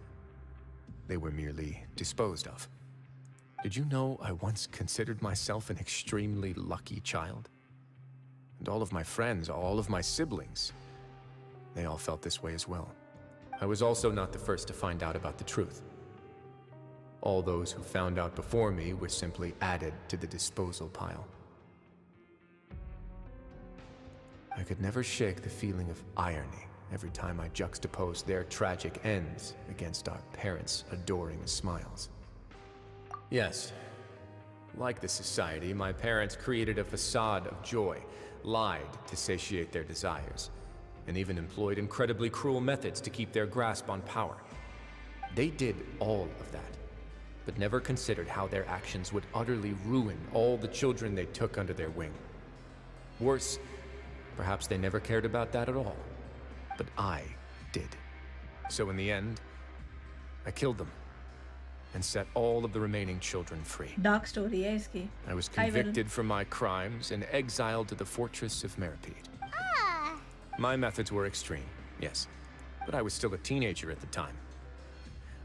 they were merely disposed of. Did you know I once considered myself an extremely lucky child? And all of my friends, all of my siblings, they all felt this way as well. I was also not the first to find out about the truth. All those who found out before me were simply added to the disposal pile. I could never shake the feeling of irony every time I juxtaposed their tragic ends against our parents' adoring smiles. Yes, like the society, my parents created a facade of joy, lied to satiate their desires, and even employed incredibly cruel methods to keep their grasp on power. They did all of that, but never considered how their actions would utterly ruin all the children they took under their wing. Worse, perhaps they never cared about that at all, but I did. So in the end, I killed them and set all of the remaining children free. Dark story है इसकी. I was convicted for my crimes and exiled to the fortress of Meripede. Ah. My methods were extreme, yes, but I was still a teenager at the time.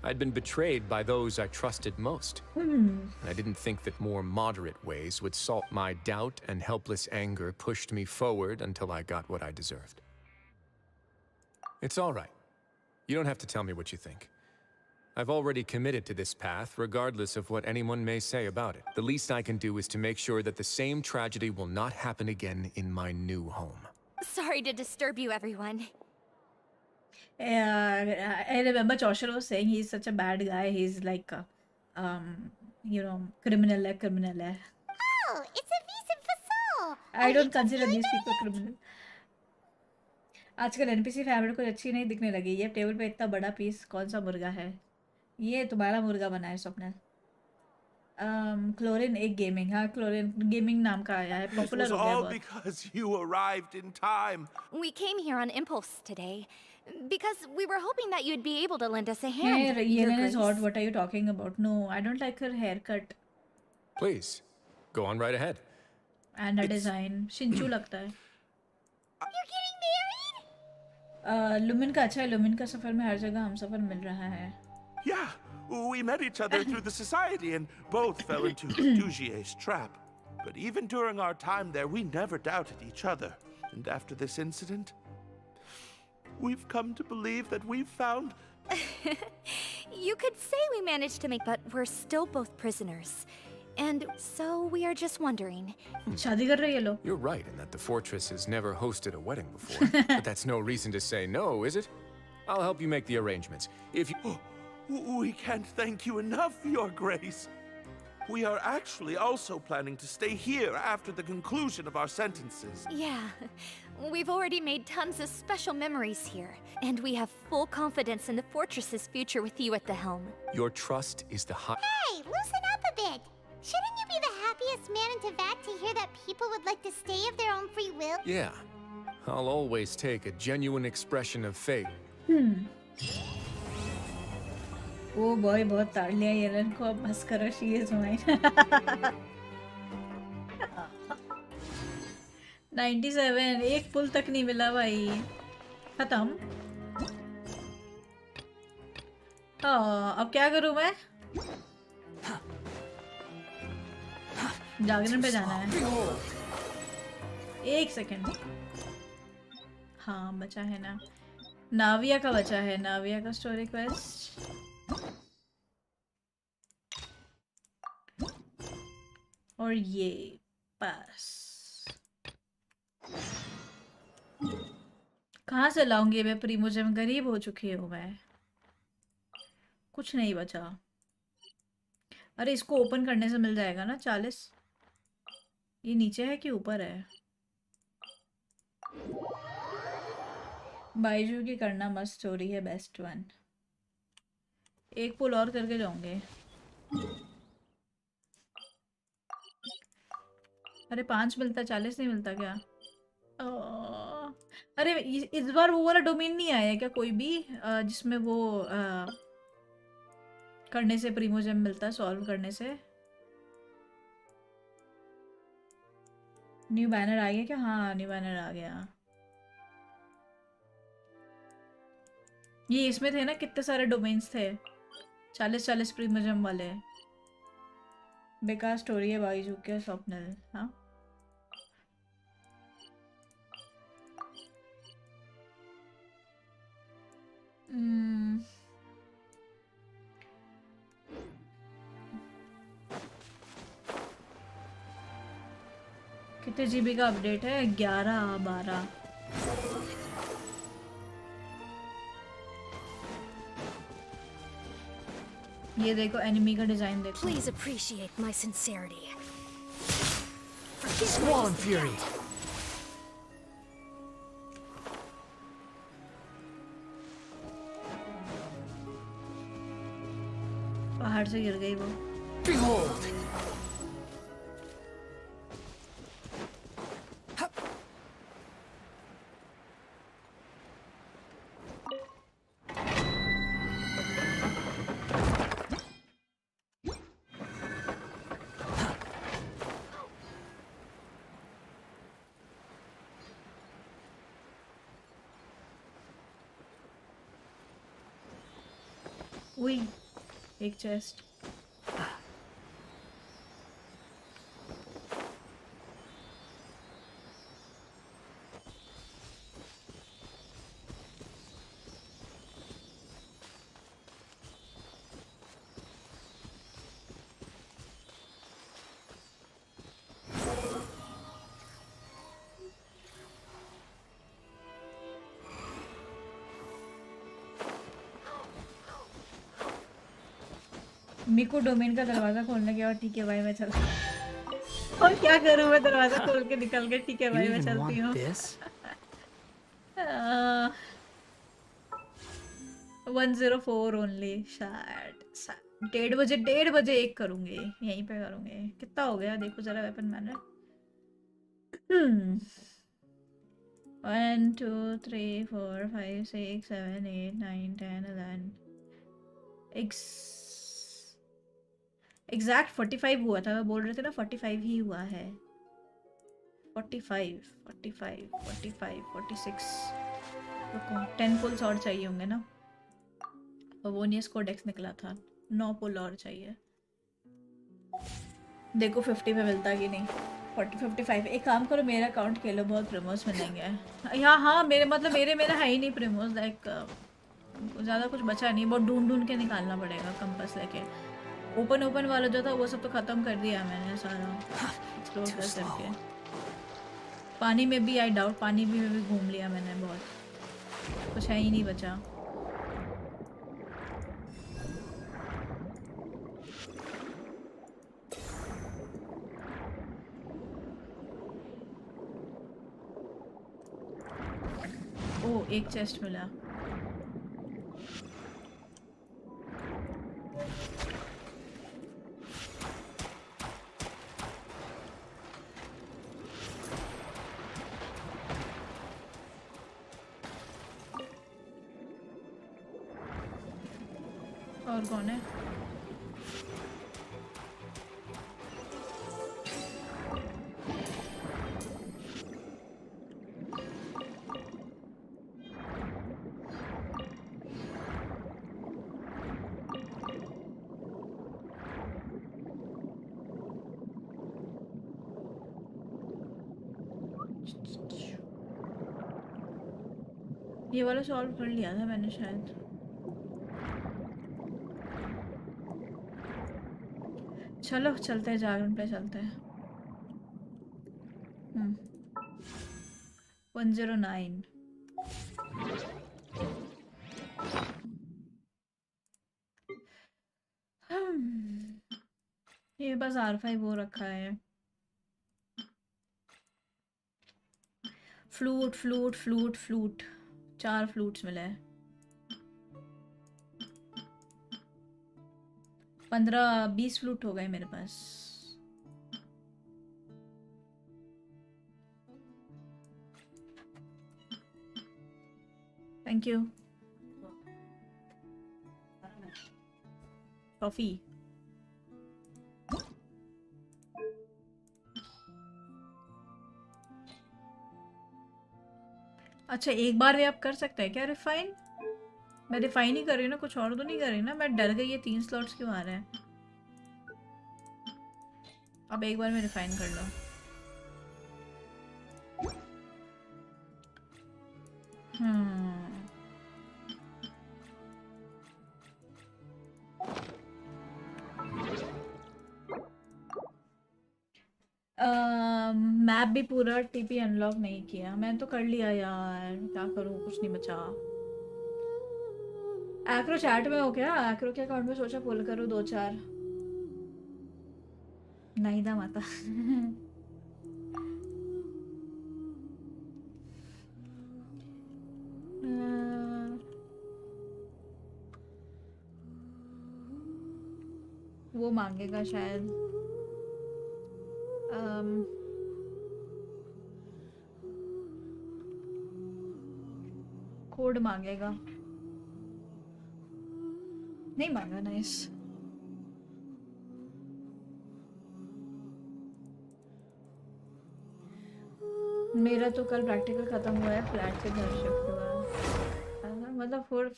I'd been betrayed by those I trusted most, and I didn't think that more moderate ways would solve my doubt, and helpless anger pushed me forward until I got what I deserved. It's all right. You don't have to tell me what you think. I've already committed to this path, regardless of what anyone may say about it. The least I can do is to make sure that the same tragedy will not happen again in my new home. Sorry to disturb you, everyone. I remember Joshua was saying he's such a bad guy. He's like, criminal hai. Oh, it's a visa for I don't consider these people criminal. आजकल NPC family कुछ अच्छी नहीं दिखने लगी. ये table पे इतना बड़ा पीस कौन सा मुर्गा है? ये तुम्हारा मुर्गा बना है स्वप्नल. क्लोरिन एक गेमिंग. हाँ, क्लोरिन गेमिंग नाम का आया है. पॉपुलर हो गया all बहुत. because you arrived in time. We came here on impulse today, because we were hoping that you'd be able to lend us a hand. Hey, Your Yelena is Grace. hot. What are you talking about? No, I don't like her haircut Please, go on right ahead. and her design. Shinchu लगता है. You're getting married? Lumen का अच्छा है. Lumen का सफर में हर जगह हम सफर मिल रहा है. Yeah, we met each other through the society and both fell into Dugier's trap. But even during our time there, we never doubted each other. And after this incident, we've come to believe that we've found... You could say we managed to make, but we're still both prisoners. And so we are just wondering. शादी कर रहे ये लोग. You're right in that the fortress has never hosted a wedding before. But that's no reason to say no, is it? I'll help you make the arrangements. If you... We can't thank you enough, Your Grace. We are actually also planning to stay here after the conclusion of our sentences. Yeah, we've already made tons of special memories here, and we have full confidence in the fortress's future with you at the helm. Your trust is the high... Hey, loosen up a bit. Shouldn't you be the happiest man in Teyvat to hear that people would like to stay of their own free will? Yeah, I'll always take a genuine expression of faith. Oh boy, बहुत ताड़ लिया Yellen को. अब बस करो. She is mine. 97. एक पुल तक नहीं मिला भाई. खत्म. अब क्या करूँ मैं? जागरण पे जाना है. एक सेकंड. हाँ, बचा है ना. नाविया का बचा है. नाविया का स्टोरी क्वेस्ट. और ये बस. कहाँ से लाऊंगी मैं प्री? मुझे गरीब हो चुकी हूँ मैं. कुछ नहीं बचा. अरे इसको ओपन करने से मिल जाएगा ना 40. ये नीचे है कि ऊपर है? बाइजू की करना मस्त स्टोरी है. Best one. एक पुल और करके जाऊंगे. अरे 5 मिलता, 40 नहीं मिलता क्या? अरे इस बार वो वाला डोमेन नहीं आया क्या कोई भी, जिसमें वो करने से प्रीमोजेम मिलता है, सॉल्व करने से? न्यू बैनर आ गया क्या? हाँ न्यू बैनर आ गया। ये इसमें थे ना, कितने सारे डोमेन्स थे, 40 प्रीमोजेम वाले। बेकार स्टोरी है बाईजू के स्वप्नल। हाँ कितने जीबी का अपडेट है? 11 12। ये देखो एनिमी का डिजाइन देखो। Please appreciate my sincerity. Squall and Fury. पहाड़ से गिर गई वो। Behold. उई, एक चेस्ट। मिको डोमेन का दरवाजा खोलने के बाद ठीक भाई मैं चल। और क्या करूं मैं, दरवाजा खोल के निकल के ठीक है भाई मैं चलती हूँ। 104 ओनली शायद। 1:30 एक करूंगी, यहीं पे करूंगी। कितना हो गया देखो जरा वेपन मैंने। 1 2 3 4 5 6 7 8 9 10 11 एग्जैक्ट 45 हुआ था। मैं बोल रहे थे ना 45 ही हुआ है। 45 45 45 46। रुको 10 पुल्स और चाहिए होंगे ना। वोनियस कोडेक्स निकला था, 9 पुल और चाहिए। देखो 50 पे मिलता कि नहीं। 40 55। एक काम करो मेरा अकाउंट खेलो, बहुत प्रेमोस मिलेंगे। हाँ मेरे मतलब मेरा है ही नहीं प्रेमोस। लाइक ज़्यादा कुछ बचा नहीं, बहुत ढूंढ के निकालना पड़ेगा कंपास लेके। ओपन वाला जो था वो सब तो ख़त्म कर दिया मैंने सारा एक्सप्लोर करके। पानी में भी आई डाउट, पानी में भी घूम लिया मैंने बहुत, कुछ है ही नहीं बचा। ओ एक चेस्ट मिला। और कौन है? ये वाला सॉल्व कर लिया था मैंने शायद। चलो चलते हैं, जागरण पे चलते हैं। 109। ये बस R5 वो रखा है। फ्लूट 4 फ्लूट्स मिले हैं। 15-20 फ्लूट हो गए मेरे पास। Thank you. कॉफी। अच्छा एक बार भी आप कर सकते हैं क्या रिफाइन? मैं रिफाइन ही कर रही हूँ ना, कुछ और तो नहीं कर रही ना। मैं डर गई, ये 3 स्लॉट्स क्यों आ रहे हैं। अब एक बार में रिफाइन कर लो। मैप भी पूरा टीपी अनलॉक नहीं किया। मैंने तो कर लिया यार, क्या करूँ, कुछ नहीं बचा। एक्रो चैट में हो क्या? एक्रो के अकाउंट में सोचा पुल करूँ 2-4। नहीं था माता। वो मांगेगा शायद। कोड मांगेगा। नहीं मांगा। नाइस। मेरा तो कल प्रैक्टिकल खत्म हुआ है, फ्लैट से घर शिफ्ट हुआ है। मतलब फोर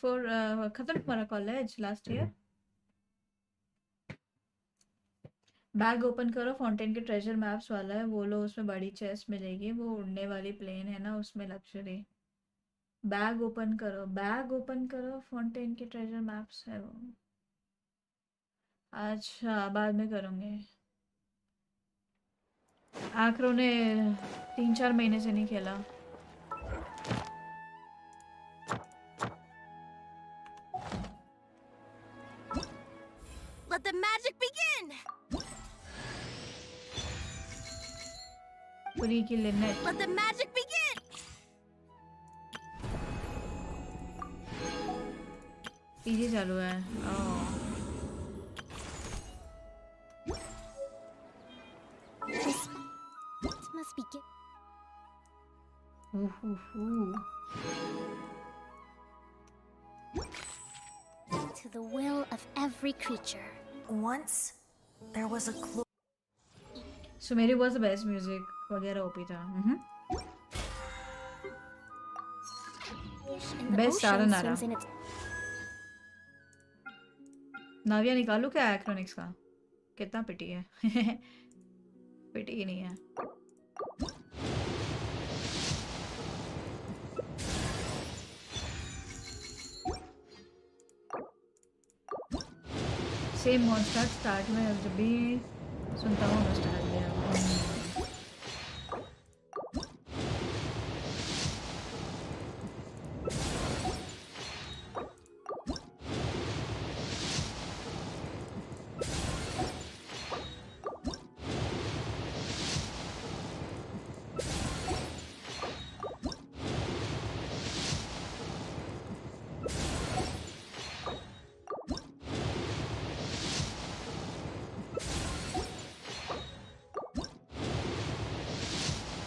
खत्म हमारा college last year. Bag open करो, फाउंटेन के ट्रेजर मैप्स वाला है वो लो, उसमें बड़ी चेस्ट मिलेगी, वो उड़ने वाली प्लेन है ना, उसमें लग्जरी। बैग ओपन करो, बैग ओपन करो, फाउंटेन के ट्रेजर मैप्स है वो। अच्छा बाद में करूँगे। आखिरों ने 3-4 महीने से नहीं खेला। Let the magic begin. पूरी की Lynette. Let the magic begin. PG चालू है। This must be good. To the will of every creature. Once there was a clue. So मेरी was the best music वगैरह ओपी था। Best सारा नारा। नाविया निकालू क्या एक्रोनिक्स का? कितना पिटी है। पिटी ही नहीं है। सेम मॉन्स्टर स्टार्ट में जब भी सुनता हूँ नॉस्टैल्जिया।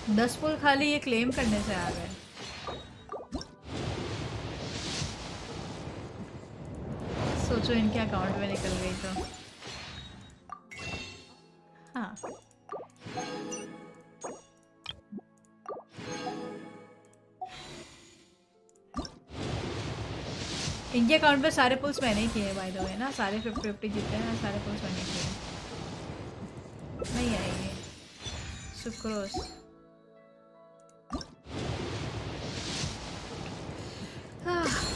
दस पुल खाली ये क्लेम करने से आ गए। सोचो इनके अकाउंट में निकल गई तो। हाँ इनके अकाउंट पे सारे पुल्स मैंने ही किए बाय द वे ना। सारे 50-50 जीते हैं, सारे पुल्स मैंने किए। नहीं आएंगे सुक्रोस।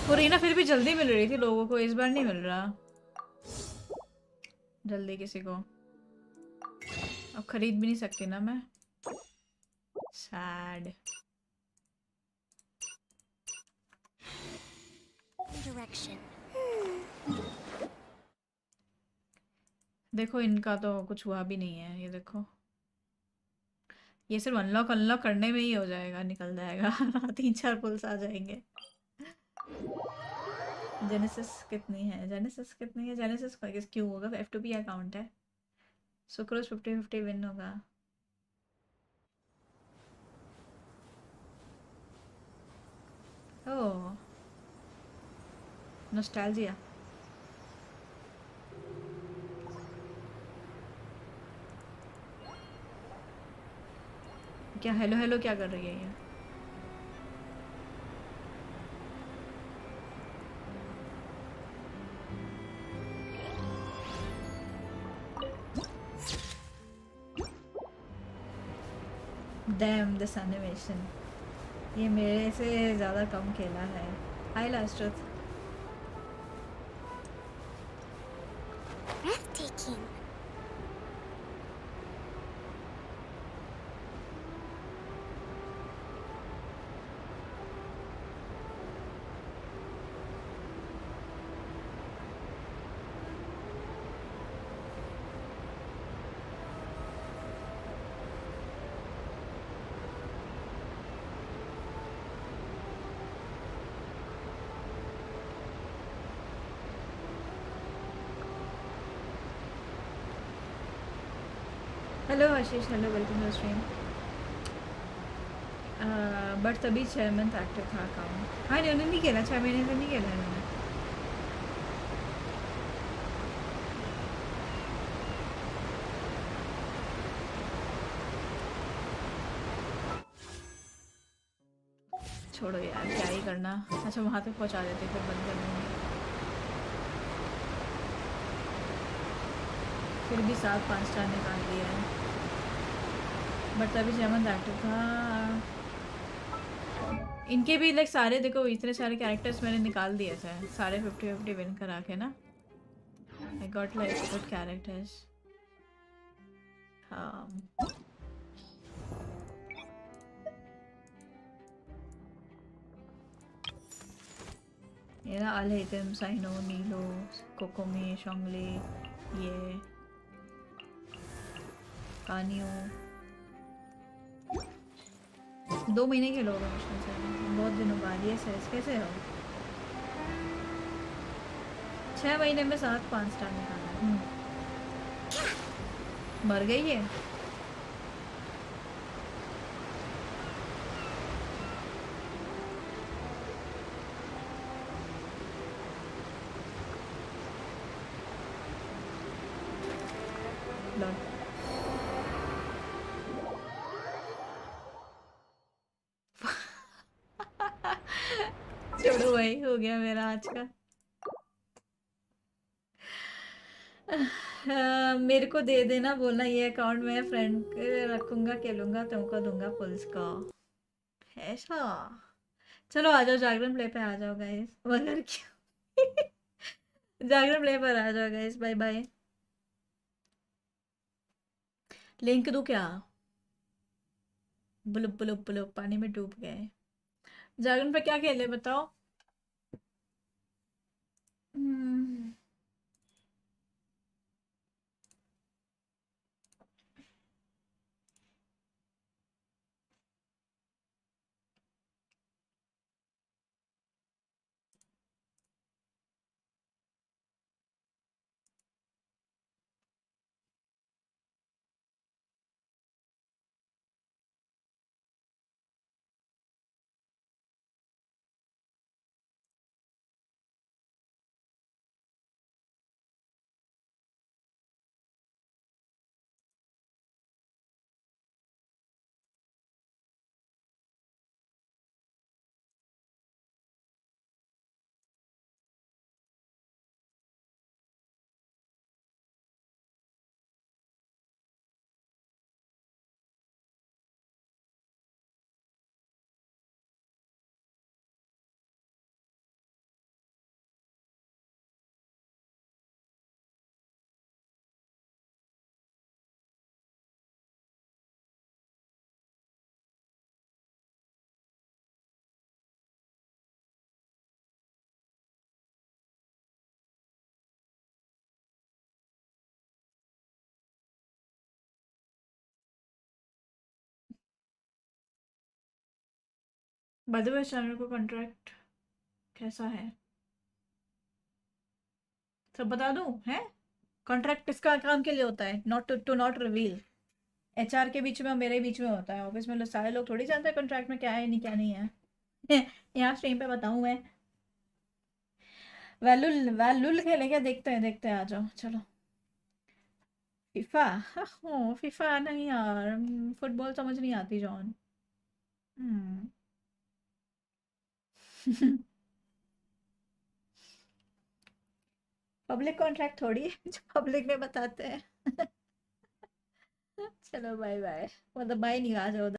पुरीना फिर भी जल्दी मिल रही थी लोगों को, इस बार नहीं मिल रहा जल्दी किसी को। अब खरीद भी नहीं सकती ना मैं। सैड। देखो इनका तो कुछ हुआ भी नहीं है। ये देखो ये सिर्फ अनलॉक अनलॉक करने में ही हो जाएगा, निकल जाएगा। 3-4 पुल्स आ जाएंगे। जेनेसिस कितनी है? जेनेसिस कितनी है? जेनेसिस क्यों होगा? F2P अकाउंट है। सुक्रोस 50-50 विन होगा। ओह नॉस्टैल्जिया। क्या हेलो हेलो क्या कर रही है ये? Damn this animation. ये मेरे से ज़्यादा कम खेला है। हाय लास्ट्रथ। Breathtaking. Hello Ashish, hello welcome to stream. But तभी 6 मंथ एक्टिव था अकाउंट। हाँ इन्होंने नहीं खेला, 6 महीने से नहीं खेला इन्होंने। छोड़ो यार, क्या ही करना। अच्छा वहाँ तक पहुँचा देते फिर बंद कर देंगे। फिर भी 7 5 स्टार निकाल दिया है, बट तभी 6 मंथ एक्टिव था। इनके भी लाइक सारे देखो, इतने सारे कैरेक्टर्स मैंने निकाल दिए थे, सारे 50-50 विन करा के ना। I got like good characters. हाँ ये ना अल-हैतम, साइनो, नीलो, कोकोमी, शोंगले, ये कानियो। 2 महीने के लोग हैं मुश्किल से, बहुत दिनों बाद। ये सर कैसे हो? 6 महीने में 7 5 स्टार निकाला। मर गई है। छोड़ो भाई, हो गया मेरा आज का। मेरे को दे देना, बोलना ये अकाउंट मैं फ्रेंड रखूंगा, खेलूंगा, तुमको दूंगा पुल्स का। ऐसा चलो आ जाओ, जागरण प्ले पे आ जाओ गाइस। मगर क्यों जागरण प्ले पर आ जाओ गाइस। Bye bye. लिंक दूं क्या? बुलुप बुलुप बुलुप पानी में डूब गए। जागरण पे क्या खेले बताओ। बाय द वे चैनल को कॉन्ट्रैक्ट कैसा है सब बता दूं? है कॉन्ट्रैक्ट इसका काम के लिए होता है, not to not reveal. HR के बीच में और मेरे बीच में होता है। ऑफिस में सारे लोग थोड़ी जानते हैं कॉन्ट्रैक्ट में क्या है नहीं क्या नहीं है। यहाँ स्ट्रीम पे बताऊं मैं। वैलुल वैलुल खेलेंगे, देखते हैं, आ जाओ चलो। फीफा, हो फीफा नहीं यार, फुटबॉल समझ नहीं आती जॉन। हम्म। पब्लिक कॉन्ट्रैक्ट थोड़ी है जो पब्लिक में बताते हैं। चलो बाय बाय, मतलब बाय नहीं, आ जाओ।